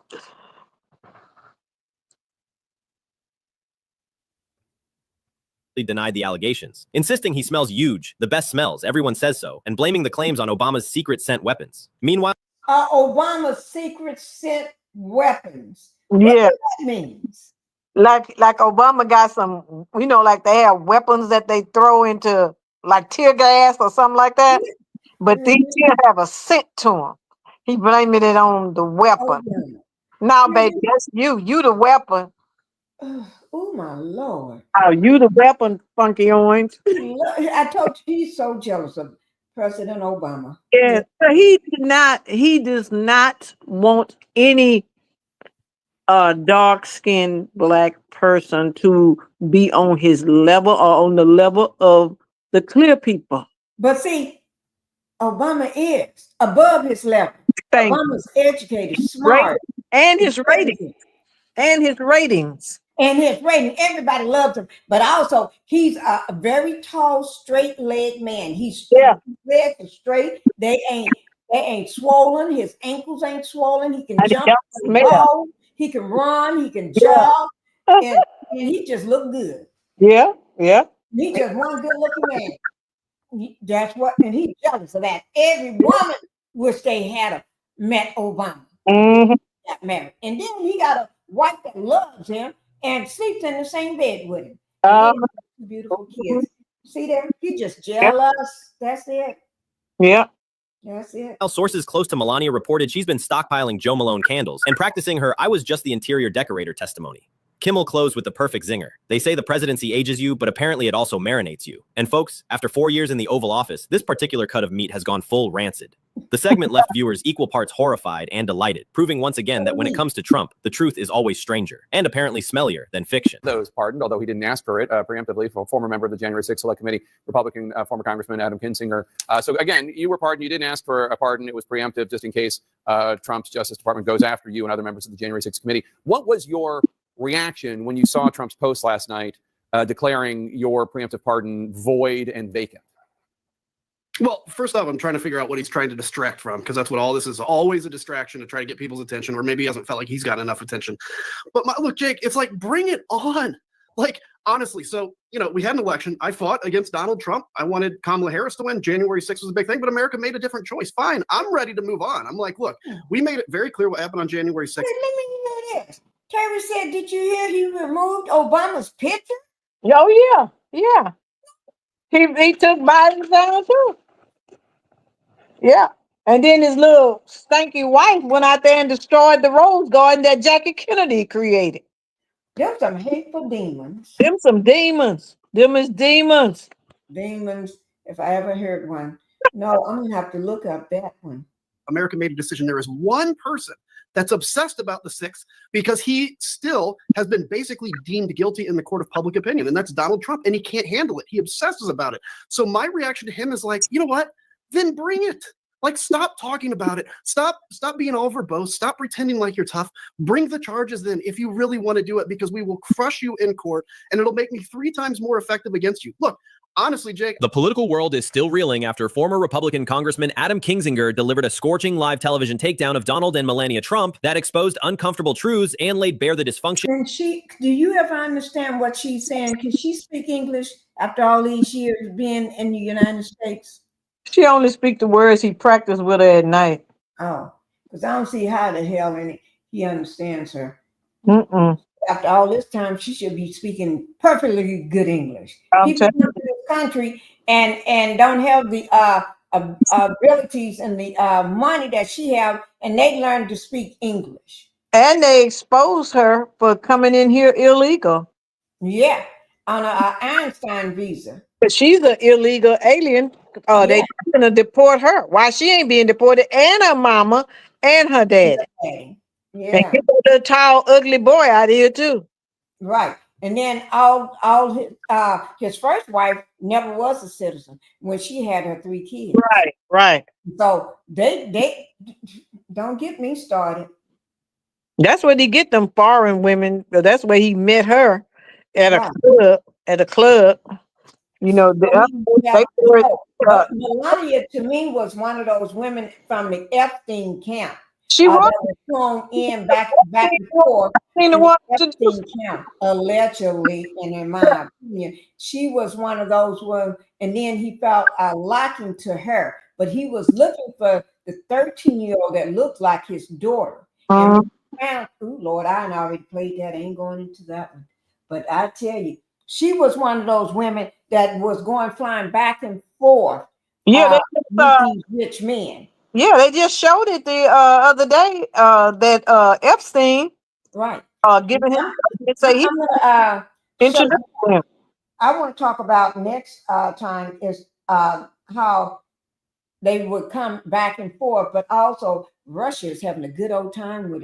Denied the allegations, insisting he smells huge, the best smells, everyone says so, and blaming the claims on Obama's secret scent weapons. Meanwhile, Obama's secret scent weapons. Yeah, what that means? Like Obama got some, like they have weapons that they throw into like tear gas or something like that, but these still have a scent to them. He blaming it on the weapon. Now, baby, that's you the weapon. Oh my Lord. Oh, you the weapon, Funky Orange. I told you he's so jealous of President Obama. Yeah, so he does not want any dark-skinned black person to be on his level or on the level of the clear people. But see, Obama is above his level. Obama's educated, smart. And his ratings. And his ratings. Everybody loves him. But also, he's a very tall, straight-legged man. His legs are straight. They ain't swollen. His ankles ain't swollen. He can jump, he can run, he can jog, and he just look good. Yeah. He just one good-looking man. That's what, and he's jealous of that. Every woman wish they had met Obama. Got married, and then he got a wife that loves him and sleeps in the same bed with him. Beautiful kids. See there? He's just jealous. That's it. Yeah. That's it. Sources close to Melania reported she's been stockpiling Jo Malone candles and practicing her "I was just the interior decorator" testimony. Kimmel closed with the perfect zinger. They say the presidency ages you, but apparently it also marinates you. And folks, after 4 years in the Oval Office, this particular cut of meat has gone full rancid. The segment left viewers equal parts horrified and delighted, proving once again that when it comes to Trump, the truth is always stranger and apparently smellier than fiction. Those pardoned, although he didn't ask for it preemptively, for a former member of the January 6th Select Committee, Republican former Congressman Adam Kinzinger. So again, you were pardoned. You didn't ask for a pardon. It was preemptive just in case Trump's Justice Department goes after you and other members of the January 6th Committee. What was your reaction when you saw Trump's post last night declaring your preemptive pardon void and vacant? Well, first off, I'm trying to figure out what he's trying to distract from, because that's what all this is, always a distraction to try to get people's attention, or maybe he hasn't felt like he's got enough attention. But look, Jake, it's like, bring it on. Like, honestly, so, we had an election. I fought against Donald Trump. I wanted Kamala Harris to win. January 6th was a big thing, but America made a different choice. Fine. I'm ready to move on. I'm like, look, we made it very clear what happened on January 6th. Let me know this. Terry said, did you hear he removed Obama's picture? Oh, yeah. He took Biden down, too. Yeah. And then his little stanky wife went out there and destroyed the rose garden that Jackie Kennedy created. Them some hateful demons. Them some demons. Them is demons. Demons, if I ever heard one. No, I'm going to have to look up that one. America made a decision. There is one person that's obsessed about the 6th because he still has been basically deemed guilty in the court of public opinion, and that's Donald Trump, and he can't handle it. He obsesses about it. So my reaction to him is like, you know what? Then bring it. Like, stop talking about it. Stop being all verbose. Stop pretending like you're tough. Bring the charges then if you really want to do it, because we will crush you in court, and it'll make me 3 times more effective against you. Look, honestly, Jake. The political world is still reeling after former Republican Congressman Adam Kinzinger delivered a scorching live television takedown of Donald and Melania Trump that exposed uncomfortable truths and laid bare the dysfunction. And do you ever understand what she's saying? Can she speak English after all these years being in the United States? She only speak the words he practiced with her at night. Oh, because I don't see how the hell he understands her. Mm-mm. After all this time, she should be speaking perfectly good English. People come to this country and don't have the abilities and the money that she have, and they learn to speak English. And they expose her for coming in here illegal. Yeah, on a Einstein visa. But she's an illegal alien. They gonna deport her. Why she ain't being deported? And her mama and her daddy. Yeah. And the tall, ugly boy out here too. Right. And then all his first wife never was a citizen when she had her 3 kids. Right. So they don't get me started. That's where he get them foreign women. That's where he met her at a club. You know, Melania to me was one of those women from the Epstein camp. She was thrown in back and forth. Epstein camp, allegedly, and in my opinion, she was one of those ones. And then he felt a liking to her, but he was looking for the 13-year-old that looked like his daughter. And found, oh Lord, I already played that. I ain't going into that one, but I tell you, she was one of those women that was flying back and forth. Yeah, with these rich men. Yeah, they just showed it the other day that Epstein, giving him say he introduced him. I want to talk about next time is how they would come back and forth, but also Russia is having a good old time with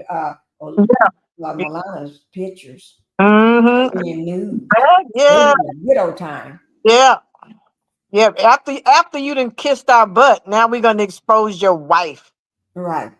Melania's pictures. Being nude. Yeah, good old time. Yeah. After you done kissed our butt, now we're gonna expose your wife. Right.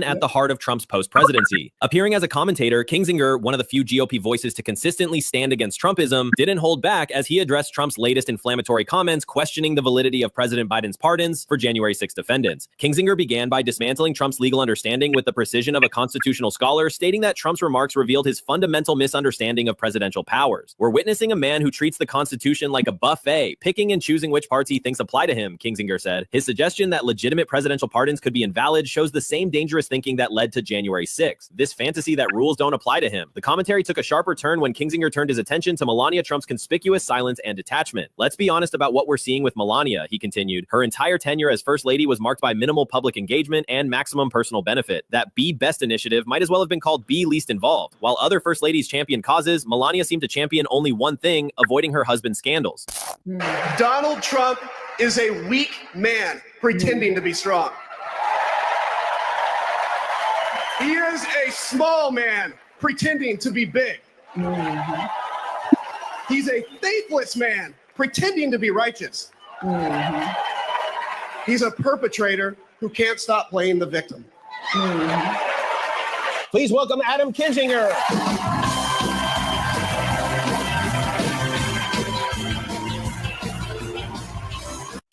At the heart of Trump's post-presidency. Appearing as a commentator, Kinzinger, one of the few GOP voices to consistently stand against Trumpism, didn't hold back as he addressed Trump's latest inflammatory comments questioning the validity of President Biden's pardons for January 6 defendants. Kinzinger began by dismantling Trump's legal understanding with the precision of a constitutional scholar, stating that Trump's remarks revealed his fundamental misunderstanding of presidential powers. We're witnessing a man who treats the Constitution like a buffet, picking and choosing which parts he thinks apply to him, Kinzinger said. His suggestion that legitimate presidential pardons could be invalid shows the same dangerous thinking that led to January 6th. This fantasy that rules don't apply to him. The commentary took a sharper turn when Kinzinger turned his attention to Melania Trump's conspicuous silence and detachment. Let's be honest about what we're seeing with Melania, he continued. Her entire tenure as First Lady was marked by minimal public engagement and maximum personal benefit. That Be Best initiative might as well have been called Be Least Involved. While other First Ladies champion causes, Melania seemed to champion only one thing, avoiding her husband's scandals. Donald Trump is a weak man pretending to be strong. He is a small man pretending to be big. He's a faithless man pretending to be righteous. He's a perpetrator who can't stop playing the victim. Please welcome Adam Kinzinger.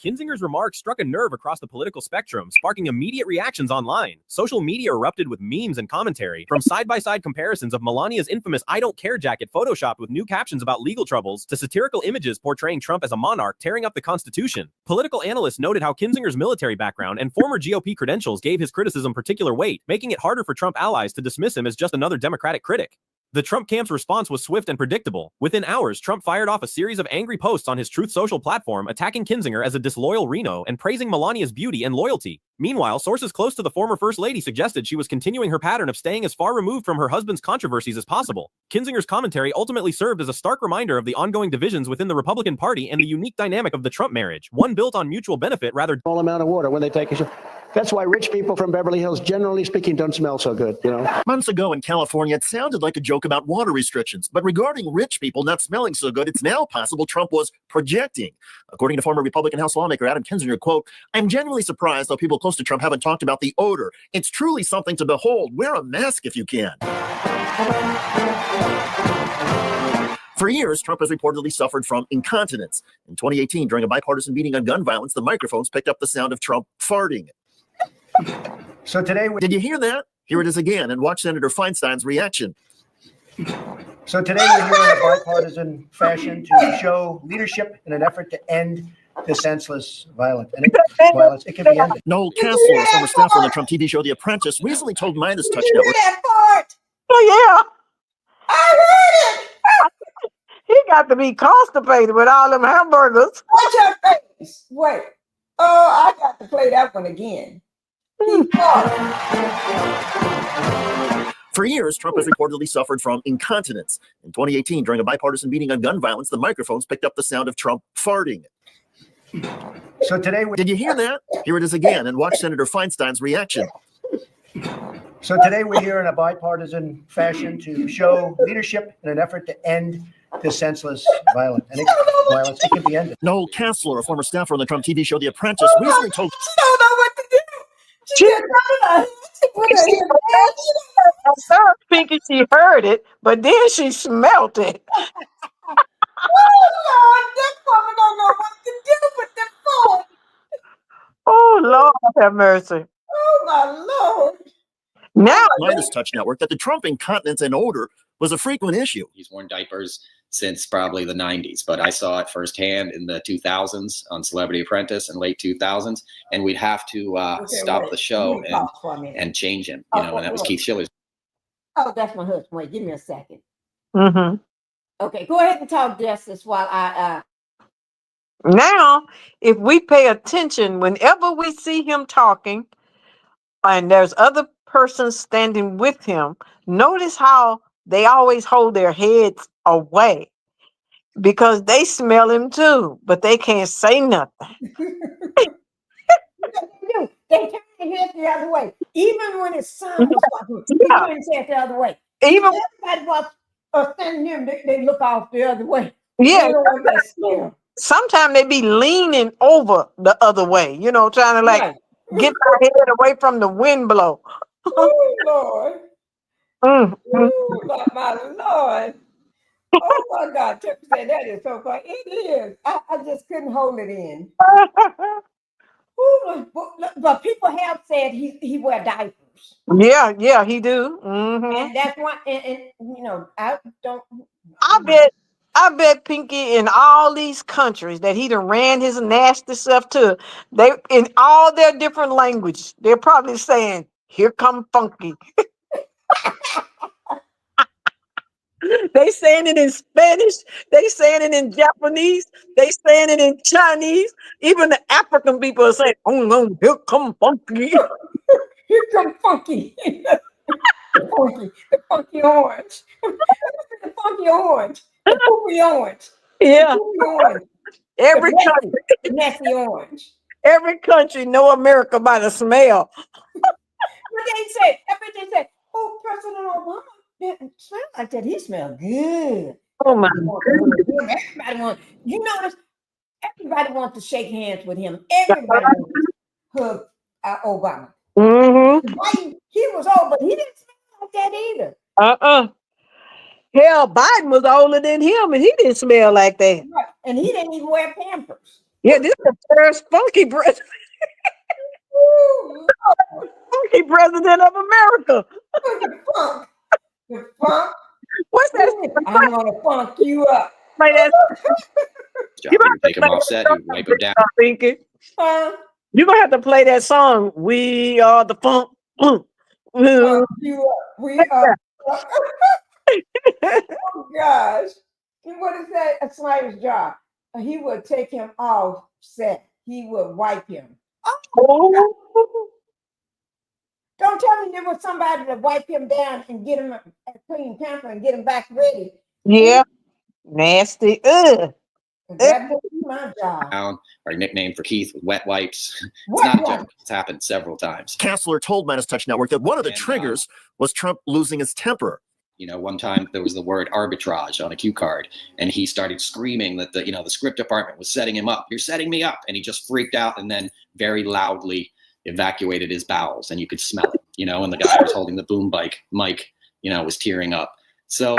Kinzinger's remarks struck a nerve across the political spectrum, sparking immediate reactions online. Social media erupted with memes and commentary, from side-by-side comparisons of Melania's infamous "I don't care" jacket photoshopped with new captions about legal troubles, to satirical images portraying Trump as a monarch tearing up the Constitution. Political analysts noted how Kinzinger's military background and former GOP credentials gave his criticism particular weight, making it harder for Trump allies to dismiss him as just another Democratic critic. The Trump camp's response was swift and predictable. Within hours, Trump fired off a series of angry posts on his Truth Social platform attacking Kinzinger as a disloyal Reno and praising Melania's beauty and loyalty. Meanwhile, sources close to the former First Lady suggested she was continuing her pattern of staying as far removed from her husband's controversies as possible. Kinzinger's commentary ultimately served as a stark reminder of the ongoing divisions within the Republican Party and the unique dynamic of the Trump marriage, one built on mutual benefit rather Small amount of water when they take a shower. That's why rich people from Beverly Hills, generally speaking, don't smell so good, you know. Months ago in California, it sounded like a joke about water restrictions. But regarding rich people not smelling so good, it's now possible Trump was projecting. According to former Republican House lawmaker Adam Kinzinger, quote, "I'm genuinely surprised how people close to Trump haven't talked about the odor. It's truly something to behold. Wear a mask if you can." For years, Trump has reportedly suffered from incontinence. In 2018, during a bipartisan meeting on gun violence, the microphones picked up the sound of Trump farting. So today, did you hear that? Here it is again, and watch Senator Feinstein's reaction. So today we're here in a bipartisan fashion to show leadership in an effort to end the senseless violence. It can be ended. Noel Kessler, a former staffer on the Trump TV show The Apprentice, recently told Midas Touch Network. Oh, yeah. I heard it. He got to be constipated with all them hamburgers. Watch your face. Wait. Oh, I got to play that one again. For years, Trump has reportedly suffered from incontinence. In 2018, during a bipartisan meeting on gun violence, the microphones picked up the sound of Trump farting. So today, did you hear that? Here it is again, and watch Senator Feinstein's reaction. So today we're here in a bipartisan fashion to show leadership in an effort to end the senseless violence. It can be ended. Noel Kessler, a former staffer on the Trump TV show The Apprentice, recently told. She don't know what to do. Pinky, she heard it, but then she smelt it. Oh, Lord, this woman don't know what to do with the phone. Oh, Lord, have mercy. Oh, my Lord. Now, Midas Touch Network, that the Trump incontinence and odor was a frequent issue. He's worn diapers since probably the 90s, but I saw it firsthand in the 2000s on Celebrity Apprentice and late 2000s, and we'd have to stop the show and change him, you know, and that was Keith Schiller's. Oh, that's my husband. Wait, give me a second. Mm-hmm. Okay, go ahead and talk, Justice, while I... Now, if we pay attention, whenever we see him talking, and there's other persons standing with him, notice how they always hold their heads away because they smell him too, but they can't say nothing. They turn their head the other way. Even when his son was talking, he turned his head the other way. Even everybody was standing here, they look off the other way. Yeah. They don't want that smell. Sometimes they be leaning over the other way, you know, trying to like get their head away from the wind blow. Oh, Lord. Oh, my Lord. Oh, my God. Tiff said that is so funny. It is. I just couldn't hold it in. Ooh, but people have said he wear diapers. Yeah, he do. Mm-hmm. And that's why, and you know, I bet Pinky in all these countries that he done ran his nasty stuff to, they in all their different languages, they're probably saying, "Here come Funky." They saying it in Spanish, they saying it in Japanese, they saying it in Chinese. Even the African people are saying, "Oh no, here come Funky." Here come Funky. The funky orange. The funky orange. The poopy orange. Yeah. The orange. Every country. The messy orange. Every country know America by the smell. But they say, oh, President Obama didn't smell like that. He smelled good. Oh my goodness. Everybody wants, you notice, everybody wants to shake hands with him. Everybody wants to hug Obama. Mm-hmm. He was old, but he didn't smell like that either. Hell, Biden was older than him, and he didn't smell like that. Right. And he didn't even wear Pampers. Yeah, this is the first funky president. Funky president of America. The funk. The funk. What's that? I'm gonna funk you up. You take him offset, you wipe him down. You're gonna have to play that song. We are the funk. Funk you up. We are. Oh gosh. And what is that? A sniper's job. He would take him off set. He would wipe him. Oh. Don't tell me there was somebody to wipe him down and get him a clean pamper and get him back ready. Yeah. Nasty. Ugh. That would be my job. Our nickname for Keith, wet wipes. It's Wet not a wipes. joke. It's happened several times. Kassler told Minus Touch Network that one of the triggers was Trump losing his temper. You know, one time there was the word arbitrage on a cue card, and he started screaming that the script department was setting him up. You're setting me up, and he just freaked out and then very loudly evacuated his bowels, and you could smell it. And the guy who was holding the boom mic, was tearing up. So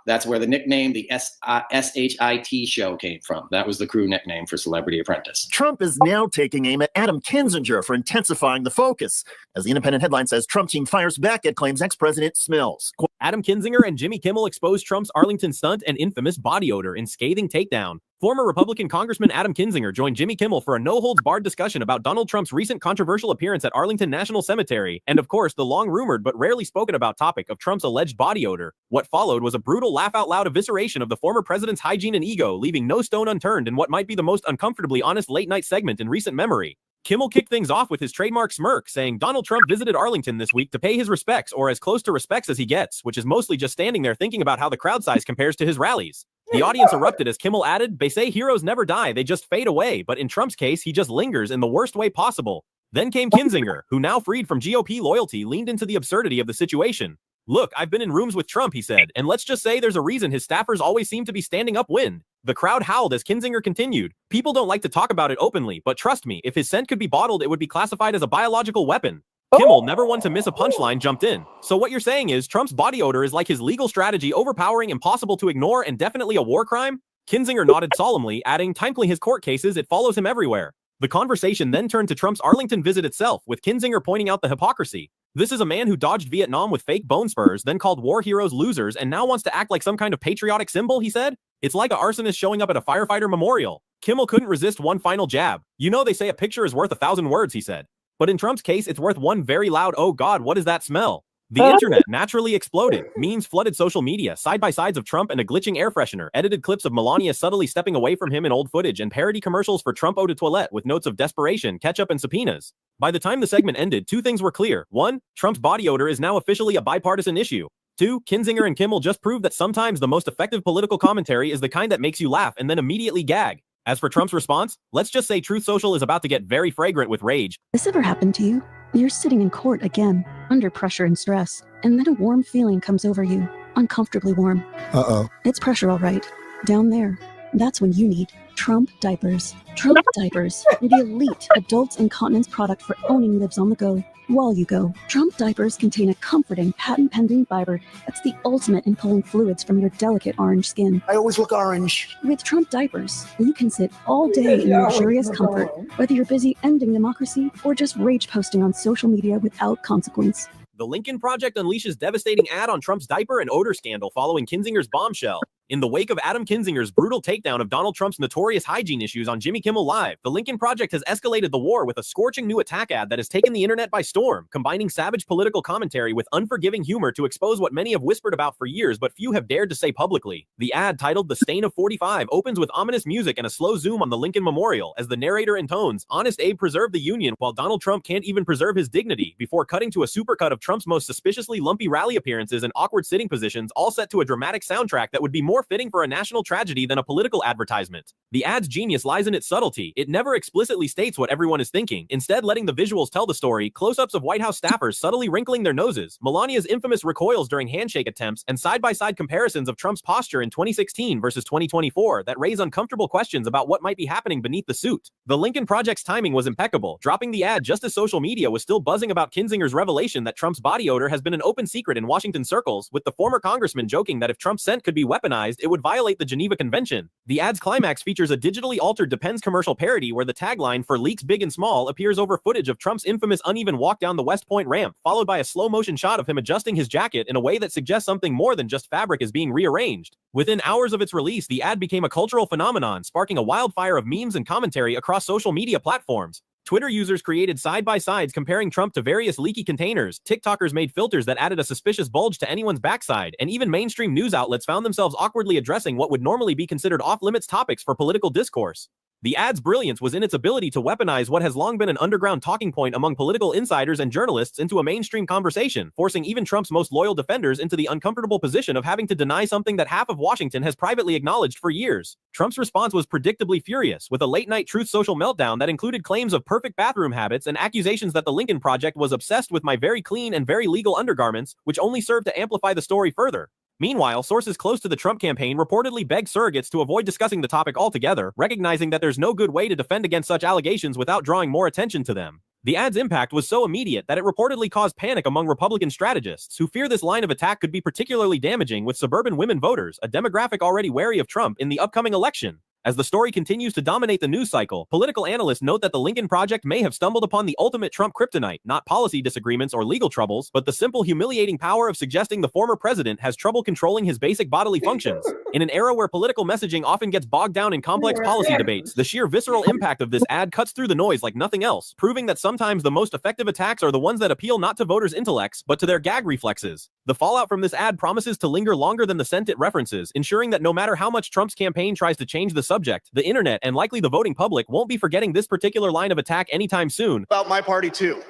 that's where the nickname, the SHIT show, came from. That was the crew nickname for Celebrity Apprentice. Trump is now taking aim at Adam Kinzinger for intensifying the focus. As the Independent headline says, Trump team fires back at claims ex-president smells. Adam Kinzinger and Jimmy Kimmel exposed Trump's Arlington stunt and infamous body odor in scathing takedown. Former Republican Congressman Adam Kinzinger joined Jimmy Kimmel for a no-holds-barred discussion about Donald Trump's recent controversial appearance at Arlington National Cemetery, and of course, the long-rumored but rarely spoken about topic of Trump's alleged body odor. What followed was a brutal laugh-out-loud evisceration of the former president's hygiene and ego, leaving no stone unturned in what might be the most uncomfortably honest late-night segment in recent memory. Kimmel kicked things off with his trademark smirk, saying Donald Trump visited Arlington this week to pay his respects, or as close to respects as he gets, which is mostly just standing there thinking about how the crowd size compares to his rallies. The audience erupted as Kimmel added, "They say heroes never die, they just fade away, but in Trump's case, he just lingers in the worst way possible." Then came Kinzinger, who now freed from GOP loyalty, leaned into the absurdity of the situation. "Look, I've been in rooms with Trump," he said, "and let's just say there's a reason his staffers always seem to be standing upwind." The crowd howled as Kinzinger continued, "People don't like to talk about it openly, but trust me, if his scent could be bottled, it would be classified as a biological weapon." Kimmel, never one to miss a punchline, jumped in. "So what you're saying is Trump's body odor is like his legal strategy, overpowering, impossible to ignore, and definitely a war crime?" Kinzinger nodded solemnly, adding, "Timely his court cases, it follows him everywhere." The conversation then turned to Trump's Arlington visit itself, with Kinzinger pointing out the hypocrisy. "This is a man who dodged Vietnam with fake bone spurs, then called war heroes losers, and now wants to act like some kind of patriotic symbol," he said. "It's like an arsonist showing up at a firefighter memorial." Kimmel couldn't resist one final jab. "You know they say a picture is worth 1,000 words," he said. "But in Trump's case, it's worth one very loud, 'Oh God, what is that smell?'" The internet naturally exploded. Memes flooded social media, side-by-sides of Trump and a glitching air freshener, edited clips of Melania subtly stepping away from him in old footage, and parody commercials for Trump Eau de Toilette with notes of desperation, ketchup, and subpoenas. By the time the segment ended, two things were clear. One, Trump's body odor is now officially a bipartisan issue. Two, Kinzinger and Kimmel just proved that sometimes the most effective political commentary is the kind that makes you laugh and then immediately gag. As for Trump's response, let's just say Truth Social is about to get very fragrant with rage. This ever happened to you? You're sitting in court again, under pressure and stress, and then a warm feeling comes over you, uncomfortably warm. Uh-oh. It's pressure, all right. Down there. That's when you need Trump diapers. Trump diapers are the elite adults incontinence product for owning lives on the go while you go. Trump diapers contain a comforting, patent-pending fiber that's the ultimate in pulling fluids from your delicate orange skin. I always look orange. With Trump diapers, you can sit all day in luxurious comfort, whether you're busy ending democracy or just rage posting on social media without consequence. The Lincoln Project unleashes devastating ad on Trump's diaper and odor scandal following Kinzinger's bombshell. In the wake of Adam Kinzinger's brutal takedown of Donald Trump's notorious hygiene issues on Jimmy Kimmel Live, the Lincoln Project has escalated the war with a scorching new attack ad that has taken the internet by storm, combining savage political commentary with unforgiving humor to expose what many have whispered about for years but few have dared to say publicly. The ad, titled "The Stain of 45, opens with ominous music and a slow zoom on the Lincoln Memorial as the narrator intones, "Honest Abe preserved the Union while Donald Trump can't even preserve his dignity," before cutting to a supercut of Trump's most suspiciously lumpy rally appearances and awkward sitting positions, all set to a dramatic soundtrack that would be more fitting for a national tragedy than a political advertisement. The ad's genius lies in its subtlety. It never explicitly states what everyone is thinking, instead letting the visuals tell the story, close-ups of White House staffers subtly wrinkling their noses, Melania's infamous recoils during handshake attempts, and side-by-side comparisons of Trump's posture in 2016 versus 2024 that raise uncomfortable questions about what might be happening beneath the suit. The Lincoln Project's timing was impeccable, dropping the ad just as social media was still buzzing about Kinzinger's revelation that Trump's body odor has been an open secret in Washington circles, with the former congressman joking that if Trump's scent could be weaponized, it would violate the Geneva Convention. The ad's climax features a digitally altered Depends commercial parody where the tagline for "Leaks Big and Small" appears over footage of Trump's infamous uneven walk down the West Point ramp, followed by a slow-motion shot of him adjusting his jacket in a way that suggests something more than just fabric is being rearranged. Within hours of its release, the ad became a cultural phenomenon, sparking a wildfire of memes and commentary across social media platforms. Twitter users created side-by-sides comparing Trump to various leaky containers, TikTokers made filters that added a suspicious bulge to anyone's backside, and even mainstream news outlets found themselves awkwardly addressing what would normally be considered off-limits topics for political discourse. The ad's brilliance was in its ability to weaponize what has long been an underground talking point among political insiders and journalists into a mainstream conversation, forcing even Trump's most loyal defenders into the uncomfortable position of having to deny something that half of Washington has privately acknowledged for years. Trump's response was predictably furious, with a late-night Truth Social meltdown that included claims of perfect bathroom habits and accusations that the Lincoln Project was obsessed with my very clean and very legal undergarments, which only served to amplify the story further. Meanwhile, sources close to the Trump campaign reportedly begged surrogates to avoid discussing the topic altogether, recognizing that there's no good way to defend against such allegations without drawing more attention to them. The ad's impact was so immediate that it reportedly caused panic among Republican strategists, who fear this line of attack could be particularly damaging with suburban women voters, a demographic already wary of Trump in the upcoming election. As the story continues to dominate the news cycle, political analysts note that the Lincoln Project may have stumbled upon the ultimate Trump kryptonite, not policy disagreements or legal troubles, but the simple humiliating power of suggesting the former president has trouble controlling his basic bodily functions. In an era where political messaging often gets bogged down in complex policy debates, the sheer visceral impact of this ad cuts through the noise like nothing else, proving that sometimes the most effective attacks are the ones that appeal not to voters' intellects, but to their gag reflexes. The fallout from this ad promises to linger longer than the scent it references, ensuring that no matter how much Trump's campaign tries to change the subject, the internet and likely the voting public won't be forgetting this particular line of attack anytime soon. About my party too,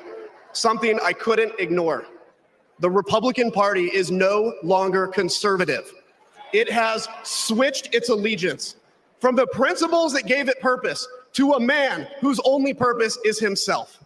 something I couldn't ignore. The Republican Party is no longer conservative. It has switched its allegiance from the principles that gave it purpose to a man whose only purpose is himself.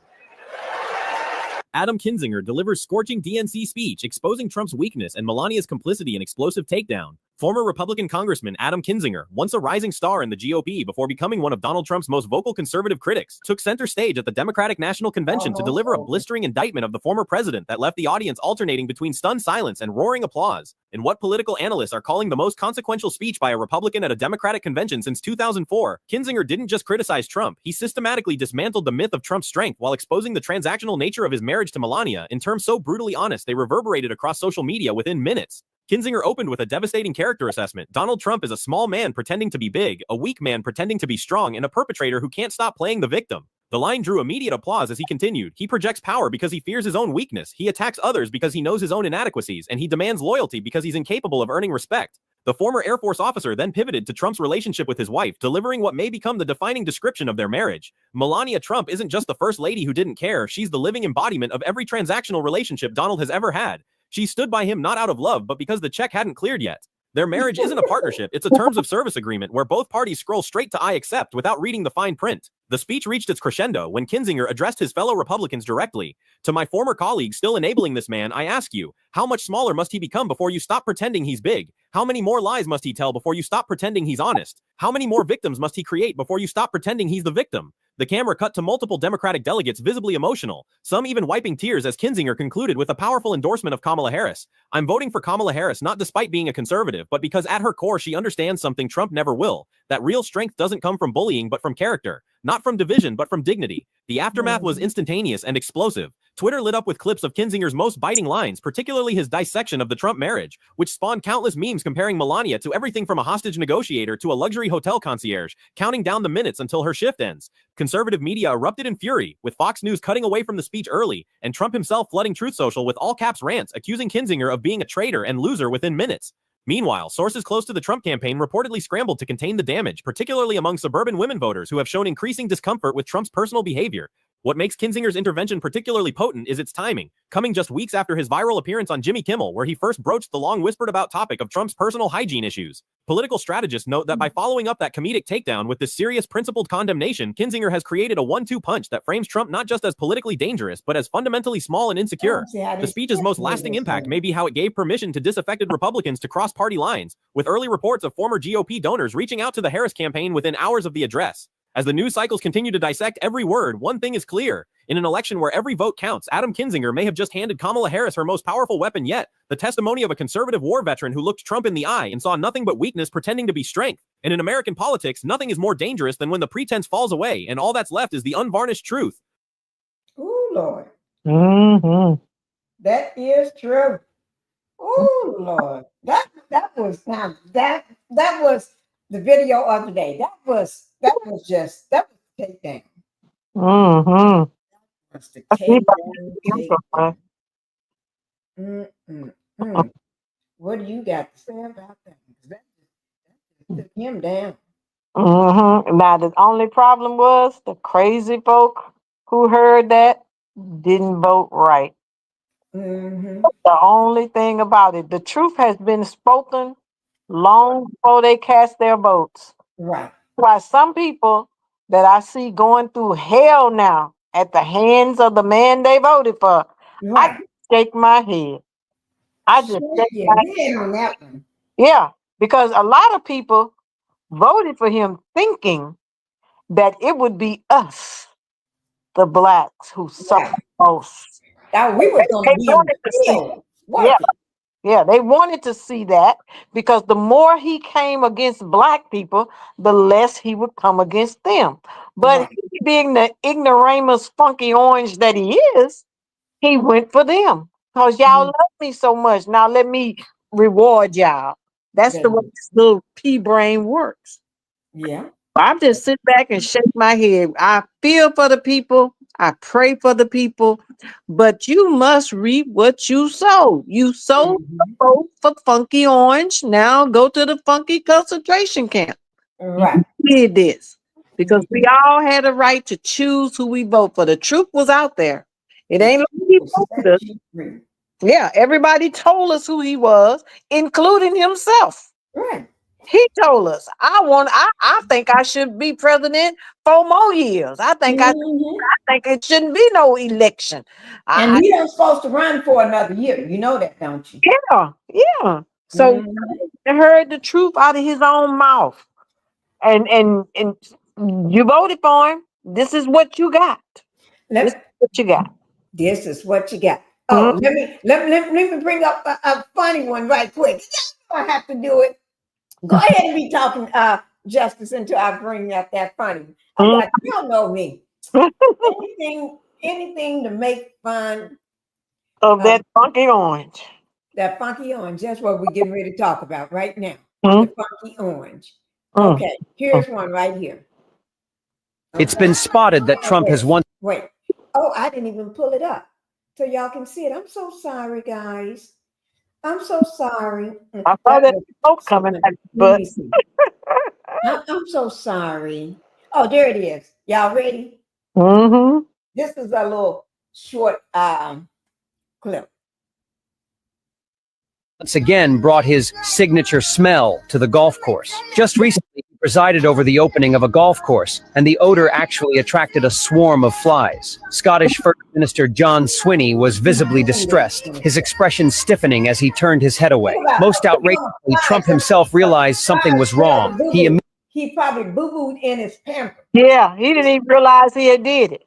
Adam Kinzinger delivers scorching DNC speech exposing Trump's weakness and Melania's complicity in explosive takedown. Former Republican Congressman Adam Kinzinger, once a rising star in the GOP before becoming one of Donald Trump's most vocal conservative critics, took center stage at the Democratic National Convention to deliver a blistering indictment of the former president that left the audience alternating between stunned silence and roaring applause. In what political analysts are calling the most consequential speech by a Republican at a Democratic convention since 2004, Kinzinger didn't just criticize Trump, he systematically dismantled the myth of Trump's strength while exposing the transactional nature of his marriage to Melania in terms so brutally honest they reverberated across social media within minutes. Kinzinger opened with a devastating character assessment. Donald Trump is a small man pretending to be big, a weak man pretending to be strong, and a perpetrator who can't stop playing the victim. The line drew immediate applause as he continued. He projects power because he fears his own weakness. He attacks others because he knows his own inadequacies, and he demands loyalty because he's incapable of earning respect. The former Air Force officer then pivoted to Trump's relationship with his wife, delivering what may become the defining description of their marriage. Melania Trump isn't just the first lady who didn't care, she's the living embodiment of every transactional relationship Donald has ever had. She stood by him not out of love, but because the check hadn't cleared yet. Their marriage isn't a partnership, it's a terms of service agreement where both parties scroll straight to I accept without reading the fine print. The speech reached its crescendo when Kinzinger addressed his fellow Republicans directly. To my former colleagues still enabling this man, I ask you, how much smaller must he become before you stop pretending he's big? How many more lies must he tell before you stop pretending he's honest? How many more victims must he create before you stop pretending he's the victim? The camera cut to multiple Democratic delegates visibly emotional, some even wiping tears as Kinzinger concluded with a powerful endorsement of Kamala Harris. I'm voting for Kamala Harris not despite being a conservative, but because at her core she understands something Trump never will, that real strength doesn't come from bullying but from character, not from division but from dignity. The aftermath was instantaneous and explosive. Twitter lit up with clips of Kinzinger's most biting lines, particularly his dissection of the Trump marriage, which spawned countless memes comparing Melania to everything from a hostage negotiator to a luxury hotel concierge, counting down the minutes until her shift ends. Conservative media erupted in fury, with Fox News cutting away from the speech early, and Trump himself flooding Truth Social with all-caps rants accusing Kinzinger of being a traitor and loser within minutes. Meanwhile, sources close to the Trump campaign reportedly scrambled to contain the damage, particularly among suburban women voters who have shown increasing discomfort with Trump's personal behavior. What makes Kinzinger's intervention particularly potent is its timing, coming just weeks after his viral appearance on Jimmy Kimmel, where he first broached the long whispered about topic of Trump's personal hygiene issues. Political strategists note that by following up that comedic takedown with this serious principled condemnation, Kinzinger has created a 1-2 punch that frames Trump not just as politically dangerous, but as fundamentally small and insecure. The speech's most lasting impact may be how it gave permission to disaffected Republicans to cross party lines, with early reports of former GOP donors reaching out to the Harris campaign within hours of the address. As the news cycles continue to dissect every word, one thing is clear. In an election where every vote counts, Adam Kinzinger may have just handed Kamala Harris her most powerful weapon yet, the testimony of a conservative war veteran who looked Trump in the eye and saw nothing but weakness pretending to be strength. And in American politics, nothing is more dangerous than when the pretense falls away and all that's left is the unvarnished truth. Oh, Lord. Mm-hmm. That is true. Oh, Lord. That was the video of the day. That was takedown. Mm-hmm. Wants to take them, take them. What do you got to say about that? That took him down. Mm-hmm. Now the only problem was the crazy folk who heard that didn't vote right. Mm-hmm. The only thing about it, the truth has been spoken long before they cast their votes. Right. Why some people that I see going through hell now at the hands of the man they voted for, Right. I just shake my head. I just shake Shake my your head on that one. Yeah, because a lot of people voted for him thinking that it would be us, the blacks, who suffer most. That we were going to be wanted to see. killed. Yeah, yeah, they wanted to see that because the more he came against black people, the less he would come against them. But he, being the ignoramus funky orange that he is, he went for them because y'all love me so much. Now let me reward y'all. That's the way this little pea brain works. Yeah. I just sit back and shake my head. I feel for the people. I pray for the people, but you must reap what you sow. You sowed the vote for Funky Orange. Now go to the Funky concentration camp. Right. You did this because we all had a right to choose who we vote for. The truth was out there. It ain't like he voted us. Yeah, everybody told us who he was, including himself. Right. He told us, I think I should be president 4 more years. I think it shouldn't be no election. And he ain't supposed to run for another year. You know that, don't you? Yeah. So I heard the truth out of his own mouth. And you voted for him. This is what you got. This is what you got. This is what you got. Oh, let me bring up a funny one right quick. I have to do it. Go ahead and be talking, Justice, until I bring up that funny. Y'all know me. anything to make fun of that funky orange. That funky orange. That's what we're getting ready to talk about right now. The funky orange. Okay, here's one right here. It's been spotted that Trump has once. Wait. Oh, I didn't even pull it up so y'all can see it. I'm so sorry, guys. I'm so sorry. I saw that smoke coming out, but I'm so sorry. Oh, there it is. Y'all ready? This is a little short clip. Once again brought his signature smell to the golf course. Just recently, he presided over the opening of a golf course, and the odor actually attracted a swarm of flies. Scottish First Minister John Swinney was visibly distressed, his expression stiffening as he turned his head away. Most outrageously, Trump himself realized something was wrong. He probably boo-booed in his pamper. Yeah, he didn't even realize he had did it.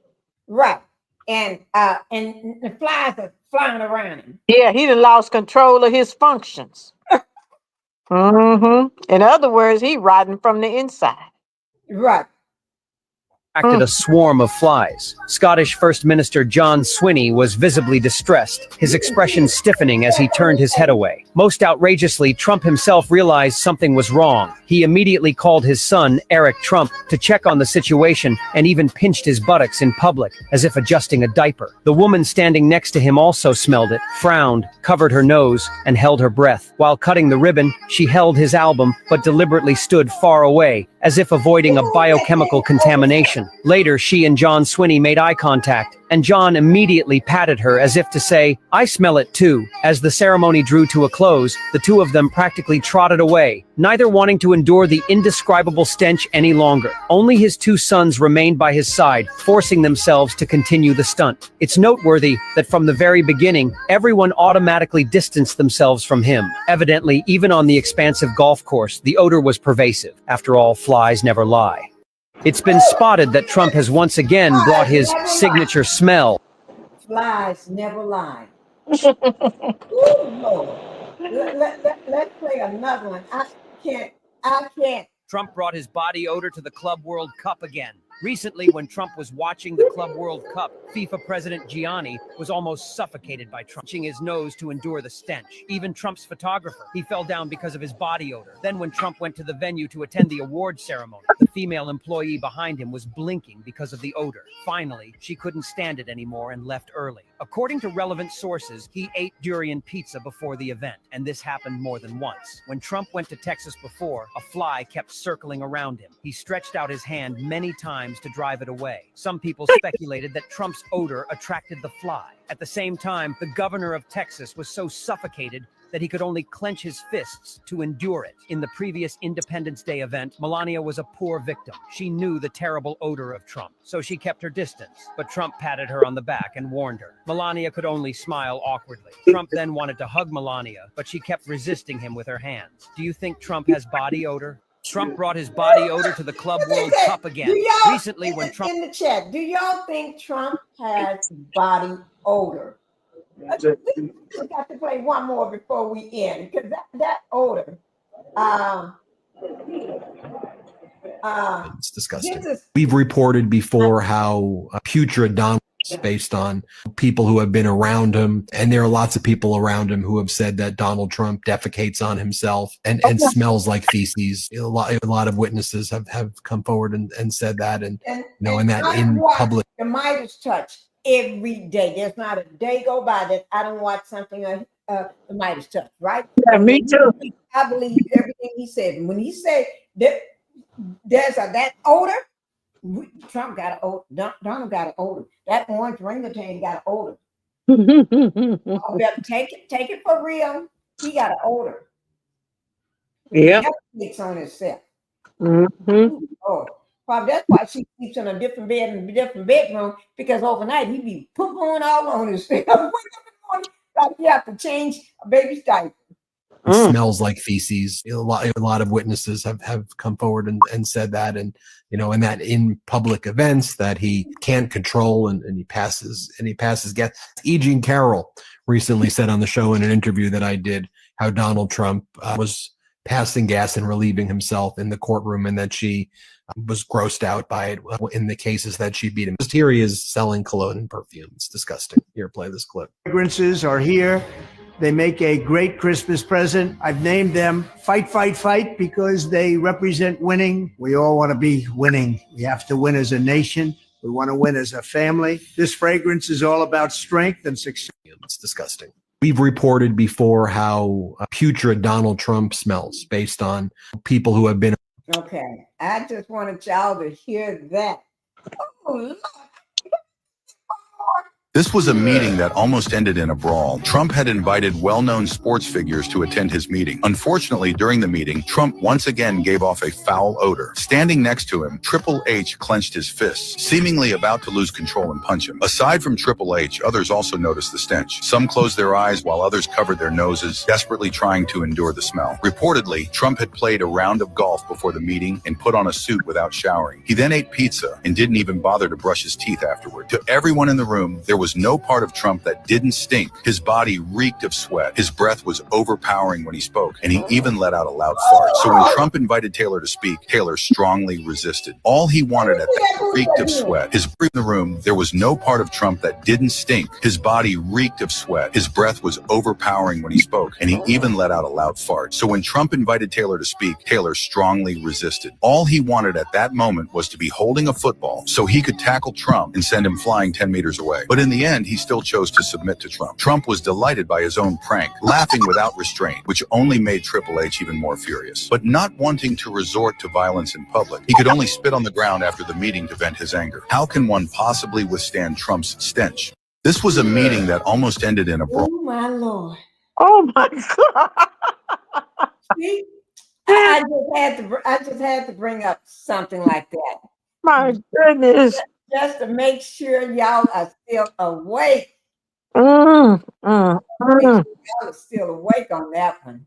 Right. And the flies are flying around him. Yeah, he done lost control of his functions. In other words, he rotting from the inside. Right. Attracted a swarm of flies. Scottish First Minister John Swinney was visibly distressed, his expression stiffening as he turned his head away. Most outrageously, Trump himself realized something was wrong. He immediately called his son, Eric Trump, to check on the situation and even pinched his buttocks in public, as if adjusting a diaper. The woman standing next to him also smelled it, frowned, covered her nose, and held her breath. While cutting the ribbon, she held his album, but deliberately stood far away, as if avoiding a biochemical contamination. Later, she and John Swinney made eye contact, and John immediately patted her as if to say, "I smell it too." As the ceremony drew to a close, the two of them practically trotted away, neither wanting to endure the indescribable stench any longer. Only his two sons remained by his side, forcing themselves to continue the stunt. It's noteworthy that from the very beginning, everyone automatically distanced themselves from him. Evidently, even on the expansive golf course, the odor was pervasive. After all, flies never lie. It's been spotted that Trump has once again brought his signature smell. Flies never lie. Ooh, Lord. Let's play another one. I can't. Trump brought his body odor to the Club World Cup again. Recently, when Trump was watching the Club World Cup, FIFA President Gianni was almost suffocated by Trump, touching his nose to endure the stench. Even Trump's photographer, he fell down because of his body odor. Then when Trump went to the venue to attend the award ceremony, the female employee behind him was blinking because of the odor. Finally, she couldn't stand it anymore and left early. According to relevant sources, he ate durian pizza before the event, and this happened more than once. When Trump went to Texas before, a fly kept circling around him. He stretched out his hand many times to drive it away. Some people speculated that Trump's odor attracted the fly. At the same time, the governor of Texas was so suffocated that he could only clench his fists to endure it. In the previous Independence Day event, Melania was a poor victim. She knew the terrible odor of Trump, so she kept her distance. But Trump patted her on the back and warned her. Melania could only smile awkwardly. Trump then wanted to hug Melania, but she kept resisting him with her hands. Do you think Trump has body odor? Trump brought his body odor to the Club World Cup again. Recently, when Trump... In the chat, do y'all think Trump has body odor? We got to play one more before we end, because that odor. It's disgusting. We've reported before how putrid Donald is based on people who have been around him. And there are lots of people around him who have said that Donald Trump defecates on himself and smells like feces. A lot of witnesses have come forward and said that. And that in public. The Midas touch every day. There's not a day go by that I don't watch something on the Midas touch, right? Yeah, me too. I believe everything he said. And when he said that there's that odor, Trump got an odor. Donald got an odor. That orange orangutan got an odor. Take it for real. He got an odor. Yeah. He sleeps on himself. Mm-hmm. Oh, probably that's why she sleeps in a different bed in a different bedroom, because overnight he be pooping all on himself. Wake up in the morning, like you have to change a baby's diaper. Smells like feces. A lot of witnesses have come forward and said that, and that in public events that he can't control and he passes gas. E. Jean Carroll recently said on the show in an interview that I did how Donald Trump was passing gas and relieving himself in the courtroom, and that she was grossed out by it in the cases that she beat him. Just here he is selling cologne and perfume. It's disgusting. Here, play this clip. Fragrances are here. They make a great Christmas present. I've named them Fight, Fight, Fight because they represent winning. We all want to be winning. We have to win as a nation. We want to win as a family. This fragrance is all about strength and success. It's disgusting. We've reported before how putrid Donald Trump smells based on people who have been. Okay, I just wanted y'all to hear that. Oh, Lord. This was a meeting that almost ended in a brawl. Trump had invited well-known sports figures to attend his meeting. Unfortunately, during the meeting, Trump once again gave off a foul odor. Standing next to him, Triple H clenched his fists, seemingly about to lose control and punch him. Aside from Triple H, others also noticed the stench. Some closed their eyes while others covered their noses, desperately trying to endure the smell. Reportedly, Trump had played a round of golf before the meeting and put on a suit without showering. He then ate pizza and didn't even bother to brush his teeth afterward. To everyone in the room, there was no part of Trump that didn't stink. His body reeked of sweat. His breath was overpowering when he spoke, and he even let out a loud fart. So when Trump invited Taylor to speak, Taylor strongly resisted. All he wanted at that reeked of sweat. His breath in the room, there was no part of Trump that didn't stink. His body reeked of sweat. His breath was overpowering when he spoke, and he even let out a loud fart. So when Trump invited Taylor to speak, Taylor strongly resisted. All he wanted at that moment was to be holding a football so he could tackle Trump and send him flying 10 meters away. But in the end, he still chose to submit to Trump. Trump was delighted by his own prank, laughing without restraint, which only made Triple H even more furious. But not wanting to resort to violence in public, he could only spit on the ground after the meeting to vent his anger. How can one possibly withstand Trump's stench? This was a meeting that almost ended in a brawl. Oh my Lord. Oh my God. See? I just had to bring up something like that. My goodness. Just to make sure y'all are still awake. Mm. Y'all are still awake on that one.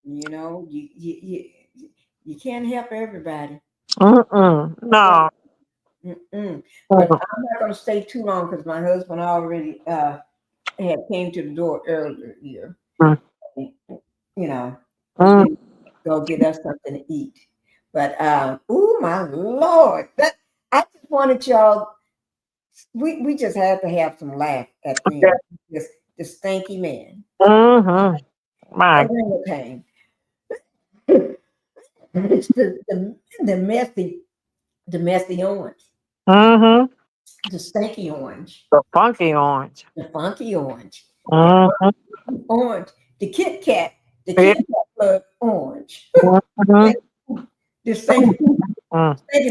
You know, you can't help everybody. No. But I'm not going to stay too long because my husband already had came to the door earlier here. You know, go get us something to eat. But oh my Lord, that I just wanted y'all. We just had to have some laugh at the end. This stanky man. Mm-hmm. My. Orangutan. It's the messy orange. Mm-hmm. The stinky orange. The funky orange. The funky orange. Mm-hmm. Orange. The Kit Kat. The Kit Kat plug orange. Mm-hmm. The stinky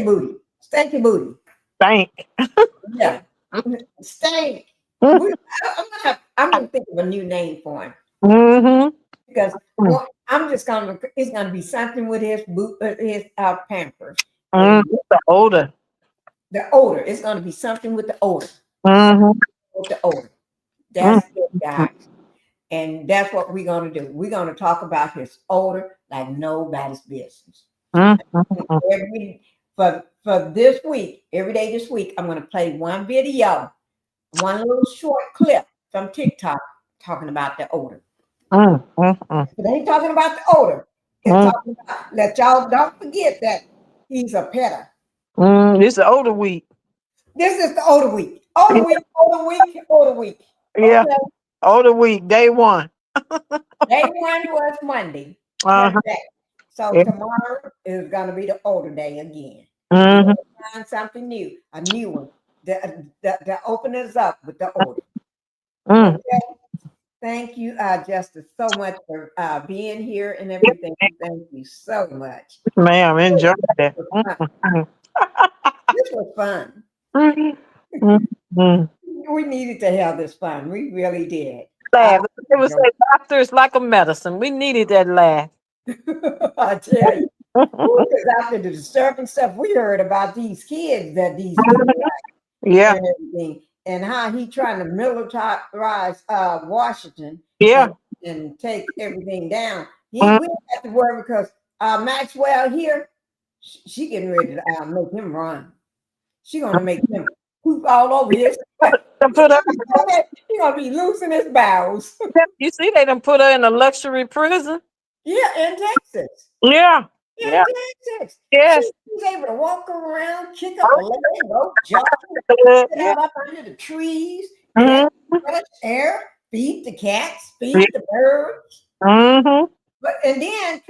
booty. Stinky booty. Stank. Yeah. Stank. I'm gonna think of a new name for him. Mm-hmm. Because it's gonna be something with his Pampers. The odor. The odor. It's gonna be something with the odor. Mm-hmm. With the odor. That's it, guys. And that's what we're gonna do. We're gonna talk about his odor like nobody's business. Mm-hmm. For this week, every day this week, I'm gonna play one video, one little short clip from TikTok talking about the odor. Mm-hmm. It ain't talking about the odor. It's talking about, let y'all don't forget that he's a petter. This is the odor week. This is the odor week. Odor week, odor week, odor week. Yeah. Okay. Odor week, day one. Day one was Monday. So tomorrow is gonna be the odor day again. Find something new, a new one. The open us up with the odor. Okay. Thank you, Justice, so much for being here and everything. Thank you so much. Ma'am, enjoy that. This was fun. We needed to have this fun. We really did. Laugh. It was like laughter is like a medicine. We needed that laugh. I tell you. Because after the disturbing stuff we heard about these kids that these people and everything, and how he trying to militarize Washington and take everything down. We don't have to worry because Maxwell here, she getting ready to make him run. She gonna make him poop all over his. He gonna be losing his bowels. You see, they done put her in a luxury prison. Yeah, in Texas. Yeah. In Texas. Yes. She's able to walk around, kick up a leg, go jogging, sit up under the trees, fresh air, feed the cats, feed the birds. But and then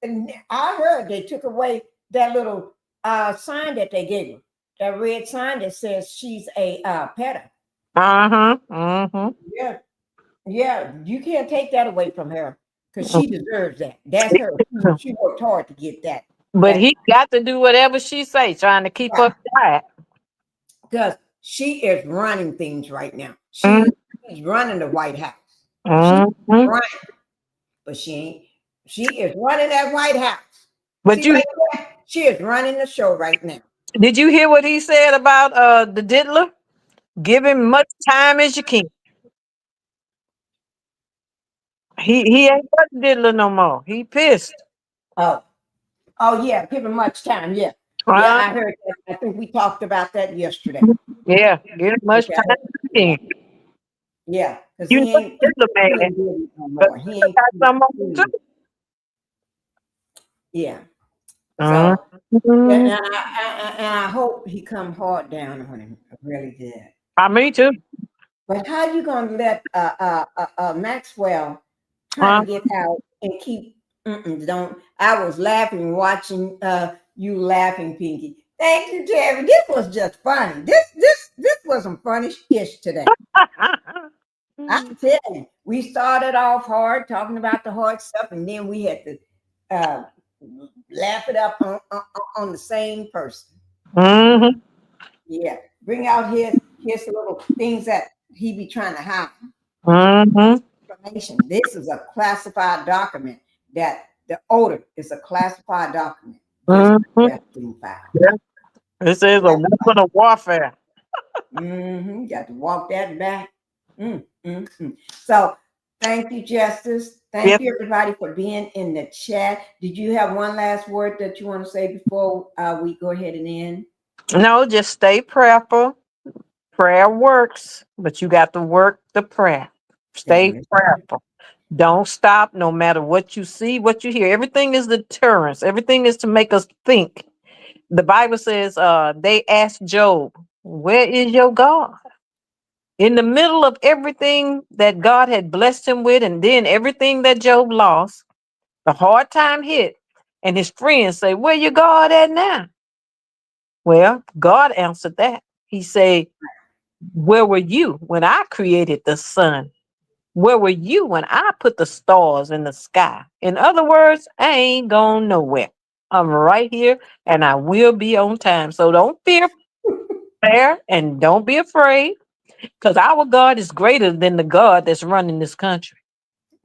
and I heard they took away that little sign that they gave her. That red sign that says she's a petter. Yeah, you can't take that away from her because she deserves that. That's her. She worked hard to get that. But he got to do whatever she say, trying to keep up quiet. Because she is running things right now. She's running the White House. She's running, but she ain't. She is running that White House. But she is running the show right now. Did you hear what he said about the diddler? Give him much time as you can. He ain't got the diddler no more. He pissed. Oh yeah, give him much time. Yeah. I heard that. I think we talked about that yesterday. Yeah, give him much time as you can. Yeah, because he ain't diddler man. But he ain't got some more too. Yeah. So, and I hope he come hard down on him. I really did. Me too. But how you gonna let Maxwell try to get out and keep? Don't. I was laughing watching you laughing, Pinky. Thank you, Terry. This was just funny. This was some funny-ish today. I tell you, we started off hard talking about the hard stuff, and then we had to laugh it up on the same person. Yeah, bring out his little things that he be trying to hide. Information. This is a classified document. That the odor is a classified document. This is a weapon of warfare. You got to walk that back. So thank you, Justice. Thank you, everybody, for being in the chat. Did you have one last word that you want to say before we go ahead and end? No, just stay prayerful. Prayer works, but you got to work the prayer. Stay prayerful. Don't stop no matter what you see, what you hear. Everything is deterrence. Everything is to make us think. The Bible says they asked Job, where is your God? In the middle of everything that God had blessed him with, and then everything that Job lost, the hard time hit, and his friends say, where your God at now? Well, God answered that. He said, where were you when I created the sun? Where were you when I put the stars in the sky? In other words, I ain't going nowhere. I'm right here and I will be on time. So don't fear, and don't be afraid, because our God is greater than the God that's running this country.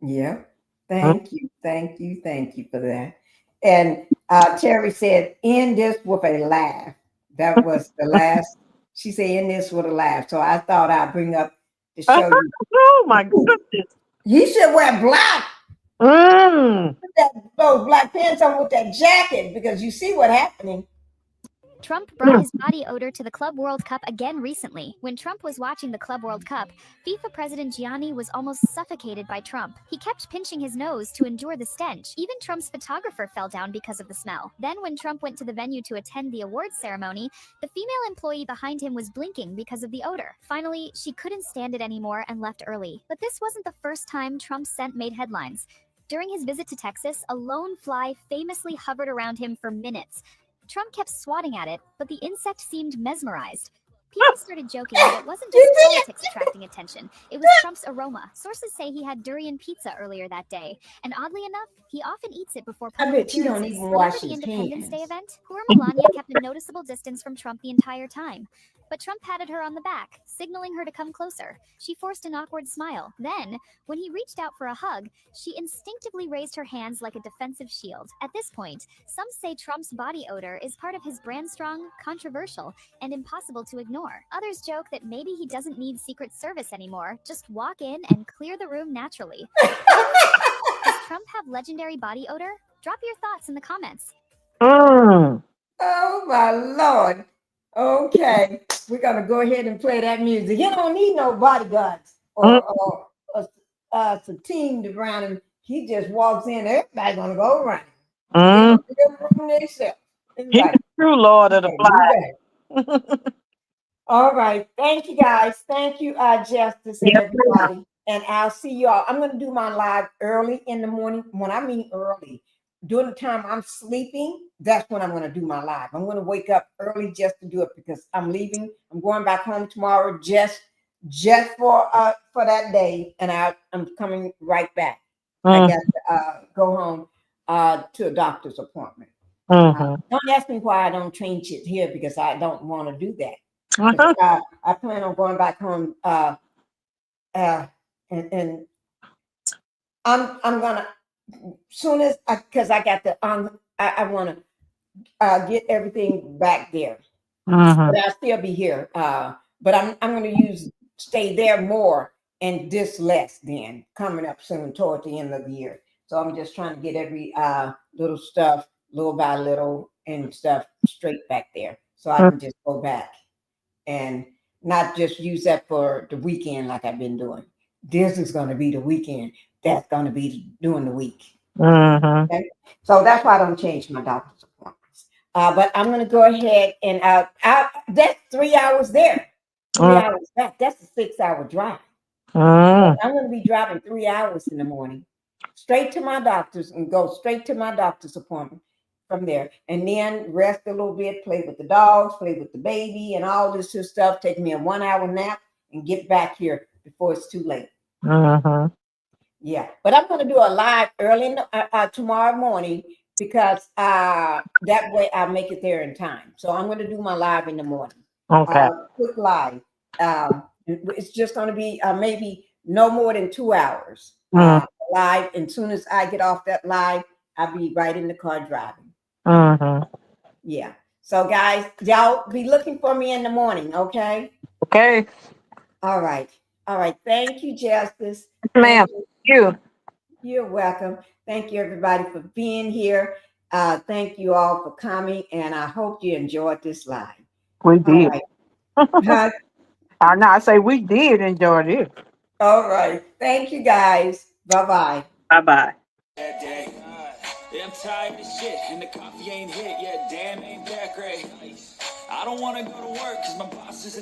Yeah. Thank you. Thank you. Thank you for that. And Terry said, end this with a laugh. That was the last. She said, end this with a laugh. So I thought I'd bring up to show you. Oh my goodness. You should wear black. Put those black pants on with that jacket, because you see what's happening. Trump brought his body odor to the Club World Cup again recently. When Trump was watching the Club World Cup, FIFA President Gianni was almost suffocated by Trump. He kept pinching his nose to endure the stench. Even Trump's photographer fell down because of the smell. Then when Trump went to the venue to attend the awards ceremony, the female employee behind him was blinking because of the odor. Finally, she couldn't stand it anymore and left early. But this wasn't the first time Trump's scent made headlines. During his visit to Texas, a lone fly famously hovered around him for minutes. Trump kept swatting at it, but the insect seemed mesmerized. People started joking that it wasn't just politics attracting attention. It was Trump's aroma. Sources say he had durian pizza earlier that day, and oddly enough, he often eats it before public appearances. I bet you don't even wash the his Independence hands. Day event, poor Melania kept a noticeable distance from Trump the entire time. But Trump patted her on the back, signaling her to come closer. She forced an awkward smile. Then, when he reached out for a hug, she instinctively raised her hands like a defensive shield. At this point, some say Trump's body odor is part of his brand strong, controversial, and impossible to ignore. Others joke that maybe he doesn't need Secret Service anymore. Just walk in and clear the room naturally. Does Trump have legendary body odor? Drop your thoughts in the comments. Oh my Lord. Okay, we're gonna go ahead and play that music. You don't need no bodyguards or some team around him. He just walks in, everybody's gonna go around. He's the true Lord of the fly. All right, thank you guys. Thank you, Justice and everybody. And I'll see y'all. I'm gonna do my live early in the morning. When I mean early, during the time I'm sleeping, that's when I'm going to do my live. I'm going to wake up early just to do it, because I'm leaving. I'm going back home tomorrow just for that day, and I'm coming right back. I got to go home to a doctor's appointment. Don't ask me why I don't change it here, because I don't want to do that. I plan on going back home, and I'm gonna. Soon as because I got the I want to get everything back there, but I'll still be here. But I'm going to stay there more and this less. Then coming up soon toward the end of the year, so I'm just trying to get every little stuff, little by little, and stuff straight back there, so I can just go back and not just use that for the weekend like I've been doing. This is going to be the weekend. That's going to be during the week. Okay? So that's why I don't change my doctor's appointments. But I'm going to go ahead and that's 3 hours there. 3 hours back. That's a 6-hour drive. I'm going to be driving 3 hours in the morning, straight to my doctor's, and go straight to my doctor's appointment from there. And then rest a little bit, play with the dogs, play with the baby, and all this stuff. Take me a 1 hour nap and get back here before it's too late. Yeah, but I'm going to do a live early tomorrow morning, because that way I'll make it there in time. So I'm going to do my live in the morning. Quick live. It's just going to be maybe no more than 2 hours live. And as soon as I get off that live, I'll be right in the car driving. Yeah. So guys, y'all be looking for me in the morning. Okay. Okay. All right. All right. Thank you, Justice. Ma'am. You're welcome. Thank you, everybody, for being here. Thank you all for coming, and I hope you enjoyed this live. We did. Right. I say we did enjoy this. All right. Thank you, guys. Bye-bye. Bye-bye. Yeah, I'm tired of shit, and the coffee ain't hit. Yeah, damn, ain't that great. I don't want to go to work because my boss is a